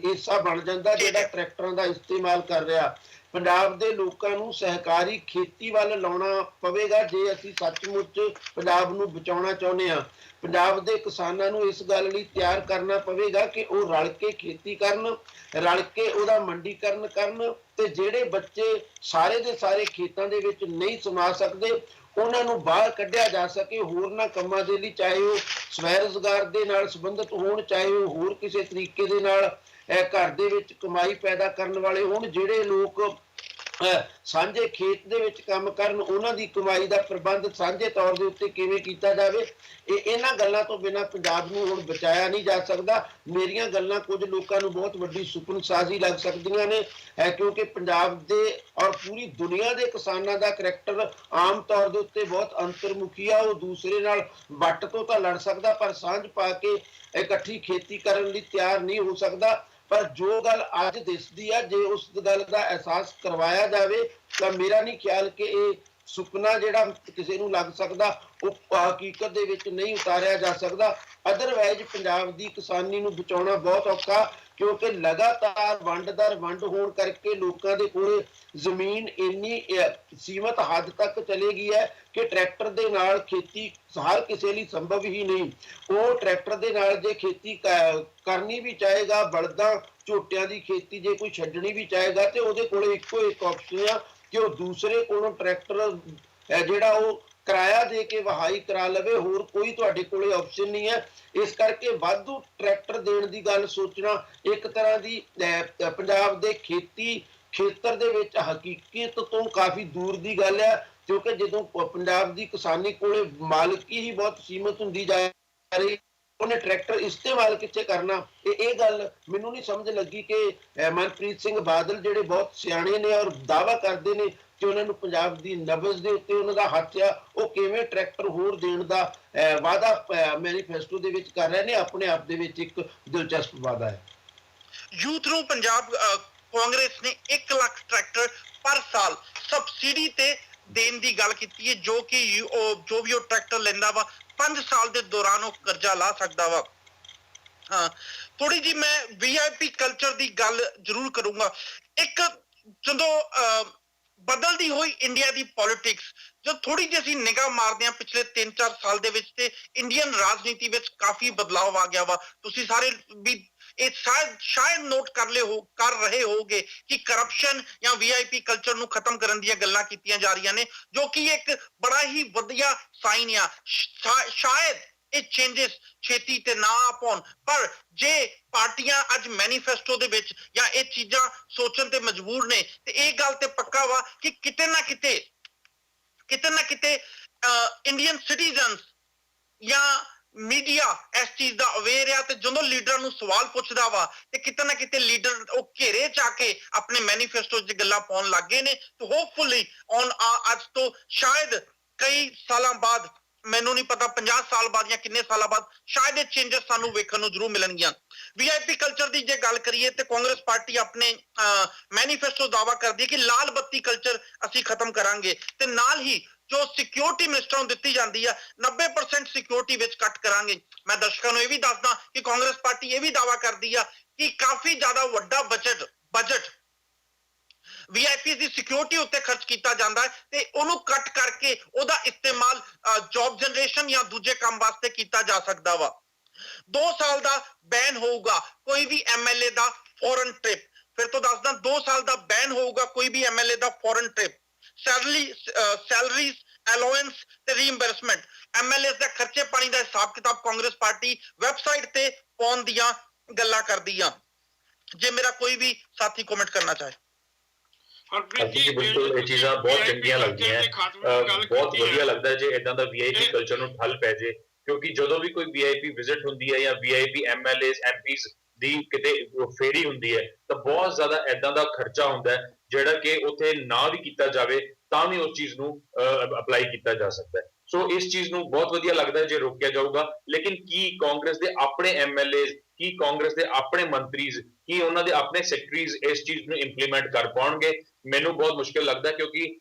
ਹਿੱਸਾ ਬਣ ਜਾਂਦਾ ਜਿਹੜਾ ਟਰੈਕਟਰਾਂ ਦਾ ਇਸਤੇਮਾਲ ਕਰ ਰਿਹਾ। ਪੰਜਾਬ ਦੇ ਲੋਕਾਂ ਨੂੰ ਸਹਿਕਾਰੀ ਖੇਤੀ ਵੱਲ ਲਾਉਣਾ ਪਵੇਗਾ ਜੇ ਅਸੀਂ ਸੱਚਮੁੱਚ ਪੰਜਾਬ ਨੂੰ ਬਚਾਉਣਾ ਚਾਹੁੰਦੇ ਹਾਂ। ਪੰਜਾਬ ਦੇ ਕਿਸਾਨਾਂ ਨੂੰ ਇਸ ਗੱਲ ਲਈ ਤਿਆਰ ਕਰਨਾ ਪਵੇਗਾ ਕਿ ਉਹ ਰਲ ਕੇ ਖੇਤੀ ਕਰਨ, ਰਲ ਕੇ ਉਹਦਾ ਮੰਡੀਕਰਨ ਕਰਨ ਤੇ ਜਿਹੜੇ ਬੱਚੇ ਸਾਰੇ ਦੇ ਸਾਰੇ ਖੇਤਾਂ ਦੇ ਵਿੱਚ ਨਹੀਂ ਸਮਾ ਸਕਦੇ ਉਹਨਾਂ ਨੂੰ ਬਾਹਰ ਕੱਢਿਆ ਜਾ ਸਕੇ ਹੋਰਨਾਂ ਕੰਮਾਂ ਦੇ ਲਈ, ਚਾਹੇ ਉਹ ਸਵੈ ਰੁਜ਼ਗਾਰ ਦੇ ਨਾਲ ਸੰਬੰਧਿਤ ਹੋਣ, ਚਾਹੇ ਉਹ ਹੋਰ ਕਿਸੇ ਤਰੀਕੇ ਦੇ ਨਾਲ ਘਰ ਦੇ ਵਿੱਚ ਕਮਾਈ ਪੈਦਾ ਕਰਨ ਵਾਲੇ ਹੋਣ। ਜਿਹੜੇ ਲੋਕ ਸਾਂਝੇ ਖੇਤ ਦੇ ਵਿੱਚ ਕੰਮ ਕਰਨ ਉਹਨਾਂ ਦੀ ਕਮਾਈ ਦਾ ਪ੍ਰਬੰਧ ਸਾਂਝੇ ਤੌਰ ਦੇ ਉੱਤੇ ਕਿਵੇਂ ਕੀਤਾ ਜਾਵੇ, ਇਹਨਾਂ ਗੱਲਾਂ ਤੋਂ ਬਿਨਾਂ ਪੰਜਾਬ ਨੂੰ ਹੁਣ ਬਚਾਇਆ ਨਹੀਂ ਜਾ ਸਕਦਾ। ਮੇਰੀਆਂ ਗੱਲਾਂ ਕੁਝ ਲੋਕਾਂ ਨੂੰ ਬਹੁਤ ਵੱਡੀ ਸੁਪਨਸਾਜ਼ੀ ਲੱਗ ਸਕਦੀਆਂ ਨੇ ਕਿਉਂਕਿ ਪੰਜਾਬ ਦੇ ਔਰ ਪੂਰੀ ਦੁਨੀਆ ਦੇ ਕਿਸਾਨਾਂ ਦਾ ਕਰੈਕਟਰ ਆਮ ਤੌਰ ਦੇ ਉੱਤੇ ਬਹੁਤ ਅੰਤਰਮੁਖੀ ਆ। ਉਹ ਦੂਸਰੇ ਨਾਲ ਵੱਟ ਤੋਂ ਤਾਂ ਲੜ ਸਕਦਾ ਪਰ ਸਾਂਝ ਪਾ ਕੇ ਇਕੱਠੀ ਖੇਤੀ ਕਰਨ ਲਈ ਤਿਆਰ ਨਹੀਂ ਹੋ ਸਕਦਾ। ਪਰ ਜੋ ਗੱਲ ਅੱਜ ਦਿਸਦੀ ਆ, ਜੇ ਉਸ ਗੱਲ ਦਾ ਅਹਿਸਾਸ ਕਰਵਾਇਆ ਜਾਵੇ ਤਾਂ ਮੇਰਾ ਨਹੀਂ ਖਿਆਲ ਕਿ ਇਹ ਸੁਪਨਾ ਜਿਹੜਾ ਕਿਸੇ ਨੂੰ ਲੱਗ ਸਕਦਾ ਉਹ ਹਕੀਕਤ ਦੇ ਵਿੱਚ ਨਹੀਂ ਉਤਾਰਿਆ ਜਾ ਸਕਦਾ। ਅਦਰਵਾਈਜ਼ ਪੰਜਾਬ ਦੀ ਕਿਸਾਨੀ ਨੂੰ ਬਚਾਉਣਾ ਬਹੁਤ ਔਖਾ, ਕਿਉਂਕਿ ਲਗਾਤਾਰ ਵੰਡ ਦਰ ਵੰਡ ਹੋਣ ਕਰਕੇ ਲੋਕਾਂ ਦੇ ਕੋਲ ਜ਼ਮੀਨ ਇੰਨੀ ਸੀਮਤ ਹੱਦ ਤੱਕ ਚਲੀ ਗਈ ਹੈ ਕਿ ਟਰੈਕਟਰ ਦੇ ਨਾਲ ਖੇਤੀ ਹਰ ਕਿਸੇ ਲਈ ਸੰਭਵ ਹੀ ਨਹੀਂ। ਉਹ ਟਰੈਕਟਰ ਦੇ ਨਾਲ ਜੇ ਖੇਤੀ ਕਰਨੀ ਵੀ ਚਾਹੇਗਾ, ਬਲਦਾਂ ਝੋਟਿਆਂ ਦੀ ਖੇਤੀ ਜੇ ਕੋਈ ਛੱਡਣੀ ਵੀ ਚਾਹੇਗਾ ਤੇ ਉਹਦੇ ਕੋਲ ਇੱਕੋ ਇੱਕ ਆਪਸ਼ਨ ਆ ਕਿ ਉਹ ਦੂਸਰੇ ਕੋਲੋਂ ਟਰੈਕਟਰ ਜਿਹੜਾ ਉਹ ਕਿਰਾਇਆ ਦੇ ਕੇ ਵਹਾਈ ਕਰਾ ਲਵੇ, ਹੋਰ ਕੋਈ ਤੁਹਾਡੇ ਕੋਲੇ ਆਪਸ਼ਨ ਨਹੀਂ ਹੈ। ਇਸ ਕਰਕੇ ਵਾਧੂ ਟਰੈਕਟਰ ਦੇਣ ਦੀ ਗੱਲ ਸੋਚਣਾ ਇੱਕ ਤਰ੍ਹਾਂ ਦੀ ਪੰਜਾਬ ਦੇ ਖੇਤੀ ਖੇਤਰ ਦੇ ਵਿੱਚ ਹਕੀਕਤ ਤੋਂ ਕਾਫੀ ਦੂਰ ਦੀ ਗੱਲ ਹੈ, ਕਿਉਂਕਿ ਜਦੋਂ ਪੰਜਾਬ ਦੀ ਕਿਸਾਨੀ ਕੋਲੇ ਮਾਲਕੀ ਹੀ ਬਹੁਤ ਸੀਮਤ ਹੁੰਦੀ ਜਾ ਰਹੀ, ਉਹਨੇ ਟਰੈਕਟਰ ਇਸਤੇਮਾਲ ਕਿੱਥੇ ਕਰਨਾ। ਇਹ ਗੱਲ ਮੈਨੂੰ ਨਹੀਂ ਸਮਝ ਲੱਗੀ ਕਿ ਮਨਪ੍ਰੀਤ ਸਿੰਘ ਬਾਦਲ ਜਿਹੜੇ ਬਹੁਤ ਸਿਆਣੇ ਨੇ ਔਰ ਦਾਅਵਾ ਕਰਦੇ ਨੇ ਕਿ ਉਹਨਾਂ ਨੂੰ ਪੰਜਾਬ ਦੀ ਨਬਜ਼ ਦੇ ਉੱਤੇ ਉਹਨਾਂ ਦਾ ਹੱਥ ਆ, ਉਹ ਕਿਵੇਂ ਟਰੈਕਟਰ ਹੋਰ ਦੇਣ ਦਾ ਵਾਅਦਾ ਮੈਨੀਫੈਸਟੋ ਦੇ ਵਿੱਚ ਕਰ ਰਹੇ ਨੇ। ਆਪਣੇ ਆਪ ਦੇ ਵਿੱਚ ਇੱਕ ਦਿਲਚਸਪ ਵਾਅਦਾ ਹੈ। ਯੂਥ ਨੂੰ ਪੰਜਾਬ ਕਾਂਗਰਸ ਨੇ 1 ਲੱਖ ਟਰੈਕਟਰ ਪਰ ਸਾਲ ਸਬਸਿਡੀ ਤੇ ਦੇਣ ਦੀ ਗੱਲ ਕੀਤੀ ਹੈ, ਜੋ ਵੀ ਉਹ ਟਰੈਕਟਰ ਲੈਂਦਾ ਵਾ 5 ਸਾਲ ਦੇ ਦੌਰਾਨ ਉਹ ਕਰਜ਼ਾ ਲਾ ਸਕਦਾ ਵਾ। ਹਾਂ, ਥੋੜੀ ਜੀ ਮੈਂ VIP ਕਲਚਰ ਦੀ ਗੱਲ ਜ਼ਰੂਰ ਕਰੂੰਗਾ। ਇੱਕ ਜਦੋਂ ਬਦਲਦੀ ਹੋਈ ਇੰਡੀਆ ਦੀ ਪੋਲਿਟਿਕਸ, ਜੋ ਥੋੜੀ ਜਿਹੀ ਅਸੀਂ ਨਿਗਾਹ ਮਾਰਦੇ ਹਾਂ ਪਿਛਲੇ 3-4 ਸਾਲ ਦੇ ਵਿੱਚ, ਤੇ ਇੰਡੀਅਨ ਰਾਜਨੀਤੀ ਵਿੱਚ ਕਾਫੀ ਬਦਲਾਵ ਆ ਗਿਆ ਵਾ। ਤੁਸੀਂ ਸਾਰੇ ਵੀ ਇਹ ਸ਼ਾਇਦ ਨੋਟ ਕਰ ਰਹੇ ਹੋਗੇ ਕਿ ਕਰਪਸ਼ਨ ਜਾਂ VIP ਕਲਚਰ ਨੂੰ ਖਤਮ ਕਰਨ ਦੀਆਂ ਗੱਲਾਂ ਕੀਤੀਆਂ ਜਾ ਰਹੀਆਂ ਨੇ, ਜੋ ਕਿ ਇੱਕ ਬੜਾ ਹੀ ਵਧੀਆ ਸਾਈਨ ਆ। ਸ਼ਾਇਦ ਇਹ ਚੇਂਜਸ ਛੇਤੀ ਤੇ ਨਾ ਆ ਪਾਉਣ, ਪਰ ਜੇ ਪਾਰਟੀਆਂ ਅੱਜ ਮੈਨੀਫੈਸਟੋ ਦੇ ਵਿੱਚ ਜਾਂ ਇਹ ਚੀਜ਼ਾਂ ਸੋਚਣ ਤੇ ਮਜਬੂਰ ਨੇ, ਤੇ ਇਹ ਗੱਲ ਤੇ ਪੱਕਾ ਵਾ ਕਿ ਕਿਤੇ ਨਾ ਕਿਤੇ ਇੰਡੀਅਨ ਸਿਟੀਜ਼ਨਸ ਜਾਂ ਮੀਡੀਆ ਇਸ ਚੀਜ਼ ਦਾ ਅਵੇਅਰ ਆ, ਤੇ ਜਦੋਂ ਲੀਡਰਾਂ ਨੂੰ ਸਵਾਲ ਪੁੱਛਦਾ ਵਾ ਤੇ ਕਿਤੇ ਨਾ ਕਿਤੇ ਲੀਡਰ ਉਹ ਘੇਰੇ ਚ ਆ ਕੇ ਆਪਣੇ ਮੈਨੀਫੈਸਟੋ 'ਚ ਗੱਲਾਂ ਪਾਉਣ ਲੱਗ ਗਏ ਨੇ। ਤੇ ਹੋਪਫੁਲੀ ਅੱਜ ਤੋਂ ਸ਼ਾਇਦ ਕਈ ਸਾਲਾਂ ਬਾਅਦ, ਮੈਨੂੰ ਨਹੀਂ ਪਤਾ 50 ਸਾਲ ਬਾਅਦ ਜਾਂ ਕਿੰਨੇ ਸਾਲਾਂ ਬਾਅਦ, ਸ਼ਾਇਦ ਇਹ ਚੇਂਜਸ ਸਾਨੂੰ ਵੇਖਣ ਨੂੰ ਜ਼ਰੂਰ ਮਿਲਣਗੀਆਂ। VIP ਕਲਚਰ ਦੀ ਜੇ ਗੱਲ ਕਰੀਏ ਤੇ ਕਾਂਗਰਸ ਪਾਰਟੀ ਆਪਣੇ ਮੈਨੀਫੈਸਟੋ ਦਾਅਵਾ ਕਰਦੀ ਹੈ ਕਿ ਲਾਲ ਬੱਤੀ ਕਲਚਰ ਅਸੀਂ ਖਤਮ ਕਰਾਂਗੇ, ਤੇ ਨਾਲ ਹੀ ਜੋ ਸਿਕਿਉਰਿਟੀ ਮਿਨਿਸਟਰਾਂ ਨੂੰ ਦਿੱਤੀ ਜਾਂਦੀ ਆ 90% ਸਿਕਿਉਰਿਟੀ ਵਿੱਚ ਕੱਟ ਕਰਾਂਗੇ। ਮੈਂ ਦਰਸ਼ਕਾਂ ਨੂੰ ਇਹ ਵੀ ਦੱਸਦਾ ਕਿ ਕਾਂਗਰਸ ਪਾਰਟੀ ਇਹ ਵੀ ਦਾਅਵਾ ਕਰਦੀ ਆ ਕਿ ਕਾਫੀ ਜ਼ਿਆਦਾ ਵੱਡਾ ਬਜਟ VIP ਦੀ ਸਿਕਿਉਰਿਟੀ ਉੱਤੇ ਖਰਚ ਕੀਤਾ ਜਾਂਦਾ ਹੈ, ਤੇ ਉਹਨੂੰ ਕੱਟ ਕਰਕੇ ਉਹਦਾ ਇਸਤੇਮਾਲ ਜੌਬ ਜਨਰੇਸ਼ਨ ਜਾਂ ਦੂਜੇ ਕੰਮ ਵਾਸਤੇ ਕੀਤਾ ਜਾ ਸਕਦਾ ਵਾ। 2 ਸਾਲ ਦਾ ਬੈਨ ਹੋਊਗਾ ਕੋਈ ਵੀ MLA ਦਾ ਫੋਰਨ ਟ੍ਰਿਪ। ਫਿਰ ਤੋਂ ਦੱਸਦਾ, 2 ਸਾਲ ਦਾ ਬੈਨ ਹੋਊਗਾ ਕੋਈ ਵੀ MLA ਦਾ ਫੋਰਨ ਟ੍ਰਿਪ। ਸੈਲਰੀਜ਼, ਅਲਾਉੈਂਸ ਤੇ ਰੀਇੰਬਰਸਮੈਂਟ, MLAs ਦੇ ਖਰਚੇ ਪਾਣੀ ਦਾ ਹਿਸਾਬ ਕਿਤਾਬ ਕਾਂਗਰਸ ਪਾਰਟੀ ਵੈਬਸਾਈਟ ਤੇ ਪਾਉਣ ਦੀਆਂ ਗੱਲਾਂ ਕਰਦੀ ਆ। ਜੇ ਮੇਰਾ ਕੋਈ ਵੀ ਸਾਥੀ ਕਮੈਂਟ ਕਰਨਾ ਚਾਹੇ। ਹਰਪ੍ਰੀਤ ਜੀ, ਬਿਲਕੁਲ ਇਹ ਚੀਜ਼ਾਂ ਬਹੁਤ ਚੰਗੀਆਂ ਲੱਗਦੀਆਂ, ਬਹੁਤ ਵਧੀਆ ਲੱਗਦਾ ਜੇ ਇਦਾਂ ਦਾ VIP ਕਲਚਰ ਨੂੰ ਠੱਲ ਪੈ ਜੇ, ਕਿਉਂਕਿ ਜਦੋਂ ਵੀ ਕੋਈ VIP ਵਿਜ਼ਿਟ ਹੁੰਦੀ ਹੈ ਜਾਂ VIP MLAs MPs ਦੀ ਕਿਤੇ ਫੇਰੀ ਹੁੰਦੀ ਹੈ ਤਾਂ ਬਹੁਤ ਜ਼ਿਆਦਾ ਇਦਾਂ ਦਾ ਖਰਚਾ ਹੁੰਦਾ ਹੈ ਜਿਹੜਾ ਕਿ ਉੱਥੇ ਨਾ ਵੀ ਕੀਤਾ ਜਾਵੇ ਤਾਂ ਵੀ ਉਸ ਚੀਜ਼ ਨੂੰ ਅਪਲਾਈ ਕੀਤਾ ਜਾ ਸਕਦਾ ਹੈ। ਸੋ ਇਸ ਚੀਜ਼ ਨੂੰ ਬਹੁਤ ਵਧੀਆ ਲੱਗਦਾ ਜੇ ਰੋਕਿਆ ਜਾਊਗਾ। ਲੇਕਿਨ ਕੀ ਕਾਂਗਰਸ ਦੇ ਆਪਣੇ MLAs, ਕੀ ਕਾਂਗਰਸ ਦੇ ਆਪਣੇ ਮੰਤਰੀਜ਼, ਕੀ ਉਹਨਾਂ ਦੇ ਆਪਣੇ ਸੈਕਟਰੀਜ਼ ਇਸ ਚੀਜ਼ ਨੂੰ ਇੰਪਲੀਮੈਂਟ ਕਰ ਪਾਉਣਗੇ? ਮੈਨੂੰ ਬਹੁਤ ਮੁਸ਼ਕਿਲ ਲੱਗਦਾ, ਕਿਉਂਕਿ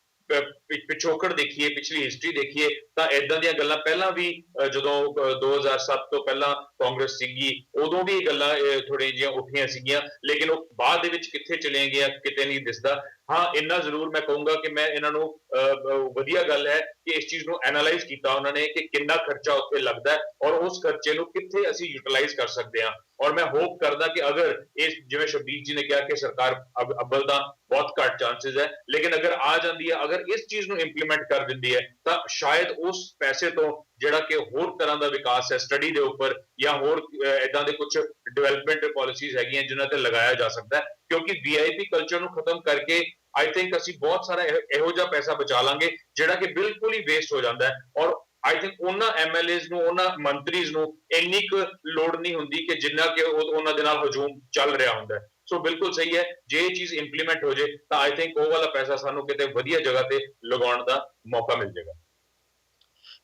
ਪਿਛੋਕੜ ਦੇਖੀਏ, ਪਿਛਲੀ ਹਿਸਟਰੀ ਦੇਖੀਏ ਤਾਂ ਇਦਾਂ ਦੀਆਂ ਗੱਲਾਂ ਪਹਿਲਾਂ ਵੀ ਜਦੋਂ 2007 ਤੋਂ ਪਹਿਲਾਂ ਕਾਂਗਰਸ ਸੀਗੀ ਉਦੋਂ ਵੀ ਇਹ ਗੱਲਾਂ ਥੋੜ੍ਹੀਆਂ ਜਿਹੀਆਂ ਉੱਠੀਆਂ ਸੀਗੀਆਂ, ਲੇਕਿਨ ਉਹ ਬਾਅਦ ਦੇ ਵਿੱਚ ਕਿੱਥੇ ਚਲੇ ਗਈਆਂ ਕਿਤੇ ਨਹੀਂ ਦਿਸਦਾ। ਹਾਂ, ਇੰਨਾ ਜ਼ਰੂਰ ਮੈਂ ਕਹੂੰਗਾ ਕਿ ਮੈਂ ਇਹਨਾਂ ਨੂੰ ਵਧੀਆ ਗੱਲ ਹੈ ਕਿ ਇਸ ਚੀਜ਼ ਨੂੰ ਐਨਾਲਾਈਜ਼ ਕੀਤਾ ਉਹਨਾਂ ਨੇ ਕਿ ਕਿੰਨਾ ਖਰਚਾ ਉੱਥੇ ਲੱਗਦਾ ਹੈ ਔਰ ਉਸ ਖਰਚੇ ਨੂੰ ਕਿੱਥੇ ਅਸੀਂ ਯੂਟਿਲਾਈਜ਼ ਕਰ ਸਕਦੇ ਹਾਂ। ਔਰ ਮੈਂ ਹੋਪ ਕਰਦਾ ਕਿ ਅਗਰ ਇਹ, ਜਿਵੇਂ ਸ਼ਬਦੀਪ ਜੀ ਨੇ ਕਿਹਾ ਕਿ ਸਰਕਾਰ ਅੱਵਲ ਦਾ ਬਹੁਤ ਘੱਟ ਚਾਂਸਸ ਹੈ, ਲੇਕਿਨ ਅਗਰ ਆ ਜਾਂਦੀ ਹੈ, ਅਗਰ ਇਸ ਚੀਜ਼ ਨੂੰ ਇੰਪਲੀਮੈਂਟ ਕਰ ਦਿੰਦੀ ਹੈ ਤਾਂ ਸ਼ਾਇਦ ਉਸ ਪੈਸੇ ਤੋਂ ਜਿਹੜਾ ਕਿ ਹੋਰ ਤਰ੍ਹਾਂ ਦਾ ਵਿਕਾਸ ਹੈ ਸਟੱਡੀ ਦੇ ਉੱਪਰ ਜਾਂ ਹੋਰ ਇਦਾਂ ਦੇ ਕੁਝ ਡਿਵੈਲਪਮੈਂਟ ਪਾਲਿਸੀਜ਼ ਹੈਗੀਆਂ ਜਿਨ੍ਹਾਂ ਤੇ ਲਗਾਇਆ ਜਾ ਸਕਦਾ ਹੈ। ਕਿਉਂਕਿ VIP ਕਲਚਰ ਨੂੰ ਖਤਮ ਕਰਕੇ ਆਈ ਥਿੰਕ ਅਸੀਂ ਬਹੁਤ ਸਾਰਾ ਇਹੋ ਜਿਹਾ ਪੈਸਾ ਬਚਾ ਲਾਂਗੇ ਜਿਹੜਾ ਕਿ ਬਿਲਕੁਲ ਹੀ ਵੇਸਟ ਹੋ ਜਾਂਦਾ ਹੈ। ਔਰ ਆਈ ਥਿੰਕ ਉਹਨਾਂ MLAs ਨੂੰ, ਉਹਨਾਂ ਮੰਤਰੀਜ਼ ਨੂੰ ਇੰਨੀ ਕੁ ਲੋੜ ਨਹੀਂ ਹੁੰਦੀ ਕਿ ਜਿੰਨਾ ਕਿ ਉਹਨਾਂ ਦੇ ਨਾਲ ਹਜੂਮ ਚੱਲ ਰਿਹਾ ਹੁੰਦਾ ਹੈ। ਸੋ ਬਿਲਕੁਲ ਸਹੀ ਹੈ, ਜੇ ਇਹ ਚੀਜ਼ ਇੰਪਲੀਮੈਂਟ ਹੋ ਜੇ ਤਾਂ ਆਈ ਥਿੰਕ ਉਹ ਵਾਲਾ ਪੈਸਾ ਸਾਨੂੰ ਕਿਤੇ ਵਧੀਆ ਜਗ੍ਹਾ ਤੇ ਲਗਾਉਣ ਦਾ ਮੌਕਾ ਮਿਲ ਜਾਏਗਾ।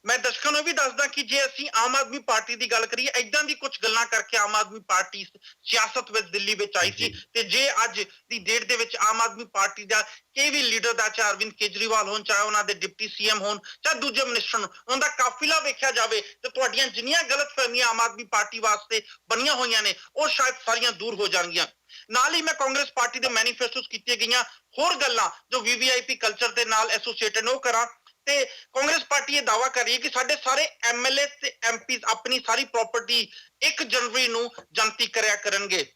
ਮੈਂ ਦਰਸ਼ਕਾਂ ਨੂੰ ਇਹ ਵੀ ਦੱਸਦਾ ਕਿ ਜੇ ਅਸੀਂ ਆਮ ਆਦਮੀ ਪਾਰਟੀ ਦੀ ਗੱਲ ਕਰੀਏ ਇਦਾਂ ਦੀ ਕੁਝ ਗੱਲਾਂ ਕਰਕੇ ਆਮ ਆਦਮੀ ਪਾਰਟੀ ਸਿਆਸਤ ਵਿੱਚ ਦਿੱਲੀ ਵਿੱਚ ਆਈ ਸੀ ਤੇ ਜੇ ਅੱਜ ਦੀ ਡੇਟ ਦੇ ਵਿੱਚ ਆਮ ਆਦਮੀ ਪਾਰਟੀ ਦਾ ਕੋਈ ਵੀ ਲੀਡਰ ਦਾ ਚਾਹੇ ਅਰਵਿੰਦ ਕੇਜਰੀਵਾਲ ਹੋਣ ਚਾਹੇ ਉਹਨਾਂ ਦੇ ਡਿਪਟੀ ਸੀਐਮ ਹੋਣ ਚਾਹੇ ਦੂਜੇ ਮਿਨਿਸਟਰ ਹੋਣ ਉਹਦਾ ਕਾਫਿਲਾ ਵੇਖਿਆ ਜਾਵੇ ਤੇ ਤੁਹਾਡੀਆਂ ਜਿੰਨੀਆਂ ਗਲਤਫਹਿਮੀਆਂ ਆਮ ਆਦਮੀ ਪਾਰਟੀ ਵਾਸਤੇ ਬਣੀਆਂ ਹੋਈਆਂ ਨੇ ਉਹ ਸ਼ਾਇਦ ਸਾਰੀਆਂ ਦੂਰ ਹੋ ਜਾਣਗੀਆਂ। ਨਾਲ ਹੀ ਮੈਂ ਕਾਂਗਰਸ ਪਾਰਟੀ ਦੇ ਮੈਨੀਫੈਸਟੋਸ ਕੀਤੀਆਂ ਗਈਆਂ ਹੋਰ ਗੱਲਾਂ ਜੋ ਵੀਵੀਆਈਪੀ ਕਲਚਰ ਦੇ ਨਾਲ ਐਸੋਸੀਏਟਡ ਉਹ ਕਰਾਂ ਤੇ ਕਾਂਗਰਸ ਪਾਰਟੀ ਇਹ ਦਾਅਵਾ ਕਰ ਰਹੀ ਹੈ ਕਿ ਸਾਡੇ ਸਾਰੇ ਐਮਐਲਏ ਤੇ ਐਮਪੀ ਆਪਣੀ ਸਾਰੀ ਪ੍ਰਾਪਰਟੀ 1 ਜਨਵਰੀ ਨੂੰ ਜਨਤਕ ਕਰਿਆ ਕਰਨਗੇ।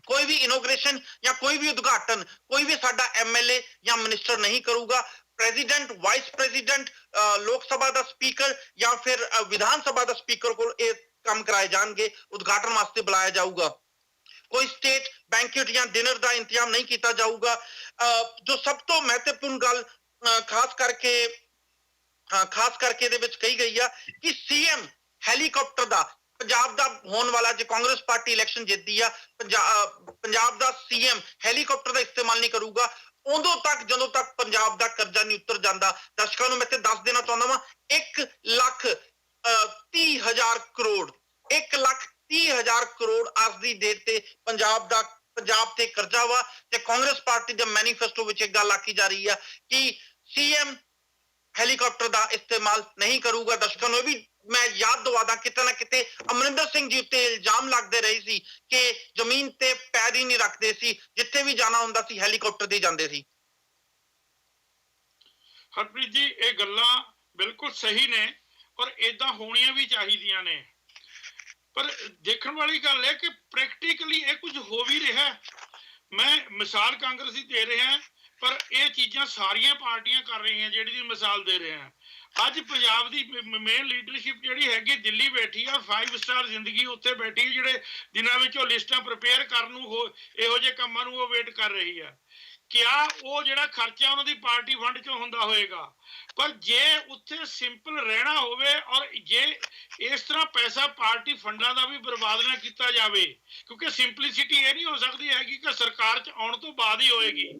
ਕੋਈ ਵੀ ਇਨੋਗ੍ਰੇਸ਼ਨ ਜਾਂ ਕੋਈ ਵੀ ਉਦਘਾਟਨ ਕੋਈ ਵੀ ਸਾਡਾ ਐਮਐਲਏ ਜਾਂ ਮਿਨਿਸਟਰ ਨਹੀਂ ਕਰੂਗਾ। ਪ੍ਰੈਜ਼ੀਡੈਂਟ ਵਾਈਸ ਪ੍ਰੈਜ਼ੀਡੈਂਟ ਲੋਕ ਸਭਾ ਦਾ ਸਪੀਕਰ ਜਾਂ ਫਿਰ ਵਿਧਾਨ ਸਭਾ ਦਾ ਸਪੀਕਰ ਕੋਲ ਇਹ ਕੰਮ ਕਰਾਏ ਜਾਣਗੇ, ਉਦਘਾਟਨ ਵਾਸਤੇ ਬੁਲਾਇਆ ਜਾਊਗਾ। ਕੋਈ ਸਟੇਟ ਬੈਂਕਟ ਜਾਂ ਡਿਨਰ ਦਾ ਇੰਤਜ਼ਾਮ ਨਹੀਂ ਕੀਤਾ ਜਾਊਗਾ। ਜੋ ਸਭ ਤੋਂ ਮਹੱਤਵਪੂਰਨ ਗੱਲ ਖਾਸ ਕਰਕੇ ਦੇ ਵਿੱਚ ਕਹੀ ਗਈ ਆ ਕਿ ਸੀਐਮ ਹੈਲੀਕਾਪਟਰ ਦਾ ਪੰਜਾਬ ਦਾ ਹੋਣ ਵਾਲਾ ਜੇ ਕਾਂਗਰਸ ਪਾਰਟੀ ਇਲੈਕਸ਼ਨ ਜਿੱਤਦੀ ਆ ਪੰਜਾਬ ਦਾ ਸੀਐਮ ਹੈਲੀਕਾਪਟਰ ਦਾ ਇਸਤੇਮਾਲ ਨਹੀਂ ਕਰੂਗਾ ਉਦੋਂ ਤੱਕ ਜਦੋਂ ਤੱਕ ਪੰਜਾਬ ਦਾ ਕਰਜ਼ਾ ਨਹੀਂ ਉਤਰ ਜਾਂਦਾ। ਦਰਸ਼ਕਾਂ ਨੂੰ ਮੈਂ ਤੇ ਦੱਸ ਦੇਣਾ ਚਾਹੁੰਦਾ ਵਾਂ 1,30,000 ਕਰੋੜ 1,30,000 ਕਰੋੜ ਅੱਜ ਦੀ ਡੇਟ ਤੇ ਪੰਜਾਬ ਤੇ ਕਰਜ਼ਾ ਵਾ ਤੇ ਕਾਂਗਰਸ ਪਾਰਟੀ ਦੇ ਮੈਨੀਫੈਸਟੋ ਵਿੱਚ ਇੱਕ ਗੱਲ ਆਖੀ ਜਾ ਰਹੀ ਆ ਕਿ ਸੀਐਮ ਹੈਲੀਕਾਪਟਰ ਦਾ ਇਸਤੇਮਾਲ ਨਹੀਂ ਕਰੂਗਾ। ਦਰਸ਼ਕਾਂ ਨੂੰ ਇਹ ਵੀ ਮੈਂ ਯਾਦ ਦਵਾਦਾ ਕਿਤੇ ਨਾ ਕਿਤੇ ਅਮਰਿੰਦਰ ਸਿੰਘ ਜੀ ਉੱਤੇ ਇਲਜ਼ਾਮ ਲੱਗਦੇ ਰਹੇ ਸੀ ਕਿ ਜ਼ਮੀਨ ਤੇ ਪੈਰ ਹੀ ਨਹੀਂ ਰੱਖਦੇ ਸੀ, ਜਿੱਥੇ ਵੀ ਜਾਣਾ ਹੁੰਦਾ ਸੀ ਹੈਲੀਕਾਪਟਰ ਤੇ ਜਾਂਦੇ ਸੀ। ਹਰਪ੍ਰੀਤ ਜੀ ਇਹ ਗੱਲਾਂ ਬਿਲਕੁਲ ਸਹੀ ਨੇ ਔਰ ਇਦਾਂ ਹੋਣੀਆਂ ਵੀ ਚਾਹੀਦੀਆਂ ਨੇ, ਪਰ ਦੇਖਣ ਵਾਲੀ ਗੱਲ ਹੈ ਕਿ ਪ੍ਰੈਕਟੀਕਲੀ ਇਹ ਕੁਝ ਹੋ ਵੀ ਰਿਹਾ। ਮੈਂ ਮਿਸਾਲ ਕਾਂਗਰਸ ਦੀ ਦੇ ਰਿਹਾ ਪਰ ਇਹ ਚੀਜ਼ਾਂ ਸਾਰੀਆਂ ਪਾਰਟੀਆਂ ਕਰ ਰਹੀਆਂ ਜਿਹੜੀ ਦੀ ਮਿਸਾਲ ਦੇ ਰਿਹਾ। ਅੱਜ ਪੰਜਾਬ ਦੀ ਮੇਨ ਲੀਡਰਸ਼ਿਪ ਜਿਹੜੀ ਹੈਗੀ ਦਿੱਲੀ ਬੈਠੀ ਆ 5 ਸਟਾਰ ਜ਼ਿੰਦਗੀ ਉੱਥੇ ਬੈਠੀ ਜਿਹੜੇ ਦਿਨਾਂ ਵਿੱਚ ਉਹ ਲਿਸਟਾਂ ਪ੍ਰਪੇਅਰ ਕਰਨ ਨੂੰ ਇਹੋ ਜਿਹੇ ਕੰਮਾਂ ਨੂੰ ਉਹ ਵੇਟ ਕਰ ਰਹੀ ਆ। ਕਿਆ ਉਹ ਜਿਹੜਾ ਖਰਚਾ ਉਹਨਾਂ ਦੀ ਪਾਰਟੀ ਫੰਡ ਚੋਂ ਹੁੰਦਾ ਹੋਏਗਾ, ਪਰ ਜੇ ਉੱਥੇ ਸਿੰਪਲ ਰਹਿਣਾ ਹੋਵੇ ਔਰ ਜੇ ਇਸ ਤਰ੍ਹਾਂ ਪੈਸਾ ਪਾਰਟੀ ਫੰਡਾਂ ਦਾ ਵੀ ਬਰਬਾਦ ਨਾ ਕੀਤਾ ਜਾਵੇ, ਕਿਉਂਕਿ ਸਿੰਪਲਿਸਿਟੀ ਇਹ ਨਹੀਂ ਹੋ ਸਕਦੀ ਹੈਗੀ ਕਿ ਸਰਕਾਰ 'ਚ ਆਉਣ ਤੋਂ ਬਾਅਦ ਹੀ ਹੋਏਗੀ।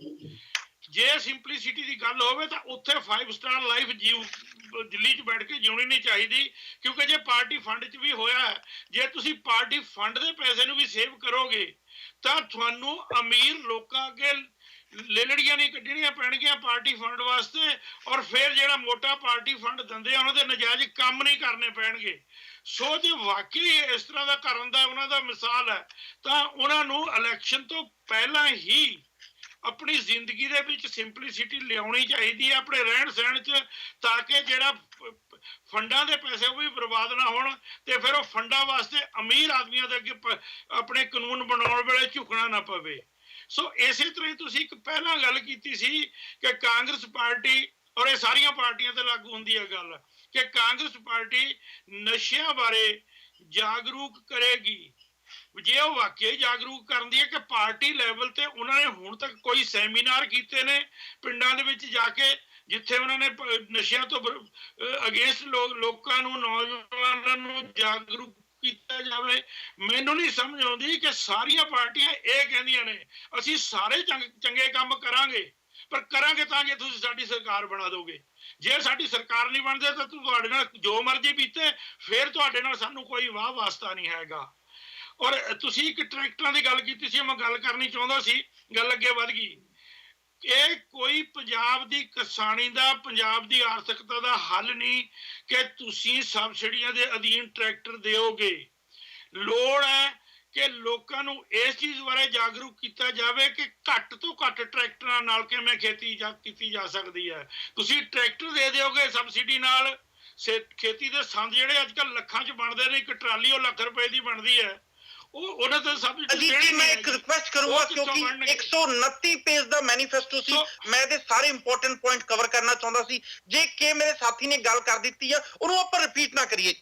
ਜੇ ਸਿੰਪਲਿਸਿਟੀ ਦੀ ਗੱਲ ਹੋਵੇ ਤਾਂ ਉੱਥੇ 5 ਸਟਾਰ ਲਾਈਫ ਦਿੱਲੀ 'ਚ ਬੈਠ ਕੇ ਜਿਉਣੀ ਨਹੀਂ ਚਾਹੀਦੀ, ਕਿਉਂਕਿ ਜੇ ਪਾਰਟੀ ਫੰਡ 'ਚ ਵੀ ਹੋਇਆ, ਜੇ ਤੁਸੀਂ ਪਾਰਟੀ ਫੰਡ ਦੇ ਪੈਸੇ ਨੂੰ ਵੀ ਸੇਵ ਕਰੋਗੇ ਤਾਂ ਤੁਹਾਨੂੰ ਅਮੀਰ ਲੋਕਾਂ ਅੱਗੇ ਲੇਲੜੀਆਂ ਨਹੀਂ ਕੱਢਣੀਆਂ ਪੈਣਗੀਆਂ ਪਾਰਟੀ ਫੰਡ ਵਾਸਤੇ, ਔਰ ਫਿਰ ਜਿਹੜਾ ਮੋਟਾ ਪਾਰਟੀ ਫੰਡ ਦਿੰਦੇ ਆ ਉਹਨਾਂ ਦੇ ਨਜਾਇਜ਼ ਕੰਮ ਨਹੀਂ ਕਰਨੇ ਪੈਣਗੇ। ਸੋ ਜੇ ਵਾਕਈ ਇਸ ਤਰ੍ਹਾਂ ਦਾ ਕਰਨ ਦਾ ਉਹਨਾਂ ਦਾ ਮਿਸਾਲ ਹੈ ਤਾਂ ਉਹਨਾਂ ਨੂੰ ਇਲੈਕਸ਼ਨ ਤੋਂ ਪਹਿਲਾਂ ਹੀ ਆਪਣੀ ਜ਼ਿੰਦਗੀ ਦੇ ਵਿੱਚ ਸਿੰਪਲਿਸਿਟੀ ਲਿਆਉਣੀ ਚਾਹੀਦੀ ਹੈ ਆਪਣੇ ਰਹਿਣ ਸਹਿਣ 'ਚ, ਤਾਂ ਕਿ ਜਿਹੜਾ ਫੰਡਾਂ ਦੇ ਪੈਸੇ ਉਹ ਵੀ ਬਰਬਾਦ ਨਾ ਹੋਣ ਤੇ ਫਿਰ ਉਹ ਫੰਡਾਂ ਵਾਸਤੇ ਅਮੀਰ ਆਦਮੀਆਂ ਦੇ ਅੱਗੇ ਆਪਣੇ ਕਾਨੂੰਨ ਬਣਾਉਣ ਵੇਲੇ ਝੁਕਣਾ ਨਾ ਪਵੇ। ਸੋ ਇਸੇ ਤਰ੍ਹਾਂ ਹੀ ਤੁਸੀਂ ਇੱਕ ਪਹਿਲਾਂ ਗੱਲ ਕੀਤੀ ਸੀ ਕਿ ਕਾਂਗਰਸ ਪਾਰਟੀ, ਔਰ ਇਹ ਸਾਰੀਆਂ ਪਾਰਟੀਆਂ ਤੇ ਲਾਗੂ ਹੁੰਦੀ ਹੈ ਗੱਲ, ਕਿ ਕਾਂਗਰਸ ਪਾਰਟੀ ਨਸ਼ਿਆਂ ਬਾਰੇ ਜਾਗਰੂਕ ਕਰੇਗੀ। ਜੇ ਉਹ ਵਾਕਈ ਜਾਗਰੂਕ ਕਰਨ ਦੀ ਹੈ ਕਿ ਪਾਰਟੀ ਲੈਵਲ ਤੇ ਉਹਨਾਂ ਨੇ ਹੁਣ ਤੱਕ ਕੋਈ ਸੈਮੀਨਾਰ ਕੀਤੇ ਨੇ ਪਿੰਡਾਂ ਦੇ ਵਿੱਚ ਜਾ ਕੇ, ਜਿੱਥੇ ਉਹਨਾਂ ਨੇ ਨਸ਼ਿਆਂ ਤੋਂ ਅਗੇਂਸਟ ਲੋਕਾਂ ਨੂੰ ਨੌਜਵਾਨਾਂ ਨੂੰ ਜਾਗਰੂਕ ਕੀਤਾ ਜਾਵੇ। ਮੈਨੂੰ ਨਹੀਂ ਸਮਝ ਆਉਂਦੀ ਕਿ ਸਾਰੀਆਂ ਪਾਰਟੀਆਂ ਇਹ ਕਹਿੰਦੀਆਂ ਨੇ ਅਸੀਂ ਸਾਰੇ ਚੰਗੇ ਕੰਮ ਕਰਾਂਗੇ, ਪਰ ਕਰਾਂਗੇ ਤਾਂ ਜੇ ਤੁਸੀਂ ਸਾਡੀ ਸਰਕਾਰ ਬਣਾ ਦੋਗੇ। ਜੇ ਸਾਡੀ ਸਰਕਾਰ ਨਹੀਂ ਬਣਦੇ ਤਾਂ ਤੁਹਾਡੇ ਨਾਲ ਜੋ ਮਰਜ਼ੀ ਬੀਤੇ, ਫਿਰ ਤੁਹਾਡੇ ਨਾਲ ਸਾਨੂੰ ਕੋਈ ਵਾਹ ਵਾਸਤਾ ਨਹੀਂ ਹੈਗਾ। ਔਰ ਤੁਸੀਂ ਇੱਕ ਟਰੈਕਟਰਾਂ ਦੀ ਗੱਲ ਕੀਤੀ ਸੀ, ਮੈਂ ਗੱਲ ਕਰਨੀ ਚਾਹੁੰਦਾ ਸੀ, ਗੱਲ ਅੱਗੇ ਵਧ ਗਈ। ਇਹ ਕੋਈ ਪੰਜਾਬ ਦੀ ਕਿਸਾਨੀ ਦਾ, ਪੰਜਾਬ ਦੀ ਆਰਥਿਕਤਾ ਦਾ ਹੱਲ ਨਹੀਂ ਕਿ ਤੁਸੀਂ ਸਬਸਿਡੀਆਂ ਦੇ ਅਧੀਨ ਟਰੈਕਟਰ ਦਿਓਗੇ। ਲੋੜ ਹੈ ਕਿ ਲੋਕਾਂ ਨੂੰ ਇਸ ਚੀਜ਼ ਬਾਰੇ ਜਾਗਰੂਕ ਕੀਤਾ ਜਾਵੇ ਕਿ ਘੱਟ ਤੋਂ ਘੱਟ ਟਰੈਕਟਰਾਂ ਨਾਲ ਕਿਵੇਂ ਖੇਤੀ ਕੀਤੀ ਜਾ ਸਕਦੀ ਹੈ। ਤੁਸੀਂ ਟਰੈਕਟਰ ਦੇ ਦਿਓਗੇ ਸਬਸਿਡੀ ਨਾਲ, ਖੇਤੀ ਦੇ ਸੰਦ ਜਿਹੜੇ ਅੱਜ ਕੱਲ੍ਹ ਲੱਖਾਂ 'ਚ ਬਣਦੇ ਨੇ, ਇੱਕ ਟਰਾਲੀ ਉਹ ਲੱਖ ਰੁਪਏ ਦੀ ਬਣਦੀ ਹੈ, ਉਹਨਾਂ ਤੇ ਸਭ ਮੈਂ ਇੱਕ ਰਿਕੁਐਸਟ ਕਰੂੰਗਾ ਕਿਉਂਕਿ 129 ਪੇਜ ਦਾ ਮੈਨੀਫੈਸਟੋ ਸੀ, ਮੈਂ ਇਹਦੇ ਸਾਰੇ ਇੰਪੋਰਟੈਂਟ ਪੁਆਇੰਟ ਕਵਰ ਕਰਨਾ ਚਾਹੁੰਦਾ ਸੀ। ਜੇ ਕਿ ਮੇਰੇ ਸਾਥੀ ਨੇ ਗੱਲ ਕਰ ਦਿੱਤੀ ਆ ਉਹਨੂੰ ਆਪਾਂ ਰਿਪੀਟ ਨਾ ਕਰੀਏ।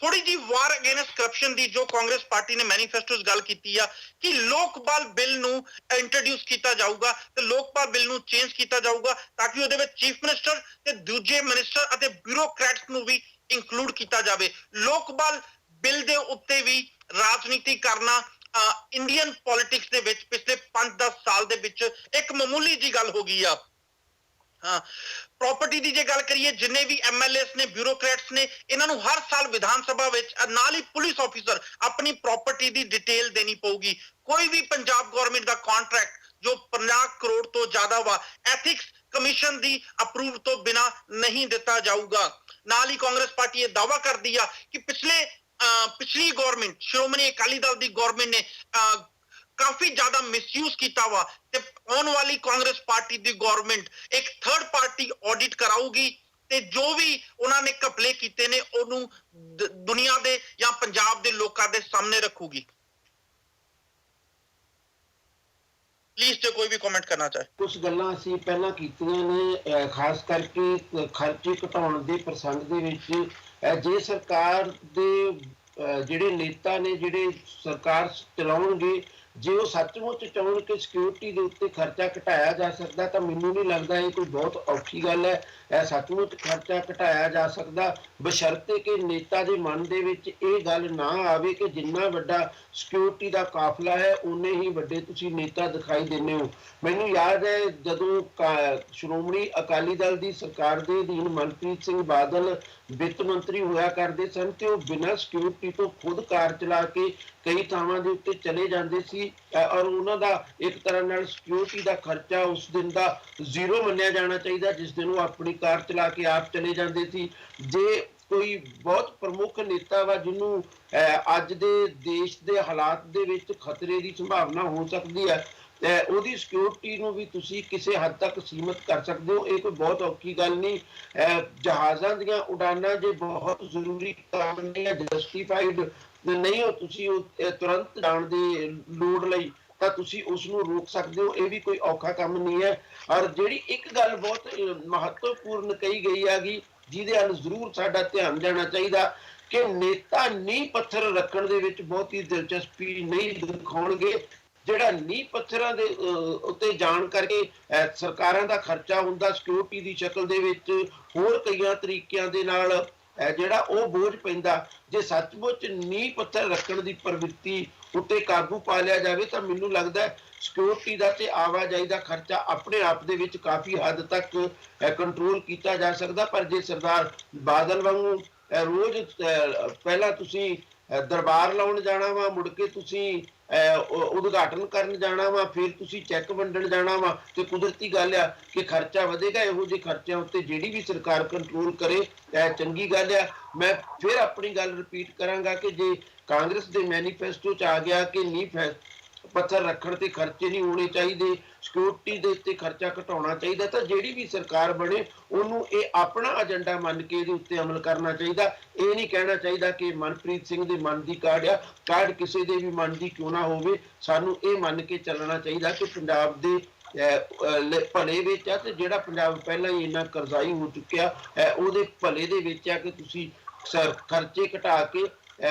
ਥੋੜੀ ਜੀ ਵਾਰ ਅਗੇਂਸਟ ਕਰਪਸ਼ਨ ਦੀ ਜੋ ਕਾਂਗਰਸ ਪਾਰਟੀ ਨੇ ਮੈਨੀਫੈਸਟੋ 'ਚ ਗੱਲ ਕੀਤੀ ਆ ਕਿ ਲੋਕਪਾਲ ਬਿੱਲ ਨੂੰ ਇੰਟਰੋਡਿਊਸ ਕੀਤਾ ਜਾਊਗਾ ਤੇ ਲੋਕਪਾਲ ਬਿੱਲ ਨੂੰ ਚੇਂਜ ਕੀਤਾ ਜਾਊਗਾ ਤਾਂ ਕਿ ਉਹਦੇ ਵਿੱਚ ਚੀਫ ਮਿਨਿਸਟਰ ਤੇ ਦੂਜੇ ਮਿਨਿਸਟਰ ਅਤੇ ਬਿਊਰੋਕਰੈਟਸ ਨੂੰ ਵੀ ਇਨਕਲੂਡ ਕੀਤਾ ਜਾਵੇ। ਲੋਕਪਾਲ ਬਿੱਲ ਦੇ ਉੱਤੇ ਵੀ ਰਾਜਨੀਤੀ ਕਰਨਾ ਇੰਡੀਅਨ ਪੋਲਿਟਿਕਸ ਦੇ ਵਿੱਚ ਪਿਛਲੇ 5-10 ਸਾਲ ਦੇ ਵਿੱਚ ਇੱਕ ਮਾਮੂਲੀ ਜੀ ਗੱਲ ਹੋ ਗਈ ਆ। ਹਾਂ, ਪ੍ਰਾਪਰਟੀ ਦੀ ਜੇ ਗੱਲ ਕਰੀਏ, ਜਿੰਨੇ ਵੀ ਐਮਐਲਏਸ ਨੇ, ਬਿਊਰੋਕਰੇਟਸ ਨੇ, ਇਹਨਾਂ ਨੂੰ ਹਰ ਸਾਲ ਵਿਧਾਨ ਸਭਾ ਵਿੱਚ ਨਾਲ ਹੀ ਪੁਲਿਸ ਆਫੀਸਰ ਆਪਣੀ ਪ੍ਰਾਪਰਟੀ ਦੀ ਡਿਟੇਲ ਦੇਣੀ ਪਊਗੀ। ਕੋਈ ਵੀ ਪੰਜਾਬ ਗਵਰਨਮੈਂਟ ਦਾ ਕੰਟਰੈਕਟ ਜੋ 50 ਕਰੋੜ ਤੋਂ ਜ਼ਿਆਦਾ ਵਾ, ਐਥਿਕਸ ਕਮਿਸ਼ਨ ਦੀ ਅਪਰੂਵ ਤੋਂ ਬਿਨਾ ਨਹੀਂ ਦਿੱਤਾ ਜਾਊਗਾ। ਨਾਲ ਹੀ ਕਾਂਗਰਸ ਪਾਰਟੀ ਇਹ ਦਾਅਵਾ ਕਰਦੀ ਆ ਕਿ ਪਿਛਲੀ ਗਵਰਨਮੈਂਟ, ਸ਼੍ਰੋਮਣੀ ਅਕਾਲੀ ਦਲ ਦੀ ਗਵਰਨਮੈਂਟ ਨੇ ਕਾਫੀ ਜ਼ਿਆਦਾ ਮਿਸਯੂਜ਼ ਕੀਤਾ ਵਾ, ਤੇ ਆਉਣ ਵਾਲੀ ਕਾਂਗਰਸ ਪਾਰਟੀ ਦੀ ਗਵਰਨਮੈਂਟ ਇੱਕ ਥਰਡ ਪਾਰਟੀ ਆਡਿਟ ਕਰਾਊਗੀ ਤੇ ਜੋ ਵੀ ਉਹਨਾਂ ਨੇ ਘਪਲੇ ਕੀਤੇ ਨੇ ਉਹਨੂੰ ਦੁਨੀਆ ਦੇ ਜਾਂ ਪੰਜਾਬ ਦੇ ਲੋਕਾਂ ਦੇ ਸਾਹਮਣੇ ਰੱਖੂਗੀ। ਪਲੀਜ਼ ਜੇ ਕੋਈ ਵੀ ਕਮੈਂਟ ਕਰਨਾ ਚਾਹੇ। ਕੁਝ ਗੱਲਾਂ ਅਸੀਂ ਪਹਿਲਾਂ ਕੀਤੀਆਂ ਨੇ, ਖਾਸ ਕਰਕੇ ਖਰਚੇ ਘਟਾਉਣ ਦੇ ਪ੍ਰਸੰਗ ਦੇ ਵਿੱਚ। ਜੇ ਸਰਕਾਰ ਦੇ ਜਿਹੜੇ ਨੇਤਾ ਨੇ, ਜਿਹੜੇ ਸਰਕਾਰ ਚਲਾਉਣਗੇ, ਜੇ ਉਹ ਸੱਚਮੁੱਚ ਚਾਹੁਣ ਕਿ ਸਿਕਿਉਰਿਟੀ ਦੇ ਉੱਤੇ ਖਰਚਾ ਘਟਾਇਆ ਜਾ ਸਕਦਾ, ਤਾਂ ਮੈਨੂੰ ਨਹੀਂ ਲੱਗਦਾ ਇਹ ਕੋਈ ਬਹੁਤ ਔਖੀ ਗੱਲ ਹੈ। ਸੱਚਮੁੱਚ ਖਰਚਾ ਘਟਾਇਆ ਜਾ ਸਕਦਾ, ਬਸ਼ਰਤੇ ਕਿ ਨੇਤਾ ਦੇ ਮਨ ਦੇ ਵਿੱਚ ਇਹ ਗੱਲ ਨਾ ਆਵੇ ਕਿ ਜਿੰਨਾ ਵੱਡਾ ਸਿਕਿਉਰਿਟੀ ਦਾ ਕਾਫਲਾ ਹੈ ਉਨੇ ਹੀ ਵੱਡੇ ਤੁਸੀਂ ਨੇਤਾ ਦਿਖਾਈ ਦਿੰਦੇ ਹੋ। ਮੈਨੂੰ ਯਾਦ ਹੈ ਜਦੋਂ ਸ਼੍ਰੋਮਣੀ ਅਕਾਲੀ ਦਲ ਦੀ ਸਰਕਾਰ ਦੇ ਅਧੀਨ ਮਨਪ੍ਰੀਤ ਸਿੰਘ ਬਾਦਲ ਵਿੱਤ ਮੰਤਰੀ ਹੋਇਆ ਕਰਦੇ ਸਨ, ਤੇ ਉਹ ਬਿਨਾਂ ਸਿਕਿਉਰਿਟੀ ਤੋਂ ਖੁਦ ਕਾਰ ਚਲਾ ਕੇ ਕਈ ਥਾਵਾਂ ਦੇ ਉੱਤੇ ਚਲੇ ਜਾਂਦੇ ਸੀ, ਔਰ ਉਹਨਾਂ ਦਾ ਇੱਕ ਤਰ੍ਹਾਂ ਨਾਲ ਸਿਕਿਉਰਿਟੀ ਦਾ ਖਰਚਾ ਉਸ ਦਿਨ ਦਾ ਜ਼ੀਰੋ ਮੰਨਿਆ ਜਾਣਾ ਚਾਹੀਦਾ, ਜਿਸ ਦਿਨ ਉਹ ਆਪਣੀ ਕਾਰ ਚਲਾ ਕੇ ਆਪ ਚਲੇ ਜਾਂਦੇ ਸੀ। ਜੇ ਕੋਈ ਬਹੁਤ ਪ੍ਰਮੁੱਖ ਨੇਤਾ ਵਾ ਜਿਹਨੂੰ ਅੱਜ ਦੇ ਦੇਸ਼ ਦੇ ਹਾਲਾਤ ਦੇ ਵਿੱਚ ਖਤਰੇ ਦੀ ਸੰਭਾਵਨਾ ਹੋ ਸਕਦੀ ਹੈ, ਉਹਦੀ ਸਿਕਿਉਰਿਟੀ ਨੂੰ ਵੀ ਤੁਸੀਂ ਕਿਸੇ ਹੱਦ ਤੱਕ ਸੀਮਿਤ ਕਰ ਸਕਦੇ ਹੋ। ਇਹ ਕੋਈ ਬਹੁਤ ਔਖੀ ਗੱਲ ਨਹੀਂ। ਜਹਾਜ਼ਾਂ ਦੀਆਂ ਉਡਾਨਾਂ ਜੇ ਬਹੁਤ ਜ਼ਰੂਰੀ ਕੰਮ ਨਹੀਂ ਹੈ, ਜਸਟੀਫਾਈਡ ਨਹੀਂ ਹੋ, ਤੁਸੀਂ ਤੁਰੰਤ ਜਾਣ ਦੀ ਲੋੜ ਲਈ, ਤਾਂ ਤੁਸੀਂ ਉਸ ਨੂੰ ਰੋਕ ਸਕਦੇ ਹੋ। ਇਹ ਵੀ ਕੋਈ ਔਖਾ ਕੰਮ ਨਹੀਂ ਹੈ। ਔਰ ਜਿਹੜੀ ਇੱਕ ਗੱਲ ਬਹੁਤ ਮਹੱਤਵਪੂਰਨ ਕਹੀ ਗਈ ਹੈਗੀ, ਜਿਹਦੇ ਵੱਲ ਜ਼ਰੂਰ ਸਾਡਾ ਧਿਆਨ ਜਾਣਾ ਚਾਹੀਦਾ, ਕਿ ਨੇਤਾ ਨੀਂਹ ਪੱਥਰ ਰੱਖਣ ਦੇ ਵਿੱਚ ਬਹੁਤੀ ਦਿਲਚਸਪੀ ਨਹੀਂ ਦਿਖਾਉਣਗੇ। ਜਿਹੜਾ ਨੀਂਹ ਪੱਥਰਾਂ ਦੇ ਉੱਤੇ ਜਾਣ ਕਰਕੇ ਸਰਕਾਰਾਂ ਦਾ ਖਰਚਾ ਹੁੰਦਾ ਸਿਕਿਉਰਿਟੀ ਦੀ ਸ਼ਕਲ ਦੇ ਵਿੱਚ, ਹੋਰ ਕਈਆਂ ਤਰੀਕਿਆਂ ਦੇ ਨਾਲ ਜਿਹੜਾ ਉਹ ਬੋਝ ਪੈਂਦਾ। ਜੇ ਸੱਚਮੁੱਚ ਨੀਂਹ ਪੱਥਰ ਰੱਖਣ ਦੀ ਪ੍ਰਵਿਰਤੀ ਉੱਤੇ ਕਾਬੂ ਪਾ ਲਿਆ ਜਾਵੇ, ਤਾਂ ਮੈਨੂੰ ਲੱਗਦਾ ਸਿਕਿਉਰਿਟੀ ਦਾ ਤੇ ਆਵਾਜਾਈ ਦਾ ਖਰਚਾ ਆਪਣੇ ਆਪ ਦੇ ਵਿੱਚ ਕਾਫੀ ਹੱਦ ਤੱਕ ਕੰਟਰੋਲ ਕੀਤਾ ਜਾ ਸਕਦਾ। ਪਰ ਜੇ ਸਰਦਾਰ ਬਾਦਲ ਵਾਂਗੂ ਰੋਜ਼ ਪਹਿਲਾਂ ਤੁਸੀਂ ਦਰਬਾਰ ਲਾਉਣ ਜਾਣਾ ਵਾ, ਮੁੜ ਕੇ ਤੁਸੀਂ ਉਦਘਾਟਨ ਕਰਨ ਜਾਣਾ ਵਾ, ਫਿਰ ਤੁਸੀਂ ਚੈੱਕ ਵੰਡਣ ਜਾਣਾ ਵਾ, ਤੇ ਕੁਦਰਤੀ ਗੱਲ ਆ ਕਿ ਖਰਚਾ ਵਧੇਗਾ। ਇਹੋ ਜਿਹੇ ਖਰਚਿਆਂ ਉੱਤੇ ਜਿਹੜੀ ਵੀ ਸਰਕਾਰ ਕੰਟਰੋਲ ਕਰੇ ਚੰਗੀ ਗੱਲ ਆ। ਮੈਂ ਫਿਰ ਆਪਣੀ ਗੱਲ ਰਿਪੀਟ ਕਰਾਂਗਾ ਕਿ ਜੇ ਕਾਂਗਰਸ ਦੇ ਮੈਨੀਫੈਸਟੋ 'ਚ ਆ ਗਿਆ ਕਿ ਨੀਂਹ ਪੱਥਰ ਰੱਖਣ ਤੇ ਖਰਚੇ ਨਹੀਂ ਹੋਣੇ ਚਾਹੀਦੇ, ਸਿਕਿਉਰਿਟੀ ਦੇ ਉੱਤੇ ਖਰਚਾ ਘਟਾਉਣਾ ਚਾਹੀਦਾ, ਤਾਂ ਜਿਹੜੀ ਵੀ ਸਰਕਾਰ ਬਣੇ ਉਹਨੂੰ ਇਹ ਆਪਣਾ ਏਜੰਡਾ ਮੰਨ ਕੇ ਇਹਦੇ ਉੱਤੇ ਅਮਲ ਕਰਨਾ ਚਾਹੀਦਾ। ਇਹ ਨਹੀਂ ਕਹਿਣਾ ਚਾਹੀਦਾ ਕਿ ਮਨਪ੍ਰੀਤ ਸਿੰਘ ਦੇ ਮਨ ਦੀ ਕਾਢ ਆ, ਕਾਢ ਕਿਸੇ ਦੇ ਵੀ ਮਨ ਦੀ ਕਿਉਂ ਨਾ ਹੋਵੇ, ਸਾਨੂੰ ਇਹ ਮੰਨ ਕੇ ਚੱਲਣਾ ਚਾਹੀਦਾ ਕਿ ਪੰਜਾਬ ਦੇ ਭਲੇ ਵਿੱਚ ਆ, ਤੇ ਜਿਹੜਾ ਪੰਜਾਬ ਪਹਿਲਾਂ ਹੀ ਇੰਨਾ ਕਰਜ਼ਾਈ ਹੋ ਚੁੱਕਿਆ ਉਹਦੇ ਭਲੇ ਦੇ ਵਿੱਚ ਆ ਕਿ ਤੁਸੀਂ ਖਰਚੇ ਘਟਾ ਕੇ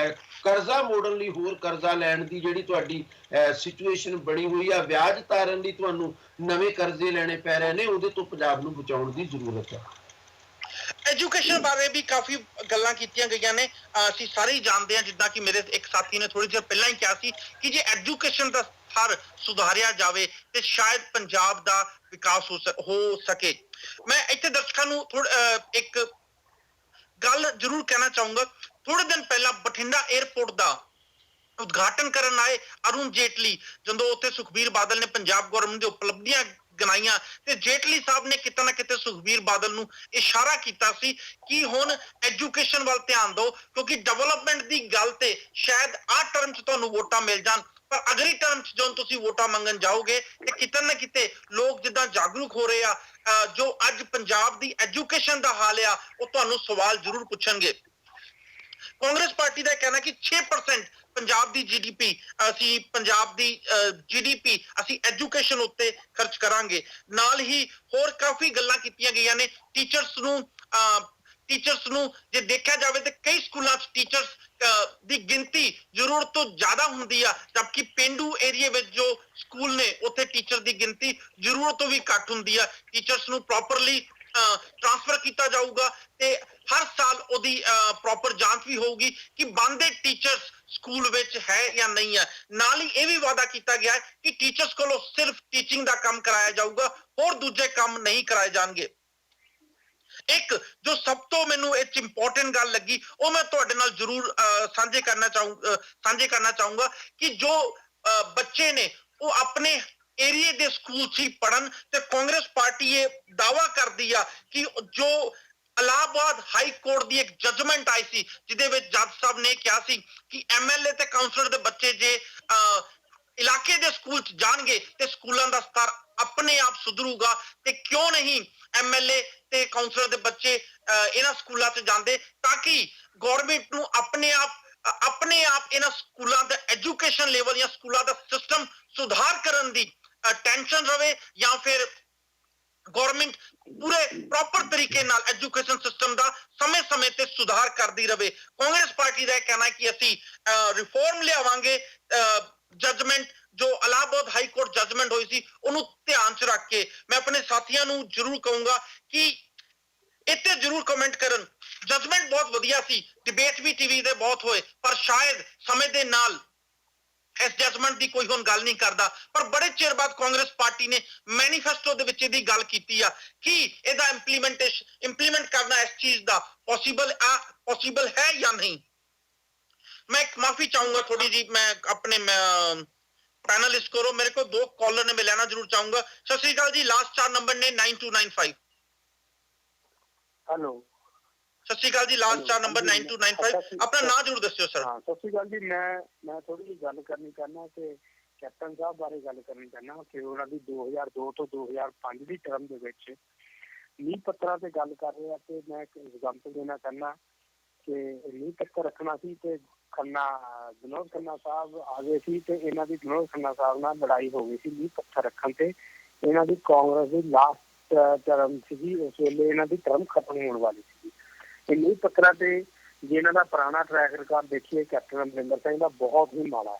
ਕਰਜ਼ਾ ਮੋੜਨ ਲਈ ਹੋਰ ਕਰਜ਼ਾ ਲੈਣ ਦੀ ਜਿਹੜੀ ਤੁਹਾਡੀ ਸਿਚੁਏਸ਼ਨ ਬਣੀ ਹੋਈ ਆ, ਵਿਆਜ ਤਾਰਨ ਲਈ ਤੁਹਾਨੂੰ ਨਵੇਂ ਕਰਜ਼ੇ ਲੈਣੇ ਪੈ ਰਹੇ ਨੇ, ਉਹਦੇ ਤੋਂ ਪੰਜਾਬ ਨੂੰ ਬਚਾਉਣ ਦੀ ਜ਼ਰੂਰਤ ਹੈ। ਐਜੂਕੇਸ਼ਨ ਬਾਰੇ ਵੀ ਕਾਫੀ ਗੱਲਾਂ ਕੀਤੀਆਂ ਗਈਆਂ ਨੇ। ਅਸੀਂ ਸਾਰੇ ਹੀ ਜਾਣਦੇ ਹਾਂ, ਜਿੱਦਾਂ ਕਿ ਮੇਰੇ ਇੱਕ ਸਾਥੀ ਨੇ ਥੋੜੀ ਦੇਰ ਪਹਿਲਾਂ ਹੀ ਕਿਹਾ ਸੀ ਕਿ ਜੇ ਐਜੂਕੇਸ਼ਨ ਦਾ ਸਤਰ ਸੁਧਾਰਿਆ ਜਾਵੇ ਤੇ ਸ਼ਾਇਦ ਪੰਜਾਬ ਦਾ ਵਿਕਾਸ ਹੋ ਸਕੇ। ਮੈਂ ਇੱਥੇ ਦਰਸ਼ਕਾਂ ਨੂੰ ਇੱਕ ਗੱਲ ਜ਼ਰੂਰ ਕਹਿਣਾ ਚਾਹੂੰਗਾ। ਥੋੜੇ ਦਿਨ ਪਹਿਲਾਂ ਬਠਿੰਡਾ 에ਅਰਪੋਰਟ ਦਾ ਉਦਘਾਟਨ ਕਰਨ ਆਏ ਅਰੁਣ ਜੇਟਲੀ, ਜਦੋਂ ਉੱਥੇ ਸੁਖਬੀਰ ਬਾਦਲ ਨੇ ਪੰਜਾਬ ਗਵਰਨਮੈਂਟ ਦੀ ਉਪਲਬਧੀਆਂ ਗਿਣਾਈਆਂ, ਤੇ ਜੇਟਲੀ ਸਾਹਿਬ ਨੇ ਕਿਤੇ ਨਾ ਕਿਤੇ ਸੁਖਬੀਰ ਬਾਦਲ ਨੂੰ ਇਸ਼ਾਰਾ ਕੀਤਾ ਸੀ ਕਿ ਹੁਣ ਐਜੂਕੇਸ਼ਨ ਵੱਲ ਧਿਆਨ ਦਿਓ, ਕਿਉਂਕਿ ਡਿਵੈਲਪਮੈਂਟ ਦੀ ਗੱਲ ਤੇ ਸ਼ਾਇਦ ਆਹ ਟਰਮ 'ਚ ਤੁਹਾਨੂੰ ਵੋਟਾਂ ਮਿਲ ਜਾਣ, ਪਰ ਅਗਲੀ ਟਰਮ 'ਚ ਜਦੋਂ ਤੁਸੀਂ ਵੋਟਾਂ ਮੰਗਣ ਜਾਓਗੇ ਤੇ ਕਿਤੇ ਨਾ ਕਿਤੇ ਲੋਕ ਜਿੱਦਾਂ ਜਾਗਰੂਕ ਹੋ ਰਹੇ ਆ, ਜੋ ਅੱਜ ਪੰਜਾਬ ਦੀ ਐਜੂਕੇਸ਼ਨ ਦਾ ਹਾਲ ਆ, ਉਹ ਤੁਹਾਨੂੰ ਸਵਾਲ ਜ਼ਰੂਰ ਪੁੱਛਣਗੇ। ਕਾਂਗਰਸ ਪਾਰਟੀ ਦਾ ਕਹਿਣਾ ਕਿ 6% ਪੰਜਾਬ ਦੀ ਜੀਡੀਪੀ ਅਸੀਂ ਐਜੂਕੇਸ਼ਨ ਉੱਤੇ ਖਰਚ ਕਰਾਂਗੇ। ਨਾਲ ਹੀ ਹੋਰ ਕਾਫੀ ਗੱਲਾਂ ਕੀਤੀਆਂ ਗਈਆਂ ਨੇ। ਟੀਚਰਸ ਨੂੰ ਜੇ ਦੇਖਿਆ ਜਾਵੇ ਤੇ ਕਈ ਸਕੂਲਾਂ 'ਚ ਟੀਚਰਸ ਦੀ ਗਿਣਤੀ ਜ਼ਰੂਰਤ ਤੋਂ ਜ਼ਿਆਦਾ ਹੁੰਦੀ ਆ, ਜਦਕਿ ਪੇਂਡੂ ਏਰੀਏ ਵਿੱਚ ਜੋ ਸਕੂਲ ਨੇ ਉੱਥੇ ਟੀਚਰ ਦੀ ਗਿਣਤੀ ਜ਼ਰੂਰਤ ਤੋਂ ਵੀ ਘੱਟ ਹੁੰਦੀ ਆ। ਟੀਚਰਸ ਨੂੰ ਪ੍ਰੋਪਰਲੀ ਟ੍ਰਾਂਸਫਰ ਕੀਤਾ ਜਾਊਗਾ ਤੇ ਹਰ ਸਾਲ ਉਹਦੀ ਪ੍ਰੋਪਰ ਜਾਂਚ ਵੀ ਹੋਊਗੀ ਕਿ ਬਣਦੇ ਟੀਚਰਸ ਸਕੂਲ ਵਿੱਚ ਹੈ ਜਾਂ ਨਹੀਂ ਹੈ। ਨਾਲ ਹੀ ਇਹ ਵੀ ਵਾਅਦਾ ਕੀਤਾ ਗਿਆ ਕਿ ਟੀਚਰਸ ਕੋਲੋਂ ਸਿਰਫ ਟੀਚਿੰਗ ਦਾ ਕੰਮ ਕਰਾਇਆ ਜਾਊਗਾ, ਹੋਰ ਦੂਜੇ ਕੰਮ ਨਹੀਂ ਕਰਾਏ ਜਾਣਗੇ। ਇੱਕ ਜੋ ਸਭ ਤੋਂ ਮੈਨੂੰ ਇਹ 'ਚ ਇੰਪੋਰਟੈਂਟ ਗੱਲ ਲੱਗੀ ਉਹ ਮੈਂ ਤੁਹਾਡੇ ਨਾਲ ਜ਼ਰੂਰ ਸਾਂਝੇ ਕਰਨਾ ਚਾਹੂੰਗਾ ਕਿ ਜੋ ਬੱਚੇ ਨੇ ਉਹ ਆਪਣੇ ਏਰੀਏ ਦੇ ਸਕੂਲ 'ਚ ਹੀ ਪੜਨ ਤੇ ਕਾਂਗਰਸ ਪਾਰਟੀ ਇਹ ਦਾਵਾ ਕਰਦੀ ਆ ਕਿ ਜੋ ਇਲਾਹਾਬਾਦ ਹਾਈ ਕੋਰਟ ਦੀ ਇੱਕ ਜਜਮੈਂਟ ਆਈ ਸੀ ਜਿਹਦੇ ਵਿੱਚ ਜੱਜ ਸਾਹਿਬ ਨੇ ਕਿਹਾ ਸੀ ਕਿ ਐਮਐਲਏ ਤੇ ਕਾਉਂਸਲਰ ਦੇ ਬੱਚੇ ਜੇ ਇਲਾਕੇ ਦੇ ਸਕੂਲ 'ਚ ਜਾਣਗੇ ਤੇ ਸਕੂਲਾਂ ਦਾ ਸਤਰ ਆਪਣੇ ਆਪ ਸੁਧਰੂਗਾ ਤੇ ਕਿਉਂ ਨਹੀਂ ਐਮਐਲਏ ਤੇ ਕਾਉਂਸਲਰ ਦੇ ਬੱਚੇ ਇਹਨਾਂ ਸਕੂਲਾਂ 'ਚ ਜਾਂਦੇ ਤਾਂ ਕਿ ਗਵਰਨਮੈਂਟ ਨੂੰ ਆਪਣੇ ਆਪ ਇਹਨਾਂ ਸਕੂਲਾਂ ਦਾ ਐਜੂਕੇਸ਼ਨ ਲੈਵਲ ਜਾਂ ਸਕੂਲਾਂ ਦਾ ਸਿਸਟਮ ਸੁਧਾਰ ਕਰਨ ਦੀ ਟੈਨਸ਼ਨ ਰਵੇ ਜਾਂ ਫਿਰ ਗਵਰਨਮੈਂਟ ਪੂਰੇ ਪ੍ਰੋਪਰ ਤਰੀਕੇ ਨਾਲ ਐਜੂਕੇਸ਼ਨ ਸਿਸਟਮ ਦਾ ਸਮੇਂ-ਸਮੇਂ ਤੇ ਸੁਧਾਰ ਕਰਦੀ ਰਵੇ। ਕਾਂਗਰਸ ਪਾਰਟੀ ਦਾ ਇਹ ਕਹਿਣਾ ਹੈ ਕਿ ਅਸੀਂ ਰਿਫਾਰਮ ਲਿਆਵਾਂਗੇ ਜਜਮੈਂਟ ਜੋ ਇਲਾਹਾਬਾਦ ਹਾਈ ਕੋਰਟ ਜਜਮੈਂਟ ਹੋਈ ਸੀ ਉਹਨੂੰ ਧਿਆਨ 'ਚ ਰੱਖ ਕੇ ਮੈਂ ਆਪਣੇ ਸਾਥੀਆਂ ਨੂੰ ਜ਼ਰੂਰ ਕਹੂੰਗਾ ਕਿ ਇੱਥੇ ਜ਼ਰੂਰ ਕਮੈਂਟ ਕਰਨ। ਜਜਮੈਂਟ ਬਹੁਤ ਵਧੀਆ ਸੀ, ਡਿਬੇਟ ਵੀ ਟੀਵੀ ਤੇ ਬਹੁਤ ਹੋਏ ਪਰ ਸ਼ਾਇਦ ਸਮੇਂ ਦੇ ਨਾਲ ਇਸ ਜਜਮੈਂਟ ਦੀ ਕੋਈ ਹੁਣ ਗੱਲ ਨਹੀਂ ਕਰਦਾ ਪਰ ਬੜੇ ਚਿਰ ਬਾਅਦ ਕਾਂਗਰਸ ਪਾਰਟੀ ਨੇ ਮੈਨੀਫੈਸਟੋ ਦੇ ਵਿੱਚ ਇਹਦੀ ਗੱਲ ਕੀਤੀ ਆ ਕਿ ਇਹਦਾ ਇੰਪਲੀਮੈਂਟ ਕਰਨਾ ਇਸ ਚੀਜ਼ ਦਾ ਪੋਸੀਬਲ ਹੈ ਜਾਂ ਨਹੀਂ। मैं माफी चाहूंगा थोड़ी जी, मैं अपने पैनलिस्ट को मेरे को 2 कॉलर ने मैं लेना जरूर चाहूंगा। सत श्री अकाल जी, लास्ट 4 नंबर ने 9295। हेलो, सत श्री अकाल जी, लास्ट 4 नंबर 9295। अपना नाम जरूर दस्यो सर। हाँ, सत श्री अकाल जी, मैं थोड़ी जी गल करनी चाहना कि कैप्टन साहब बारे गल करनी चाहना कि उन्होंने दी 2002 तो 2005 ਦੀ ਟਰਮ ਦੇ ਵਿੱਚ ਨੀਂਹ ਪੱਤਰਾਂ ਤੇ ਗੱਲ ਕਰ ਰਹੇ ਆ ਤੇ ਮੈਂ ਇੱਕ ਐਗਜ਼ਾਮਪਲ ਦੇਣਾ ਚਾਹਨਾ ਕਿ ਨੀਂਹ ਪੱਤਰ ਰੱਖਣਾ ਸੀ ਤੇ ਵਿਨੋਦ ਖੰਨਾ ਸਾਹਿਬ ਆ ਗਏ ਸੀ ਤੇ ਇਹਨਾਂ ਦੀ ਵਿਨੋਦ ਖੰਨਾ ਸਾਹਿਬ ਨਾਲ ਲੜਾਈ ਹੋ ਗਈ ਸੀ ਨੀਂਹ ਪੱਥਰ ਰੱਖਣ ਤੇ। ਇਹਨਾਂ ਦੀ ਕਾਂਗਰਸ ਦੀ ਲਾਸਟ ਟਰਮ ਸੀਗੀ, ਉਸ ਵੇਲੇ ਇਹਨਾਂ ਦੀ ਟਰਮ ਖਤਮ ਹੋਣ ਵਾਲੀ ਸੀ। ਇਹ ਨੀਂਹ ਪੱਤਰਾਂ ਤੇ ਜੇ ਇਹਨਾਂ ਦਾ ਪੁਰਾਣਾ ਟਰੈਕ ਰਿਕਾਰਡ ਦੇਖੀਏ ਕੈਪਟਨ ਅਮਰਿੰਦਰ ਸਿੰਘ ਦਾ ਬਹੁਤ ਹੀ ਮਾੜਾ ਹੈ।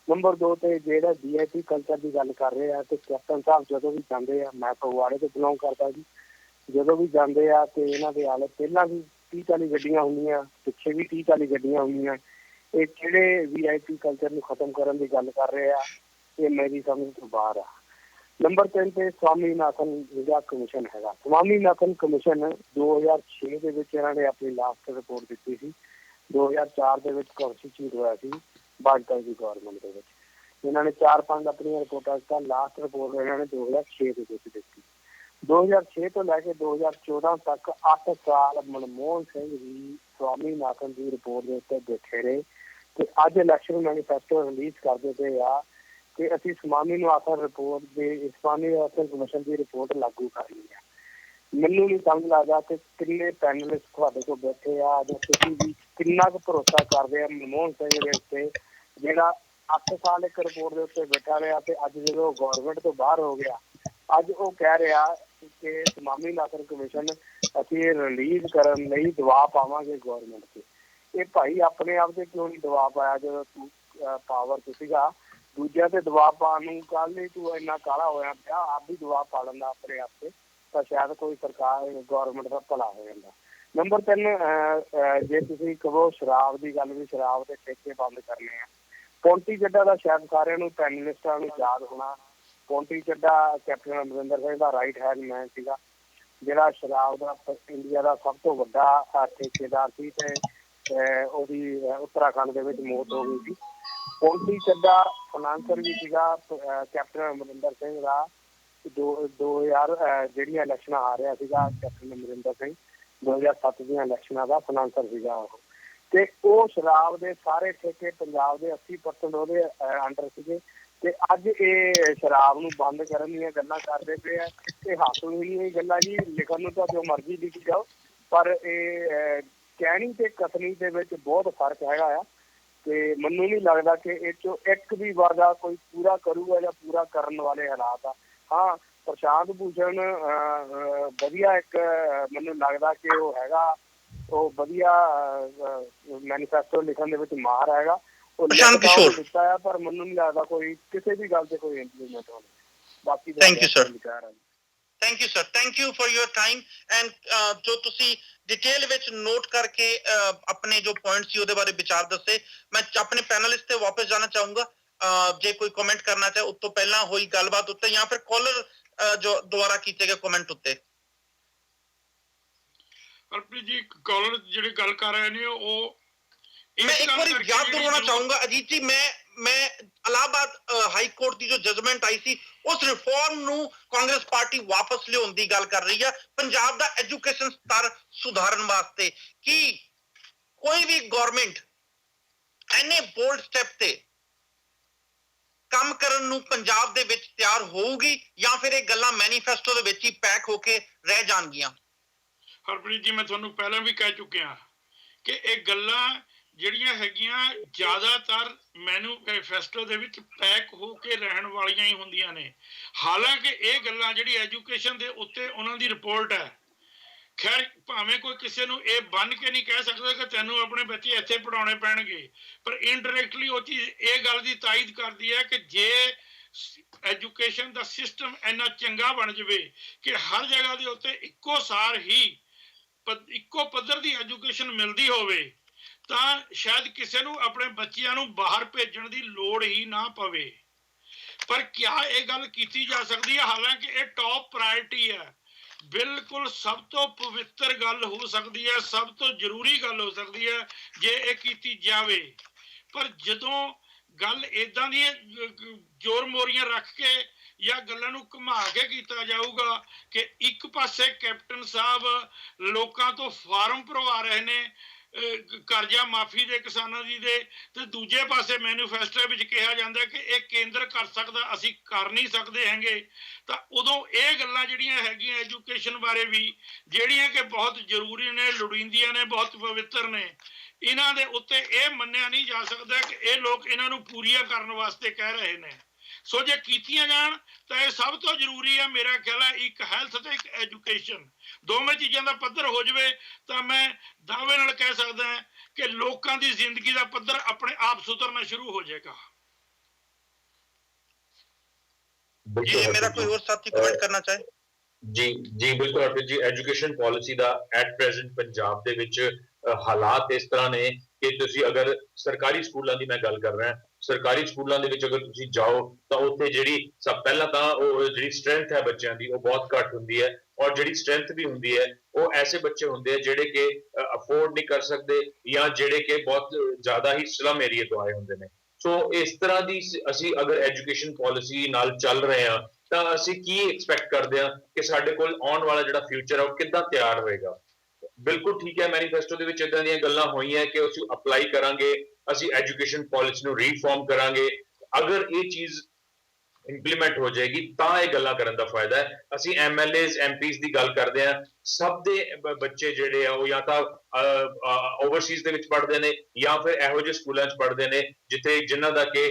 ਨੰਬਰ 2 ਤੇ ਜਿਹੜਾ ਵੀਆਈਪੀ ਕਲਚਰ ਦੀ ਗੱਲ ਕਰ ਰਹੇ ਆ ਤੇ ਕੈਪਟਨ ਸਾਹਿਬ ਜਦੋਂ ਵੀ ਜਾਂਦੇ ਆ, ਮੈਂ ਫਗਵਾੜੇ ਤੋਂ ਬਿਲੋਂਗ ਕਰਦਾ ਜੀ, ਜਦੋਂ ਵੀ ਜਾਂਦੇ ਆ ਤੇ ਇਹਨਾਂ ਦੇ ਆਲੇ ਪਹਿਲਾਂ ਵੀ 30-40 ਗੱਡੀਆਂ ਹੁੰਦੀਆਂ, ਪਿੱਛੇ ਵੀ 30-40 ਗੱਡੀਆਂ ਹੁੰਦੀਆਂ। ਇਹ ਕਿਹੜੇ ਵੀਆਈਪੀ ਕਲਚਰ ਨੂੰ ਖਤਮ ਕਰਨ ਦੀ ਗੱਲ ਕਰ ਰਹੇ ਆ, ਇਹ ਮੇਰੀ ਸਮਝ ਤੋਂ ਬਾਹਰ ਆ। ਨੰਬਰ 3 ਤੇ ਸਵਾਮੀਨਾਥਨ ਜਿਹੜਾ ਕਮਿਸ਼ਨ ਹੈਗਾ, ਸਵਾਮੀਨਾਥਨ ਕਮਿਸ਼ਨ 2006 ਦੇ ਵਿੱਚ ਇਹਨਾਂ ਨੇ ਆਪਣੀ ਲਾਸਟ ਰਿਪੋਰਟ ਦਿੱਤੀ ਸੀ। 2004 ਦੇ ਵਿੱਚ ਕੰਸਟੀਚਿਊਟ ਹੋਇਆ ਸੀ ਬਾਜਪਾਈ ਦੀ ਗਵਰਨਮੈਂਟ ਦੇ ਵਿੱਚ। ਇਹਨਾਂ ਨੇ 4-5 ਆਪਣੀਆਂ ਰਿਪੋਰਟਾਂ ਦਿੱਤਾ, ਲਾਸਟ ਰਿਪੋਰਟ ਇਹਨਾਂ ਨੇ 2006 ਦੇ ਵਿੱਚ ਦਿੱਤੀ। 2006 ਤੋਂ ਲੈ ਕੇ 2014 ਤੱਕ 8 ਸਾਲ ਮਨਮੋਹਨ ਸਿੰਘ ਜੀ ਸਵਾਮੀਨਾਥਨ ਦੀ ਰਿਪੋਰਟ ਦੇ ਉੱਤੇ ਬੈਠੇ ਰਹੇ ਤੇ ਅੱਜ ਇਲੈਕਸ਼ਨ ਮੈਨੀਫੈਸਟੋ ਰਿਲੀਜ਼ ਕਰਦੇ ਪਏ ਆ ਕਿ ਅਸੀਂ ਸਵਾਮੀਨਾਥਨ ਰਿਪੋਰਟ ਦੇ ਸਵਾਮੀਨਾਥਨ ਕਮਿਸ਼ਨ ਦੀ ਰਿਪੋਰਟ ਲਾਗੂ ਕਰਨੀ ਹੈ। ਮੈਨੂੰ ਨਹੀਂ ਸਮਝ ਲੱਗਦਾ ਕਿ ਕਿੰਨੇ ਪੈਨਲਿਸਟ ਤੁਹਾਡੇ ਕੋਲ ਬੈਠੇ ਆ ਜਾਂ ਤੁਸੀਂ ਵੀ ਕਿੰਨਾ ਕੁ ਭਰੋਸਾ ਕਰਦੇ ਆ ਮਨਮੋਹਨ ਸਿੰਘ ਦੇ ਉੱਤੇ, ਜਿਹੜਾ 8 ਸਾਲ ਇੱਕ ਰਿਪੋਰਟ ਦੇ ਉੱਤੇ ਬੈਠਾ ਰਿਹਾ ਤੇ ਅੱਜ ਜਦੋਂ ਗਵਰਨਮੈਂਟ ਤੋਂ ਬਾਹਰ ਹੋ ਗਿਆ ਅੱਜ ਉਹ ਕਹਿ ਰਿਹਾ ਕਿ ਸਵਾਮੀਨਾਥਨ ਕਮਿਸ਼ਨ ਅਸੀਂ ਰਿਲੀਜ਼ ਕਰਨ ਲਈ ਦਬਾਅ ਪਾਵਾਂਗੇ ਗਵਰਨਮੈਂਟ ਤੇ। ਇਹ ਭਾਈ ਆਪਣੇ ਆਪ ਤੇ ਕਿਉਂ ਨਹੀਂ ਦਬਾਅ ਪਾਇਆ ਜਦੋਂ ਤੂੰ ਪਾਵਰ ਚ ਸੀਗਾ? ਦੂਜਿਆਂ ਤੇ ਦਬਾਅ ਪਾਉਣ ਨੂੰ ਕੱਲ ਹੀ ਤੂੰ ਇੰਨਾ ਕਾਲਾ ਹੋਇਆ ਪਿਆ, ਆਪ ਵੀ ਦਬਾਅ ਪਾ ਲੈਂਦਾ ਆਪਣੇ ਆਪ ਤੇ ਤਾਂ ਸ਼ਾਇਦ ਕੋਈ ਸਰਕਾਰ ਗਵਰਨਮੈਂਟ ਦਾ ਭਲਾ ਹੋ ਜਾਂਦਾ। ਨੰਬਰ 3 ਜੇ ਤੁਸੀਂ ਕਹੋ ਸ਼ਰਾਬ ਦੀ ਗੱਲ, ਵੀ ਸ਼ਰਾਬ ਦੇ ਠੇਕੇ ਬੰਦ ਕਰਨੇ ਆ। ਪੌਂਟੀ ਚੱਡਾ ਦਾ ਸ਼ਾਇਦ ਸਾਰਿਆਂ ਨੂੰ ਪੈਨਲਿਸਟਾਂ ਨੂੰ ਯਾਦ ਹੋਣਾ। ਪੌਂਟੀ ਚੱਡਾ ਕੈਪਟਨ ਅਮਰਿੰਦਰ ਸਿੰਘ ਦਾ ਰਾਈਟ ਹੈਂਡ ਮੈਨ ਸੀਗਾ, ਜਿਹੜਾ ਸ਼ਰਾਬ ਦਾ ਇੰਡੀਆ ਦਾ ਸਭ ਤੋਂ ਵੱਡਾ ਠੇਕੇਦਾਰ ਸੀ ਤੇ ਉਹਦੀ ਉੱਤਰਾਖੰਡ ਦੇ ਵਿੱਚ ਮੌਤ ਹੋ ਗਈ ਸੀ। ਪੌਂਟੀ ਚੱਡਾ ਫਾਈਨਾਂਸਰ ਵੀ ਸੀਗਾ ਕੈਪਟਨ ਅਮਰਿੰਦਰ ਸਿੰਘ ਦਾ। 2000 ਜਿਹੜੀਆਂ ਇਲੈਕਸ਼ਨਾਂ ਆ ਰਿਹਾ ਸੀਗਾ ਕੈਪਟਨ ਅਮਰਿੰਦਰ ਸਿੰਘ 2007 ਦੀਆਂ ਇਲੈਕਸ਼ਨਾਂ ਦਾ ਫਾਈਨਾਂਸਰ ਸੀਗਾ ਉਹ। ਤੇ ਉਹ ਸ਼ਰਾਬ ਦੇ ਸਾਰੇ ਠੇਕੇ ਪੰਜਾਬ ਦੇ 80% ਉਹਦੇ ਅੰਡਰ ਸੀਗੇ ਤੇ ਅੱਜ ਇਹ ਸ਼ਰਾਬ ਨੂੰ ਬੰਦ ਕਰਨ ਦੀਆਂ ਗੱਲਾਂ ਕਰਦੇ ਪਏ ਆ। ਇਹ ਹਾਸਲ ਹੋਈ ਗੱਲਾਂ ਜੀ, ਲਿਖਣ ਨੂੰ ਤਾਂ ਜੋ ਮਰਜ਼ੀ ਲਿਖੀ ਜਾਓ ਪਰ ਇਹ ਕਹਿਣੀ ਤੇ ਕਥਨੀ ਦੇ ਵਿੱਚ ਬਹੁਤ ਫਰਕ ਹੈਗਾ ਆ ਤੇ ਮੈਨੂੰ ਨਹੀਂ ਲੱਗਦਾ ਕਿ ਇਹ ਚੋਂ ਇੱਕ ਵੀ ਵਾਅਦਾ ਕੋਈ ਪੂਰਾ ਕਰੂਗਾ ਜਾਂ ਪੂਰਾ ਕਰਨ ਵਾਲੇ ਹਾਲਾਤ ਆ। ਹਾਂ, ਪ੍ਰਸ਼ਾਂਤ ਭੂਸ਼ਣ ਵਧੀਆ ਇੱਕ ਮੈਨੂੰ ਲੱਗਦਾ ਕਿ ਉਹ ਹੈਗਾ, ਉਹ ਵਧੀਆ ਮੈਨੀਫੈਸਟੋ ਲਿਖਣ ਦੇ ਵਿੱਚ ਮਾਹਰ ਹੈਗਾ। ਉਹ ਦਿੱਤਾ ਆ ਪਰ ਮੈਨੂੰ ਨਹੀਂ ਲੱਗਦਾ ਕੋਈ ਕਿਸੇ ਵੀ ਗੱਲ ਤੇ ਕੋਈ ਇੰਪਲੀਮੈਂਟ ਹੋਣੀ। ਬਾਕੀ thank you sir, thank you sir, thank you for your time and ਜੋ ਤੁਸੀਂ ਡਿਟੇਲ ਵਿੱਚ ਨੋਟ ਕਰਕੇ ਆਪਣੇ ਜੋ ਪੁਆਇੰਟ ਸੀ ਉਹਦੇ ਬਾਰੇ ਵਿਚਾਰ ਦੱਸੇ। ਮੈਂ ਆਪਣੇ ਪੈਨਲਿਸਟ ਤੇ ਵਾਪਸ ਜਾਣਾ ਚਾਹੂੰਗਾ। ਜੇ ਕੋਈ ਕਮੈਂਟ ਕਰਨਾ ਚਾਹੇ ਉਸ ਤੋਂ ਪਹਿਲਾਂ ਹੋਈ ਗੱਲਬਾਤ ਉੱਤੇ ਜਾਂ ਫਿਰ ਕਾਲਰ ਜੋ ਦੁਆਰਾ ਕੀਤੇ ਗਏ ਕਮੈਂਟ ਉੱਤੇ। ਹਰਪ੍ਰੀਤ ਜੀ ਕਾਲਰ ਜਿਹੜੇ ਗੱਲ ਕਰ ਰਹੇ ਨੇ ਉਹ मैं एक बार याद करवाना चाहूंगा अजीत जी, मैं इलाहाबाद हाई कोर्ट की जो जजमेंट आई थी उस रिफॉर्म ਨੂੰ ਕਾਂਗਰਸ ਪਾਰਟੀ ਵਾਪਸ ਲਿਆਉਣ ਦੀ ਗੱਲ ਕਰ ਰਹੀ ਹੈ ਪੰਜਾਬ ਦਾ ਐਜੂਕੇਸ਼ਨ ਸਤਰ ਸੁਧਾਰਨ ਵਾਸਤੇ। ਕਿ ਕੋਈ ਵੀ ਗਵਰਨਮੈਂਟ ਐਨੇ ਬੋਲਡ ਸਟੈਪ ਤੇ ਕੰਮ ਕਰਨ ਨੂੰ ਪੰਜਾਬ ਦੇ ਵਿੱਚ ਤਿਆਰ ਹੋਊਗੀ ਜਾਂ ਫਿਰ ਇਹ ਗੱਲਾਂ ਮੈਨੀਫੈਸਟੋ ਦੇ ਵਿੱਚ ਹੀ ਪੈਕ ਹੋ ਕੇ ਰਹਿ ਜਾਣਗੀਆਂ? ਹਰਪ੍ਰੀਤ ਜੀ ਮੈਂ ਤੁਹਾਨੂੰ ਪਹਿਲਾਂ ਵੀ ਕਹਿ ਚੁੱਕਿਆ ਕਿ ਇਹ ਗੱਲਾਂ ਜਿਹੜੀਆਂ ਹੈਗੀਆਂ ਜ਼ਿਆਦਾਤਰ ਮੈਨੀਫੈਸਟੋ ਦੇ ਵਿੱਚ ਪੈਕ ਹੋ ਕੇ ਰਹਿਣ ਵਾਲੀਆਂ ਹੀ ਹੁੰਦੀਆਂ ਨੇ। ਹਾਲਾਂਕਿ ਇਹ ਗੱਲਾਂ ਜਿਹੜੀ ਐਜੂਕੇਸ਼ਨ ਦੇ ਉੱਤੇ ਉਹਨਾਂ ਦੀ ਰਿਪੋਰਟ ਹੈ, ਖੈਰ ਭਾਵੇਂ ਕੋਈ ਕਿਸੇ ਨੂੰ ਇਹ ਬੰਨ ਕੇ ਨਹੀਂ ਕਹਿ ਸਕਦਾ ਕਿ ਤੈਨੂੰ ਆਪਣੇ ਬੱਚੇ ਇੱਥੇ ਪੜਾਉਣੇ ਪੈਣਗੇ, ਪਰ ਇਨਡਾਇਰੈਕਟਲੀ ਉਹ ਚੀਜ਼ ਇਹ ਗੱਲ ਦੀ ਤਾਇਦ ਕਰਦੀ ਹੈ ਕਿ ਜੇ ਐਜੂਕੇਸ਼ਨ ਦਾ ਸਿਸਟਮ ਇੰਨਾ ਚੰਗਾ ਬਣ ਜਾਵੇ ਕਿ ਹਰ ਜਗ੍ਹਾ ਦੇ ਉੱਤੇ ਇੱਕੋ ਸਾਰ ਹੀ ਇੱਕੋ ਪੱਧਰ ਦੀ ਐਜੂਕੇਸ਼ਨ ਮਿਲਦੀ ਹੋਵੇ ਤਾਂ ਸ਼ਾਇਦ ਕਿਸੇ ਨੂੰ ਆਪਣੇ ਬੱਚਿਆਂ ਨੂੰ ਬਾਹਰ ਭੇਜਣ ਦੀ ਲੋੜ ਹੀ ਨਾ ਪਵੇ। ਪਰ ਕਿਆ ਇਹ ਗੱਲ ਕੀਤੀ ਜਾ ਸਕਦੀ ਹੈ? ਹਾਲਾਂਕਿ ਇਹ ਟੌਪ ਪ੍ਰਾਇੋਰਟੀ ਹੈ, ਬਿਲਕੁਲ ਸਭ ਤੋਂ ਪਵਿੱਤਰ ਗੱਲ ਹੋ ਸਕਦੀ ਹੈ, ਸਭ ਤੋਂ ਜ਼ਰੂਰੀ ਗੱਲ ਹੋ ਸਕਦੀ ਹੈ ਜੇ ਇਹ ਕੀਤੀ ਜਾਵੇ। ਪਰ ਜਦੋਂ ਗੱਲ ਇਦਾਂ ਦੀਆਂ ਜ਼ੋਰ ਮੋਰੀਆਂ ਰੱਖ ਕੇ ਜਾਂ ਗੱਲਾਂ ਨੂੰ ਘੁਮਾ ਕੇ ਕੀਤਾ ਜਾਊਗਾ ਕਿ ਇੱਕ ਪਾਸੇ ਕੈਪਟਨ ਸਾਹਿਬ ਲੋਕਾਂ ਤੋਂ ਫਾਰਮ ਭਰਵਾ ਰਹੇ ਨੇ ਕਰਜ਼ਾ ਮਾਫੀ ਦੇ ਕਿਸਾਨਾਂ ਦੀ ਦੇ, ਤੇ ਦੂਜੇ ਪਾਸੇ ਮੈਨੀਫੈਸਟੋ ਵਿੱਚ ਕਿਹਾ ਜਾਂਦਾ ਕਿ ਇਹ ਕੇਂਦਰ ਕਰ ਸਕਦਾ, ਅਸੀਂ ਕਰ ਨਹੀਂ ਸਕਦੇ ਹੈਗੇ। ਤਾਂ ਉਦੋਂ ਇਹ ਗੱਲਾਂ ਜਿਹੜੀਆਂ ਹੈਗੀਆਂ ਐਜੂਕੇਸ਼ਨ ਬਾਰੇ ਵੀ, ਜਿਹੜੀਆਂ ਕਿ ਬਹੁਤ ਜ਼ਰੂਰੀ ਨੇ, ਲੋੜੀਂਦੀਆਂ ਨੇ, ਬਹੁਤ ਪਵਿੱਤਰ ਨੇ, ਇਹਨਾਂ ਦੇ ਉੱਤੇ ਇਹ ਮੰਨਿਆ ਨਹੀਂ ਜਾ ਸਕਦਾ ਕਿ ਇਹ ਲੋਕ ਇਹਨਾਂ ਨੂੰ ਪੂਰੀਆਂ ਕਰਨ ਵਾਸਤੇ ਕਹਿ ਰਹੇ ਨੇ। ਸੋ ਜੇ ਕੀਤੀਆਂ ਜਾਣ ਤਾਂ ਇਹ ਸਭ ਤੋਂ ਜ਼ਰੂਰੀ ਹੈ ਮੇਰਾ ਖਿਆਲ ਹੈ, ਇੱਕ ਹੈਲਥ ਤੇ ਇੱਕ ਐਜੂਕੇਸ਼ਨ, ਦੋਵੇਂ ਚੀਜ਼ਾਂ ਦਾ ਪੱਧਰ ਹੋ ਜਾਵੇ ਤਾਂ ਮੈਂ ਦਾਅਵੇ ਨਾਲ ਕਹਿ ਸਕਦਾ ਹਾਂ ਕਿ ਲੋਕਾਂ ਦੀ ਜ਼ਿੰਦਗੀ ਦਾ ਪੱਧਰ ਆਪਣੇ ਆਪ ਸੁਧਰਨਾ ਸ਼ੁਰੂ ਹੋ ਜਾਏਗਾ। जी मेरा कोई और साथी कमेंट करना चाहे? ਜੀ ਬਿਲਕੁਲ Harpreet ji, education policy the at present Punjab ਦੇ ਵਿੱਚ ਹਾਲਾਤ ਇਸ ਤਰ੍ਹਾਂ ਨੇ ਕਿ ਤੁਸੀਂ ਅਗਰ ਸਰਕਾਰੀ ਸਕੂਲਾਂ ਦੀ ਮੈਂ ਗੱਲ ਕਰ ਰਿਹਾ, ਸਰਕਾਰੀ ਸਕੂਲਾਂ ਦੇ ਵਿੱਚ ਅਗਰ ਤੁਸੀਂ ਜਾਓ ਤਾਂ ਉੱਥੇ ਜਿਹੜੀ ਸਭ ਪਹਿਲਾਂ ਤਾਂ ਉਹ ਜਿਹੜੀ ਸਟਰੈਂਥ ਹੈ ਬੱਚਿਆਂ ਦੀ ਉਹ ਬਹੁਤ ਘੱਟ ਹੁੰਦੀ ਹੈ, ਔਰ ਜਿਹੜੀ ਸਟਰੈਂਥ ਵੀ ਹੁੰਦੀ ਹੈ ਉਹ ਐਸੇ ਬੱਚੇ ਹੁੰਦੇ ਆ ਜਿਹੜੇ ਕਿ ਅਫੋਰਡ ਨਹੀਂ ਕਰ ਸਕਦੇ ਜਾਂ ਜਿਹੜੇ ਕਿ ਬਹੁਤ ਜ਼ਿਆਦਾ ਹੀ ਸਲਮ ਏਰੀਆ ਤੋਂ ਆਏ ਹੁੰਦੇ ਨੇ। ਸੋ ਇਸ ਤਰ੍ਹਾਂ ਦੀ ਅਸੀਂ ਅਗਰ ਐਜੂਕੇਸ਼ਨ ਪਾਲਿਸੀ ਨਾਲ ਚੱਲ ਰਹੇ ਹਾਂ ਤਾਂ ਅਸੀਂ ਕੀ ਐਕਸਪੈਕਟ ਕਰਦੇ ਹਾਂ ਕਿ ਸਾਡੇ ਕੋਲ ਆਉਣ ਵਾਲਾ ਜਿਹੜਾ ਫਿਊਚਰ ਹੈ ਉਹ ਕਿੱਦਾਂ ਤਿਆਰ ਹੋਏਗਾ। ਬਿਲਕੁਲ ਠੀਕ ਹੈ, ਮੈਨੀਫੈਸਟੋ ਦੇ ਵਿੱਚ ਇਦਾਂ ਦੀਆਂ ਗੱਲਾਂ ਹੋਈਆਂ ਕਿ ਅਸੀਂ ਅਪਲਾਈ ਕਰਾਂਗੇ, ਅਸੀਂ ਐਜੂਕੇਸ਼ਨ ਪਾਲਿਸੀ ਨੂੰ ਰੀਫਾਰਮ ਕਰਾਂਗੇ। ਅਗਰ ਇਹ ਚੀਜ਼ ਇੰਪਲੀਮੈਂਟ ਹੋ ਜਾਏਗੀ ਤਾਂ ਇਹ ਗੱਲਾਂ ਕਰਨ ਦਾ ਫਾਇਦਾ ਹੈ। ਅਸੀਂ ਐਮਐਲਏਜ਼ ਐਮਪੀਜ਼ ਦੀ ਗੱਲ ਕਰਦੇ ਹਾਂ, ਸਭ ਦੇ ਬੱਚੇ ਜਿਹੜੇ ਆ ਉਹ ਜਾਂ ਤਾਂ ਓਵਰਸੀਜ਼ ਦੇ ਵਿੱਚ ਪੜ੍ਹਦੇ ਨੇ ਜਾਂ ਫਿਰ ਇਹੋ ਜਿਹੇ ਸਕੂਲਾਂ 'ਚ ਪੜ੍ਹਦੇ ਨੇ ਜਿਨ੍ਹਾਂ ਦਾ ਕਿ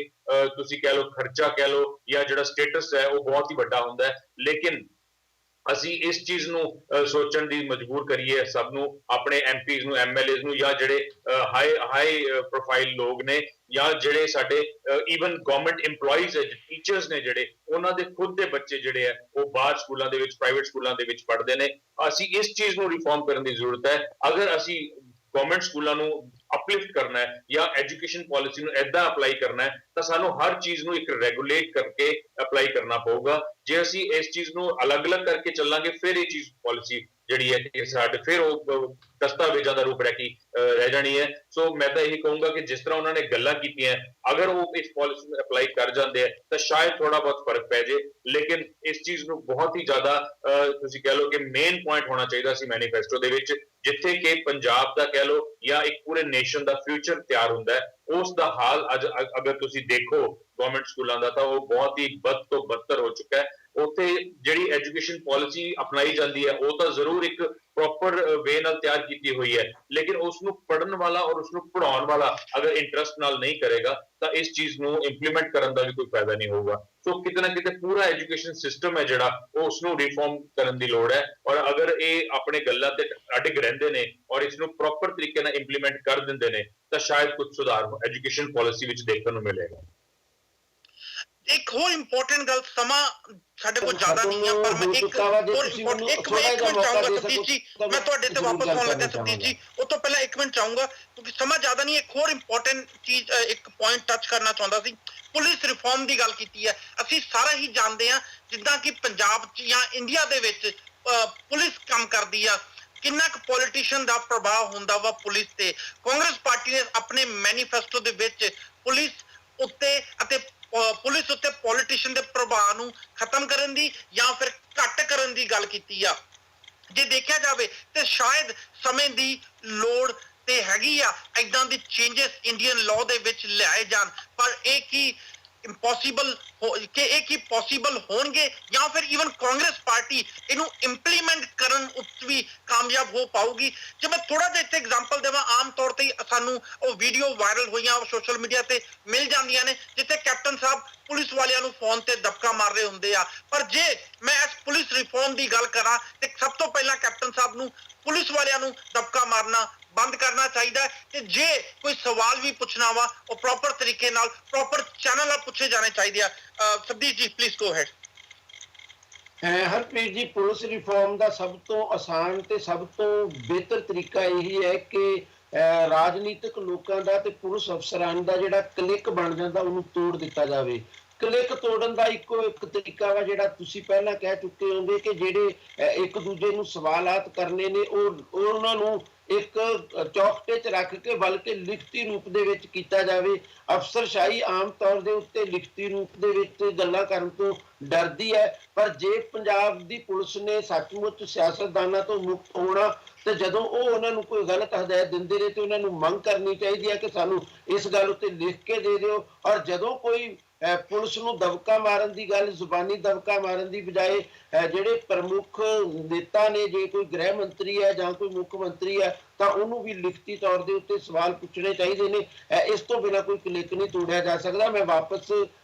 ਤੁਸੀਂ ਕਹਿ ਲਓ ਖਰਚਾ ਕਹਿ ਲਓ ਜਾਂ ਜਿਹੜਾ ਸਟੇਟਸ ਹੈ ਉਹ ਬਹੁਤ ਹੀ ਵੱਡਾ ਹੁੰਦਾ ਹੈ। ਲੇਕਿਨ ਅਸੀਂ ਇਸ ਚੀਜ਼ ਨੂੰ ਸੋਚਣ ਦੀ ਮਜਬੂਰ ਕਰੀਏ ਸਭ ਨੂੰ, ਆਪਣੇ ਐਮਪੀਜ਼ ਨੂੰ, ਐਮਐਲਏਜ਼ ਨੂੰ, ਜਾਂ ਜਿਹੜੇ ਹਾਈ ਪ੍ਰੋਫਾਈਲ ਲੋਕ ਨੇ ਜਾਂ ਜਿਹੜੇ ਸਾਡੇ ਈਵਨ ਗਵਰਨਮੈਂਟ EMPLOYEES ਹੈ, ਟੀਚਰਸ ਨੇ ਜਿਹੜੇ, ਉਹਨਾਂ ਦੇ ਖੁਦ ਦੇ ਬੱਚੇ ਜਿਹੜੇ ਆ ਉਹ ਬਾਹਰ ਸਕੂਲਾਂ ਦੇ ਵਿੱਚ, ਪ੍ਰਾਈਵੇਟ ਸਕੂਲਾਂ ਦੇ ਵਿੱਚ ਪੜ੍ਹਦੇ ਨੇ। ਅਸੀਂ ਇਸ ਚੀਜ਼ ਨੂੰ ਰਿਫਾਰਮ ਕਰਨ ਦੀ ਜ਼ਰੂਰਤ ਹੈ। ਅਗਰ ਅਸੀਂ ਗਵਰਨਮੈਂਟ ਸਕੂਲਾਂ ਨੂੰ ਅਪਲਿਫਟ ਕਰਨਾ ਹੈ ਜਾਂ ਐਜੂਕੇਸ਼ਨ ਪਾਲਿਸੀ ਨੂੰ ਏਦਾਂ ਅਪਲਾਈ ਕਰਨਾ ਹੈ ਤਾਂ ਸਾਨੂੰ ਹਰ ਚੀਜ਼ ਨੂੰ ਇੱਕ ਰੈਗੂਲੇਟ ਕਰਕੇ ਅਪਲਾਈ ਕਰਨਾ ਪਊਗਾ। ਜੇ ਅਸੀਂ ਇਸ ਚੀਜ਼ ਨੂੰ ਅਲੱਗ-ਅਲੱਗ ਕਰਕੇ ਚੱਲਾਂਗੇ ਫਿਰ ਇਹ ਚੀਜ਼ ਪਾਲਿਸੀ ਜਿਹੜੀ ਹੈ ਕਿ ਸਾਡੇ ਫਿਰ ਉਹ ਦਸਤਾਵੇਜ਼ਾਂ ਦਾ ਰੂਪ ਰਹਿ ਜਾਣੀ ਹੈ। ਸੋ ਮੈਂ ਤਾਂ ਇਹੀ ਕਹੂੰਗਾ ਕਿ ਜਿਸ ਤਰ੍ਹਾਂ ਉਹਨਾਂ ਨੇ ਗੱਲਾਂ ਕੀਤੀਆਂ ਅਗਰ ਉਹ ਇਸ ਪਾਲਿਸੀ ਨੂੰ ਅਪਲਾਈ ਕਰ ਜਾਂਦੇ ਆ ਤਾਂ ਸ਼ਾਇਦ ਥੋੜਾ ਬਹੁਤ ਫਰਕ ਪੈ ਜੇ। ਲੇਕਿਨ ਇਸ ਚੀਜ਼ ਨੂੰ ਬਹੁਤ ਹੀ ਜ਼ਿਆਦਾ ਤੁਸੀਂ ਕਹਿ ਲਓ ਕਿ ਮੇਨ ਪੁਆਇੰਟ ਹੋਣਾ ਚਾਹੀਦਾ ਸੀ ਮੈਨੀਫੈਸਟੋ ਦੇ ਵਿੱਚ, ਜਿੱਥੇ ਕਿ ਪੰਜਾਬ ਦਾ ਕਹਿ ਲਓ ਜਾਂ ਇੱਕ ਪੂਰੇ ਨੇਸ਼ਨ ਦਾ ਫਿਊਚਰ ਤਿਆਰ ਹੁੰਦਾ ਹੈ। ਉਸ ਦਾ ਹਾਲ ਅੱਜ ਅਗਰ ਤੁਸੀਂ ਦੇਖੋ ਗਵਰਨਮੈਂਟ ਸਕੂਲਾਂ ਦਾ ਤਾਂ ਉਹ ਬਹੁਤ ਹੀ ਬਦ ਤੋਂ ਬਦਤਰ ਹੋ ਚੁੱਕਾ ਹੈ। ਉੱਥੇ ਜਿਹੜੀ ਐਜੂਕੇਸ਼ਨ ਪਾਲਿਸੀ ਅਪਣਾਈ ਜਾਂਦੀ ਹੈ ਉਹ ਤਾਂ ਜ਼ਰੂਰ ਇੱਕ ਪ੍ਰੋਪਰ ਵੇ ਨਾਲ ਤਿਆਰ ਕੀਤੀ ਹੋਈ ਹੈ, ਲੇਕਿਨ ਉਸ ਨੂੰ ਪੜ੍ਹਨ ਵਾਲਾ ਔਰ ਉਸ ਨੂੰ ਪੜ੍ਹਾਉਣ ਵਾਲਾ ਅਗਰ ਇੰਟਰਸਟ ਨਾਲ ਨਹੀਂ ਕਰੇਗਾ ਤਾਂ ਇਸ ਚੀਜ਼ ਨੂੰ ਇੰਪਲੀਮੈਂਟ ਕਰਨ ਦਾ ਵੀ ਕੋਈ ਫਾਇਦਾ ਨਹੀਂ ਹੋਊਗਾ। ਸੋ ਕਿਤੇ ਨਾ ਕਿਤੇ ਪੂਰਾ ਐਜੂਕੇਸ਼ਨ ਸਿਸਟਮ ਹੈ ਜਿਹੜਾ ਉਹ ਉਸ ਨੂੰ ਰਿਫਾਰਮ ਕਰਨ ਦੀ ਲੋੜ ਹੈ। ਔਰ ਅਗਰ ਇਹ ਆਪਣੇ ਗੱਲਾਂ ਤੇ ਅਡਿੱਗ ਰਹਿੰਦੇ ਨੇ ਔਰ ਇਸ ਨੂੰ ਪ੍ਰੋਪਰ ਤਰੀਕੇ ਨਾਲ ਇੰਪਲੀਮੈਂਟ ਕਰ ਦਿੰਦੇ ਨੇ ਤਾਂ ਸ਼ਾਇਦ ਕੁਝ ਸੁਧਾਰ ਐਜੂਕੇਸ਼ਨ ਪਾਲਿਸੀ ਵਿੱਚ ਦੇਖਣ ਨੂੰ ਮਿਲੇਗਾ। ਇੱਕ ਹੋਰ ਇੰਪੋਰਟੈਂਟ ਗੱਲ, ਸਮਾਂ ਸਾਡੇ ਕੋਲ ਜ਼ਿਆਦਾ ਨਹੀਂ ਹੈ ਪਰ ਮੈਂ ਇੱਕ ਮਿੰਟ ਚਾਹੂੰਗਾ ਸਤੀਸ਼ ਜੀ, ਮੈਂ ਤੁਹਾਡੇ ਤੇ ਵਾਪਸ ਆਉਣ ਲੱਗਾ ਸਤੀਸ਼ ਜੀ, ਉਹ ਤੋਂ ਪਹਿਲਾਂ ਇੱਕ ਮਿੰਟ ਚਾਹੂੰਗਾ ਕਿਉਂਕਿ ਸਮਾਂ ਜ਼ਿਆਦਾ ਨਹੀਂ। ਇੱਕ ਹੋਰ ਇੰਪੋਰਟੈਂਟ ਚੀਜ਼, ਇੱਕ ਪੁਆਇੰਟ ਟੱਚ ਕਰਨਾ ਚਾਹੁੰਦਾ ਸੀ। ਪੁਲਿਸ ਰਿਫਾਰਮ ਦੀ ਗੱਲ ਕੀਤੀ ਹੈ। ਅਸੀਂ ਸਾਰਾ ਹੀ ਜਾਣਦੇ ਹਾਂ ਜਿੱਦਾਂ ਕਿ ਪੰਜਾਬ 'ਚ ਜਾਂ ਇੰਡੀਆ ਦੇ ਵਿੱਚ ਪੁਲਿਸ ਕੰਮ ਕਰਦੀ ਆ ਕਿੰਨਾ ਕੁ ਪੋਲੀਟੀਸ਼ੀਅਨ ਦਾ ਪ੍ਰਭਾਵ ਹੁੰਦਾ ਵਾ ਪੁਲਿਸ ਤੇ। ਕਾਂਗਰਸ ਪਾਰਟੀ ਨੇ ਆਪਣੇ ਮੈਨੀਫੈਸਟੋ ਦੇ ਵਿੱਚ ਪੁਲਿਸ ਉੱਤੇ ਅਤੇ ਪੁਲਿਸ ਉੱਤੇ ਪੋਲੀਟੀਸ਼ੀਅਨ ਦੇ ਪ੍ਰਭਾਵ ਨੂੰ ਖਤਮ ਕਰਨ ਦੀ ਜਾਂ ਫਿਰ ਘੱਟ ਕਰਨ ਦੀ ਗੱਲ ਕੀਤੀ ਆ। ਜੇ ਦੇਖਿਆ ਜਾਵੇ ਤੇ ਸ਼ਾਇਦ ਸਮੇਂ ਦੀ ਲੋੜ ਤੇ ਹੈਗੀ ਆ ਇਦਾਂ ਦੀ ਚੇਂਜਸ ਇੰਡੀਅਨ ਲਾਅ ਦੇ ਵਿੱਚ ਲਿਆਏ ਜਾਣ, ਪਰ ਇਹ ਕੀ ਇੰਪੋਸੀਬਲ ਕਿ ਇਹ ਕੀ ਪੋਸੀਬਲ ਹੋਣਗੇ ਜਾਂ ਫਿਰ ਈਵਨ ਕਾਂਗਰਸ ਪਾਰਟੀ ਇਹਨੂੰ ਇੰਪਲੀਮੈਂਟ ਕਰਨ ਉੱਤੇ ਵੀ ਕਾਮਯਾਬ ਹੋ ਪਾਊਗੀ। ਜੇ ਮੈਂ ਥੋੜਾ ਜਿਹਾ ਇੱਥੇ ਐਗਜ਼ਾਮਪਲ ਦੇਵਾਂ, ਆਮ ਤੌਰ ਤੇ ਸਾਨੂੰ ਉਹ ਵੀਡੀਓ ਵਾਇਰਲ ਹੋਈਆਂ ਸੋਸ਼ਲ ਮੀਡੀਆ ਤੇ ਮਿਲ ਜਾਂਦੀਆਂ ਨੇ ਜਿੱਥੇ ਕੈਪਟਨ ਸਾਹਿਬ ਪੁਲਿਸ ਵਾਲਿਆਂ ਨੂੰ ਫੋਨ ਤੇ ਦਬਕਾ ਮਾਰ ਰਹੇ ਹੁੰਦੇ ਆ। ਪਰ ਜੇ ਮੈਂ ਇਸ ਪੁਲਿਸ ਰਿਫਾਰਮ ਦੀ ਗੱਲ ਕਰਾਂ ਤੇ ਸਭ ਤੋਂ ਪਹਿਲਾਂ ਕੈਪਟਨ ਸਾਹਿਬ ਨੂੰ ਪੁਲਿਸ ਵਾਲਿਆਂ ਨੂੰ ਦਬਕਾ ਮਾਰਨਾ ਬੰਦ ਕਰਨਾ ਚਾਹੀਦਾ ਹੈ ਤੇ ਜੇ ਕੋਈ ਸਵਾਲ ਵੀ ਪੁੱਛਣਾ ਵਾ ਉਹ ਪ੍ਰੋਪਰ ਤਰੀਕੇ ਨਾਲ ਪ੍ਰੋਪਰ ਚੈਨਲ ਨਾਲ ਪੁੱਛੇ ਜਾਣੇ ਚਾਹੀਦੇ ਆ। ਸਬਦੀਪ ਜੀ please go ahead. Harpreet ji, police reform ਦਾ ਸਭ ਤੋਂ ਆਸਾਨ ਤੇ ਸਭ ਤੋਂ ਬਿਹਤਰ ਤਰੀਕਾ ਇਹੀ ਹੈ ਕਿ ਰਾਜਨੀਤਿਕ ਲੋਕਾਂ ਦਾ ਤੇ ਪੁਲਿਸ ਅਫਸਰਾਂ ਦਾ ਜਿਹੜਾ ਕਲਿੱਕ ਬਣ ਜਾਂਦਾ ਉਹਨੂੰ ਤੋੜ ਦਿੱਤਾ ਜਾਵੇ। ਕਲਿੱਕ ਤੋੜਨ ਦਾ ਇੱਕੋ ਇੱਕ ਤਰੀਕਾ ਵਾ ਜਿਹੜਾ ਤੁਸੀਂ ਪਹਿਲਾਂ ਕਹਿ ਚੁੱਕੇ ਹੋਗੇ ਕਿ ਜਿਹੜੇ ਇੱਕ ਦੂਜੇ ਨੂੰ ਸਵਾਲਾਤ ਕਰਨੇ ਨੇ ਉਹ ਉਹਨਾਂ ਨੂੰ ਇੱਕ ਚੌਕਟੇ 'ਚ ਰੱਖ ਕੇ ਬਲਕਿ ਲਿਖਤੀ ਰੂਪ ਦੇ ਵਿੱਚ ਕੀਤਾ ਜਾਵੇ। ਅਫਸਰਸ਼ਾਹੀ ਆਮ ਤੌਰ ਦੇ ਉੱਤੇ ਲਿਖਤੀ ਰੂਪ ਦੇ ਵਿੱਚ ਗੱਲਾਂ ਕਰਨ ਤੋਂ ਡਰਦੀ ਹੈ, ਪਰ ਜੇ ਪੰਜਾਬ ਦੀ ਪੁਲਿਸ ਨੇ ਸੱਚਮੁੱਚ ਸਿਆਸਤਦਾਨਾਂ ਤੋਂ ਮੁਕਤ ਹੋਣਾ ਤੇ ਜਦੋਂ ਉਹ ਉਹਨਾਂ ਨੂੰ ਕੋਈ ਗਲਤ ਹਦਾਇਤ ਦਿੰਦੇ ਨੇ ਤੇ ਉਹਨਾਂ ਨੂੰ ਮੰਗ ਕਰਨੀ ਚਾਹੀਦੀ ਹੈ ਕਿ ਸਾਨੂੰ ਇਸ ਗੱਲ ਉੱਤੇ ਲਿਖ ਕੇ ਦੇ ਦਿਓ। ਔਰ ਜਦੋਂ ਕੋਈ ਪੁਲਿਸ ਨੂੰ ਦਬਕਾ ਮਾਰਨ ਦੀ ਗੱਲ, ਜ਼ੁਬਾਨੀ ਦਬਕਾ ਮਾਰਨ ਦੀ ਬਜਾਏ ਜਿਹੜੇ ਪ੍ਰਮੁੱਖ ਨੇਤਾ ਨੇ, ਜੇ ਕੋਈ ਗ੍ਰਹਿ ਮੰਤਰੀ ਹੈ ਜਾਂ ਕੋਈ ਮੁੱਖ ਮੰਤਰੀ ਹੈ ਤਾਂ ਉਹਨੂੰ ਵੀ ਲਿਖਤੀ ਤੌਰ ਦੇ ਉੱਤੇ ਸਵਾਲ ਪੁੱਛਣੇ ਚਾਹੀਦੇ ਨੇ। ਇਸ ਤੋਂ ਬਿਨਾਂ ਕੋਈ ਕਲਿੱਕ ਨਹੀਂ ਤੋੜਿਆ ਜਾ ਸਕਦਾ। ਮੈਂ ਵਾਪਸ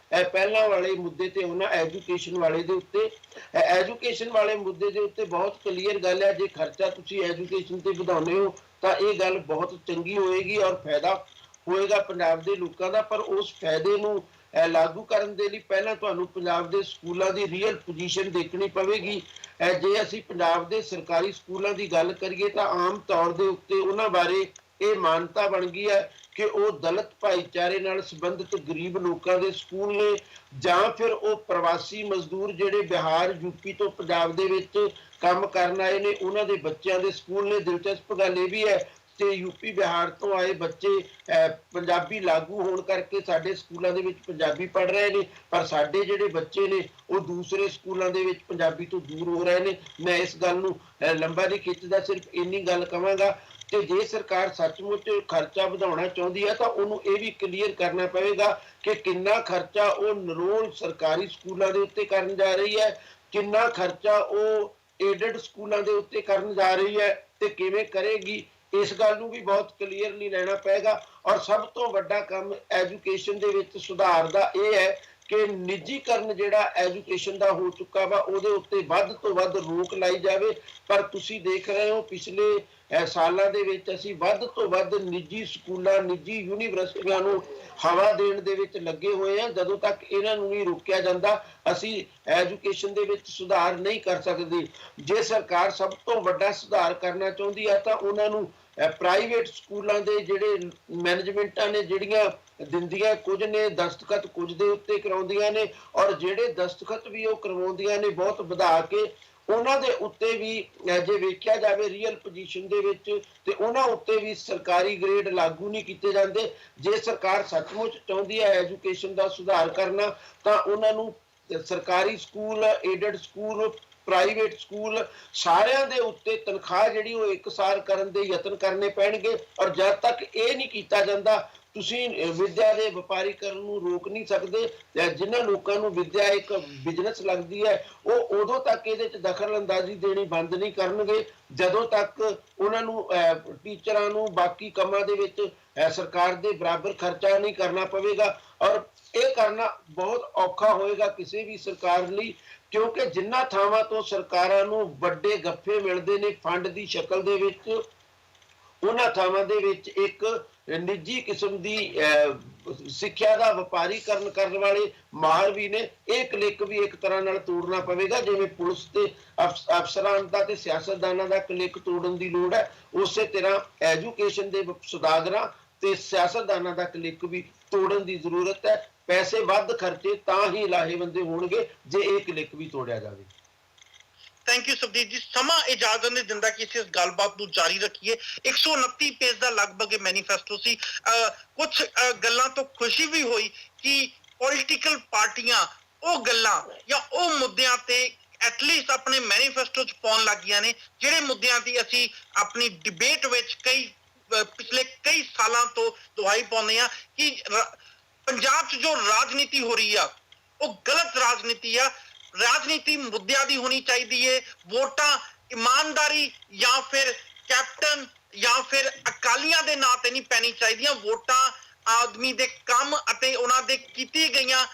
ਪਹਿਲਾਂ ਵਾਲੇ ਮੁੱਦੇ ਤੇ ਉਹਨਾਂ ਐਜੂਕੇਸ਼ਨ ਵਾਲੇ ਦੇ ਉੱਤੇ ਐਜੂਕੇਸ਼ਨ ਵਾਲੇ ਮੁੱਦੇ ਦੇ ਉੱਤੇ ਬਹੁਤ ਕਲੀਅਰ ਗੱਲ ਹੈ। ਜੇ ਖਰਚਾ ਤੁਸੀਂ ਐਜੂਕੇਸ਼ਨ ਤੇ ਵਧਾਉਂਦੇ ਹੋ ਤਾਂ ਇਹ ਗੱਲ ਬਹੁਤ ਚੰਗੀ ਹੋਏਗੀ ਔਰ ਫਾਇਦਾ ਹੋਏਗਾ ਪੰਜਾਬ ਦੇ ਲੋਕਾਂ ਦਾ, ਪਰ ਉਸ ਫਾਇਦੇ ਨੂੰ ਲਾਗੂ ਕਰਨ ਦੇ ਲਈ ਪਹਿਲਾਂ ਤੁਹਾਨੂੰ ਪੰਜਾਬ ਦੇ ਸਕੂਲਾਂ ਦੀ ਰੀਅਲ ਪੋਜੀਸ਼ਨ ਦੇਖਣੀ ਪਵੇਗੀ। ਜੇ ਅਸੀਂ ਪੰਜਾਬ ਦੇ ਸਰਕਾਰੀ ਸਕੂਲਾਂ ਦੀ ਗੱਲ ਕਰੀਏ ਤਾਂ ਆਮ ਤੌਰ ਦੇ ਉੱਤੇ ਉਹਨਾਂ ਬਾਰੇ ਇਹ ਮਾਨਤਾ ਬਣ ਗਈ ਹੈ ਕਿ ਉਹ ਦਲਿਤ ਭਾਈਚਾਰੇ ਨਾਲ ਸੰਬੰਧਿਤ ਗਰੀਬ ਲੋਕਾਂ ਦੇ ਸਕੂਲ ਨੇ ਜਾਂ ਫਿਰ ਉਹ ਪ੍ਰਵਾਸੀ ਮਜ਼ਦੂਰ ਜਿਹੜੇ ਬਿਹਾਰ ਯੂਪੀ ਤੋਂ ਪੰਜਾਬ ਦੇ ਵਿੱਚ ਕੰਮ ਕਰਨ ਆਏ ਨੇ ਉਹਨਾਂ ਦੇ ਬੱਚਿਆਂ ਦੇ ਸਕੂਲ ਨੇ। ਦਿਲਚਸਪ ਗੱਲ ਇਹ ਵੀ ਹੈ ਤੇ ਯੂਪੀ ਬਿਹਾਰ ਤੋਂ ਆਏ ਬੱਚੇ ਪੰਜਾਬੀ ਲਾਗੂ ਹੋਣ ਕਰਕੇ ਸਾਡੇ ਸਕੂਲਾਂ ਦੇ ਵਿੱਚ ਪੰਜਾਬੀ ਪੜ੍ਹ ਰਹੇ ਨੇ, ਪਰ ਸਾਡੇ ਜਿਹੜੇ ਬੱਚੇ ਨੇ ਉਹ ਦੂਸਰੇ ਸਕੂਲਾਂ ਦੇ ਵਿੱਚ ਪੰਜਾਬੀ ਤੋਂ ਦੂਰ ਹੋ ਰਹੇ ਨੇ। ਮੈਂ ਇਸ ਗੱਲ ਨੂੰ ਲੰਬਾ ਨਹੀਂ ਖਿੱਚਦਾ, ਸਿਰਫ ਇੰਨੀ ਗੱਲ ਕਹਾਂਗਾ ਕਿ ਜੇ ਸਰਕਾਰ ਸੱਚਮੁੱਚ ਖਰਚਾ ਵਧਾਉਣਾ ਚਾਹੁੰਦੀ ਹੈ ਤਾਂ ਉਹਨੂੰ ਇਹ ਵੀ ਕਲੀਅਰ ਕਰਨਾ ਪਵੇਗਾ ਕਿ ਕਿੰਨਾ ਖਰਚਾ ਉਹ ਨਿਰੋਲ ਸਰਕਾਰੀ ਸਕੂਲਾਂ ਦੇ ਉੱਤੇ ਕਰਨ ਜਾ ਰਹੀ ਹੈ, ਕਿੰਨਾ ਖਰਚਾ ਉਹ ਏਡਡ ਸਕੂਲਾਂ ਦੇ ਉੱਤੇ ਕਰਨ ਜਾ ਰਹੀ ਹੈ ਤੇ ਕਿਵੇਂ ਕਰੇਗੀ। ਇਸ ਗੱਲ ਨੂੰ ਵੀ ਬਹੁਤ ਕਲੀਅਰਲੀ ਲੈਣਾ ਪਏਗਾ। ਔਰ ਸਭ ਤੋਂ ਵੱਡਾ ਕੰਮ ਐਜੂਕੇਸ਼ਨ ਦੇ ਵਿੱਚ ਸੁਧਾਰ ਦਾ ਇਹ ਹੈ ਕਿ ਨਿੱਜੀਕਰਨ ਜਿਹੜਾ ਐਜੂਕੇਸ਼ਨ ਦਾ ਹੋ ਚੁੱਕਾ ਵਾ ਉਹਦੇ ਉੱਤੇ ਵੱਧ ਤੋਂ ਵੱਧ ਰੋਕ ਲਾਈ ਜਾਵੇ। ਪਰ ਤੁਸੀਂ ਦੇਖ ਰਹੇ ਹੋ ਪਿਛਲੇ ਸਾਲਾਂ ਦੇ ਵਿੱਚ ਅਸੀਂ ਵੱਧ ਤੋਂ ਵੱਧ ਨਿੱਜੀ ਸਕੂਲਾਂ, ਨਿੱਜੀ ਯੂਨੀਵਰਸਿਟੀਆਂ ਨੂੰ ਹਵਾ ਦੇਣ ਦੇ ਵਿੱਚ ਲੱਗੇ ਹੋਏ ਆ। ਜਦੋਂ ਤੱਕ ਇਹਨਾਂ ਨੂੰ ਨਹੀਂ ਰੋਕਿਆ ਜਾਂਦਾ ਅਸੀਂ ਐਜੂਕੇਸ਼ਨ ਦੇ ਵਿੱਚ ਸੁਧਾਰ ਨਹੀਂ ਕਰ ਸਕਦੇ। ਜੇ ਸਰਕਾਰ ਸਭ ਤੋਂ ਵੱਡਾ ਸੁਧਾਰ ਕਰਨਾ ਚਾਹੁੰਦੀ ਹੈ ਤਾਂ ਉਹਨਾਂ ਨੂੰ ਪ੍ਰਾਈਵੇਟ ਸਕੂਲਾਂ ਦੇ ਜਿਹੜੇ ਮੈਨੇਜਮੈਂਟਾਂ ਨੇ ਜਿਹੜੀਆਂ ਦਿੰਦੀਆਂ ਕੁਝ ਨੇ, ਦਸਤਖਤ ਕੁਝ ਦੇ ਉੱਤੇ ਕਰਾਉਂਦੀਆਂ ਨੇ ਔਰ ਜਿਹੜੇ ਦਸਤਖਤ ਵੀ ਉਹ ਕਰਵਾਉਂਦੀਆਂ ਨੇ ਬਹੁਤ ਵਧਾ ਕੇ ਉਹਨਾਂ ਦੇ ਉੱਤੇ ਵੀ ਜੇ ਵੇਖਿਆ ਜਾਵੇ ਰੀਅਲ ਪੋਜੀਸ਼ਨ ਦੇ ਵਿੱਚ ਤੇ ਉਹਨਾਂ ਉੱਤੇ ਵੀ ਸਰਕਾਰੀ ਗ੍ਰੇਡ ਲਾਗੂ ਨਹੀਂ ਕੀਤੇ ਜਾਂਦੇ। ਜੇ ਸਰਕਾਰ ਸੱਚਮੁੱਚ ਚਾਹੁੰਦੀ ਹੈ ਐਜੂਕੇਸ਼ਨ ਦਾ ਸੁਧਾਰ ਕਰਨਾ ਤਾਂ ਉਹਨਾਂ ਨੂੰ ਸਰਕਾਰੀ school, aided school, private school ਸਾਰਿਆਂ ਦੇ ਉੱਤੇ ਤਨਖਾਹ ਜਿਹੜੀ ਉਹ ਇਕਸਾਰ ਕਰਨ ਦੇ ਯਤਨ ਕਰਨੇ ਪੈਣਗੇ। ਔਰ ਜਦ ਤੱਕ ਇਹ ਨਹੀਂ ਕੀਤਾ ਜਾਂਦਾ ਤੁਸੀਂ ਵਿਦਿਆ ਦੇ ਵਪਾਰੀਕਰਨ ਨੂੰ ਰੋਕ ਨਹੀਂ ਸਕਦੇ। ਜਿਨ੍ਹਾਂ ਲੋਕਾਂ ਨੂੰ ਵਿਦਿਆ ਇੱਕ ਬਿਜ਼ਨਸ ਲੱਗਦੀ ਹੈ ਉਹ ਉਦੋਂ ਤੱਕ ਇਹਦੇ 'ਚ ਦਖਲ ਅੰਦਾਜ਼ੀ ਦੇਣੀ ਬੰਦ ਨਹੀਂ ਕਰਨਗੇ ਜਦੋਂ ਤੱਕ ਉਹਨਾਂ ਨੂੰ ਟੀਚਰਾਂ ਨੂੰ ਬਾਕੀ ਕੰਮਾਂ ਦੇ ਵਿੱਚ ਸਰਕਾਰ ਦੇ ਬਰਾਬਰ ਖਰਚਾ ਨਹੀਂ ਕਰਨਾ ਪਵੇਗਾ। ਔਰ ਇਹ ਕਰਨਾ ਬਹੁਤ ਔਖਾ ਹੋਏਗਾ ਕਿਸੇ ਵੀ ਸਰਕਾਰ ਲਈ, ਕਿਉਂਕਿ ਜਿਨ੍ਹਾਂ ਥਾਵਾਂ ਤੋਂ ਸਰਕਾਰਾਂ ਨੂੰ ਵੱਡੇ ਗੱਫੇ ਮਿਲਦੇ ਨੇ ਫੰਡ ਦੀ ਸ਼ਕਲ ਦੇ ਵਿੱਚ, ਉਹਨਾਂ ਥਾਵਾਂ ਦੇ ਵਿੱਚ ਇੱਕ ਨਿੱਜੀ ਕਿਸਮ ਦੀ ਸਿੱਖਿਆ ਦਾ ਵਪਾਰੀਕਰਨ ਕਰਨ ਵਾਲੇ ਮਾਹਰ ਵੀ ਨੇ। ਇਹ ਕਲਿੱਕ ਵੀ ਇੱਕ ਤਰ੍ਹਾਂ ਨਾਲ ਤੋੜਨਾ ਪਵੇਗਾ। ਜਿਵੇਂ ਪੁਲਿਸ ਤੇ ਅਫਸਰਾਂ ਦਾ ਤੇ ਸਿਆਸਤਦਾਨਾਂ ਦਾ ਕਲਿੱਕ ਤੋੜਨ ਦੀ ਲੋੜ ਹੈ, ਉਸੇ ਤਰ੍ਹਾਂ ਐਜੂਕੇਸ਼ਨ ਦੇ ਸੁਦਾਗਰਾਂ ਤੇ ਸਿਆਸਤਦਾਨਾਂ ਦਾ ਕਲਿੱਕ ਵੀ ਤੋੜਨ ਦੀ ਜ਼ਰੂਰਤ ਹੈ। ਪੈਸੇ ਵੱਧ ਖਰਚੇ ਤਾਂ ਹੀ ਲਾਹੇਵੰਦ ਹੋਣਗੇ ਜੇ ਇਹ ਕਲਿੱਕ ਵੀ ਤੋੜਿਆ ਜਾਵੇ। ਥੈਂਕ ਯੂ ਸੁਖਦੀਪ ਜੀ। ਸਮਾਂ ਇਜਾਜ਼ਤ ਨਹੀਂ ਦਿੰਦਾ ਕਿ ਅਸੀਂ ਇਸ ਗੱਲਬਾਤ ਨੂੰ ਜਾਰੀ ਰੱਖੀਏ। 129 ਪੇਜ ਦਾ ਲਗਭਗ ਮੈਨੀਫੈਸਟੋ ਸੀ। ਕੁਝ ਗੱਲਾਂ ਤੋਂ ਖੁਸ਼ੀ ਵੀ ਹੋਈ ਕਿ ਪੋਲੀਟੀਕਲ ਪਾਰਟੀਆਂ ਉਹ ਗੱਲਾਂ ਜਾਂ ਉਹ ਮੁੱਦਿਆਂ ਤੇ ਐਟਲੀਸਟ ਆਪਣੇ ਮੈਨੀਫੈਸਟੋ 'ਚ ਪਾਉਣ ਲੱਗ ਗਈਆਂ ਨੇ ਜਿਹੜੇ ਮੁੱਦਿਆਂ ਦੀ ਅਸੀਂ ਆਪਣੀ ਡਿਬੇਟ ਵਿੱਚ ਪਿਛਲੇ ਕਈ ਸਾਲਾਂ ਤੋਂ ਦੁਹਾਈ ਪਾਉਂਦੇ ਆ ਕਿ ਪੰਜਾਬ 'ਚ ਜੋ ਰਾਜਨੀਤੀ ਹੋ ਰਹੀ ਆ ਉਹ ਗਲਤ ਰਾਜਨੀਤੀ ਆ। ਰਾਜਨੀਤੀ ਮੁੱਦਿਆਂ ਦੀ ਹੋਣੀ ਚਾਹੀਦੀ ਹੈ। ਵੋਟਾਂ ਇਮਾਨਦਾਰੀ ਜਾਂ ਫਿਰ ਕੈਪਟਨ ਜਾਂ ਫਿਰ ਅਕਾਲੀਆਂ ਦੇ ਨਾਂ ਤੇ ਨਹੀਂ ਪੈਣੀ ਚਾਹੀਦੀਆਂ। ਵੋਟਾਂ ਆਦਮੀ ਦੇ ਕੰਮ ਅਤੇ ਉਹਨਾਂ ਦੇ ਕੀਤੀ ਗਈਆਂ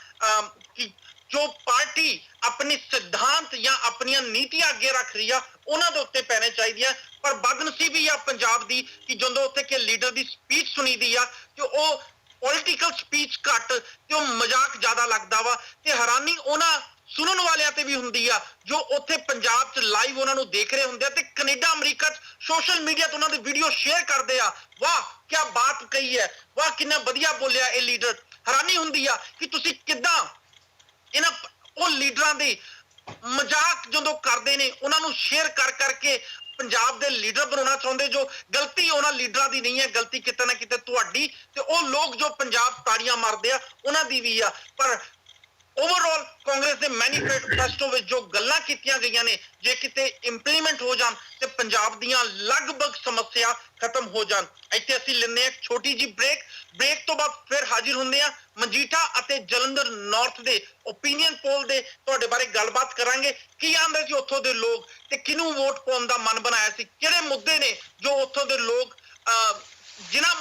ਜੋ ਪਾਰਟੀ ਆਪਣੇ ਸਿਧਾਂਤ ਜਾਂ ਆਪਣੀਆਂ ਨੀਤੀਆਂ ਅੱਗੇ ਰੱਖ ਰਹੀ ਆ ਉਹਨਾਂ ਦੇ ਉੱਤੇ ਪੈਣੇ ਚਾਹੀਦੀਆਂ। ਪਰ ਬਦਨਸੀਬੀ ਆ ਪੰਜਾਬ ਦੀ ਕਿ ਜਦੋਂ ਉੱਥੇ ਕਿ ਲੀਡਰ ਦੀ ਸਪੀਚ ਸੁਣੀਦੀ ਆ ਤੇ ਉਹ ਪੋਲੀਟੀਕਲ ਸਪੀਚ ਘੱਟ ਤੇ ਉਹ ਮਜ਼ਾਕ ਜ਼ਿਆਦਾ ਲੱਗਦਾ ਵਾ ਤੇ ਹੈਰਾਨੀ ਉਹਨਾਂ ਸੁਣਨ ਵਾਲਿਆਂ ਤੇ ਵੀ ਹੁੰਦੀ ਆ ਜੋ ਉੱਥੇ ਪੰਜਾਬ 'ਚ ਲਾਈਵ ਉਹਨਾਂ ਨੂੰ ਦੇਖ ਰਹੇ ਹੁੰਦੇ ਆ ਤੇ ਕੈਨੇਡਾ ਅਮਰੀਕਾ 'ਚ ਸੋਸ਼ਲ ਮੀਡੀਆ ਤੇ ਉਹਨਾਂ ਦੇ ਵੀਡੀਓ ਸ਼ੇਅਰ ਕਰਦੇ ਆ। ਵਾਹ ਕੀ ਬਾਤ ਕਹੀ ਹੈ, ਵਾਹ ਕਿੰਨਾ ਵਧੀਆ ਬੋਲਿਆ ਇਹ ਲੀਡਰ। ਹੈਰਾਨੀ ਹੁੰਦੀ ਆ ਕਿ ਤੁਸੀਂ ਕਿੱਦਾਂ ਇਹਨਾਂ ਉਹ ਲੀਡਰਾਂ ਦੀ ਮਜ਼ਾਕ ਜਦੋਂ ਕਰਦੇ ਨੇ ਉਹਨਾਂ ਨੂੰ ਸ਼ੇਅਰ ਕਰਕੇ ਪੰਜਾਬ ਦੇ ਲੀਡਰ ਬਣਾਉਣਾ ਚਾਹੁੰਦੇ ਜੋ ਗਲਤੀ ਉਹਨਾਂ ਲੀਡਰਾਂ ਦੀ ਨਹੀਂ ਹੈ, ਗਲਤੀ ਕਿਤੇ ਨਾ ਕਿਤੇ ਤੁਹਾਡੀ ਤੇ ਉਹ ਲੋਕ ਜੋ ਪੰਜਾਬ ਤਾੜੀਆਂ ਮਾਰਦੇ ਆ ਉਹਨਾਂ ਦੀ ਵੀ ਆ। ਪਰ ਓਵਰਆਲ ਕਾਂਗਰਸ ਦੇ ਮੈਨੀਫੈਸਟੋ ਵਿੱਚ ਜੋ ਗੱਲਾਂ ਕੀਤੀਆਂ ਗਈਆਂ ਨੇ ਜੇ ਕਿਤੇ ਇੰਪਲੀਮੈਂਟ ਹੋ ਜਾਣ ਤੇ ਪੰਜਾਬ ਦੀਆਂ ਲਗਭਗ ਸਮੱਸਿਆ ਖਤਮ ਹੋ ਜਾਣ। ਇੱਥੇ ਅਸੀਂ ਲੈਂਦੇ ਹਾਂ ਇੱਕ ਛੋਟੀ ਜੀ ਬ੍ਰੇਕ ਤੋਂ ਬਾਅਦ ਫਿਰ ਹਾਜ਼ਰ ਹੁੰਦੇ ਆ ਮਜੀਠਾ ਅਤੇ ਜਲੰਧਰ ਨਾਰਥ ਦੇ ਓਪੀਨੀਅਨ ਪੋਲ ਦੇ ਤੁਹਾਡੇ ਬਾਰੇ ਗੱਲਬਾਤ ਕਰਾਂਗੇ। ਕੀ ਆਂਦੇ ਸੀ ਉੱਥੋਂ ਦੇ ਲੋਕ ਤੇ ਕਿਹਨੂੰ ਵੋਟ ਪਾਉਣ ਦਾ ਮਨ ਬਣਾਇਆ ਸੀ, ਕਿਹੜੇ ਮੁੱਦੇ ਨੇ ਜੋ ਉੱਥੋਂ ਦੇ ਲੋਕ ਕਿਹਨਾਂ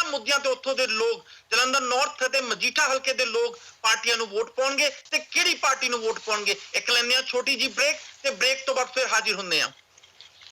ਮੁੱਦਿਆਂ ਤੇ ਉੱਥੋਂ ਦੇ ਲੋਕ ਜਲੰਧਰ ਨਾਰਥ ਅਤੇ ਮਜੀਠਾ ਹਲਕੇ ਦੇ ਲੋਕ ਪਾਰਟੀਆਂ ਨੂੰ ਵੋਟ ਪਾਉਣਗੇ ਤੇ ਕਿਹੜੀ ਪਾਰਟੀ ਨੂੰ ਵੋਟ ਪਾਉਣਗੇ। ਇੱਕ ਲੈਂਦੇ ਆ ਛੋਟੀ ਜੀ ਬ੍ਰੇਕ ਤੇ ਬ੍ਰੇਕ ਤੋਂ ਬਾਅਦ ਫਿਰ ਹਾਜ਼ਰ ਹੁੰਦੇ ਆ।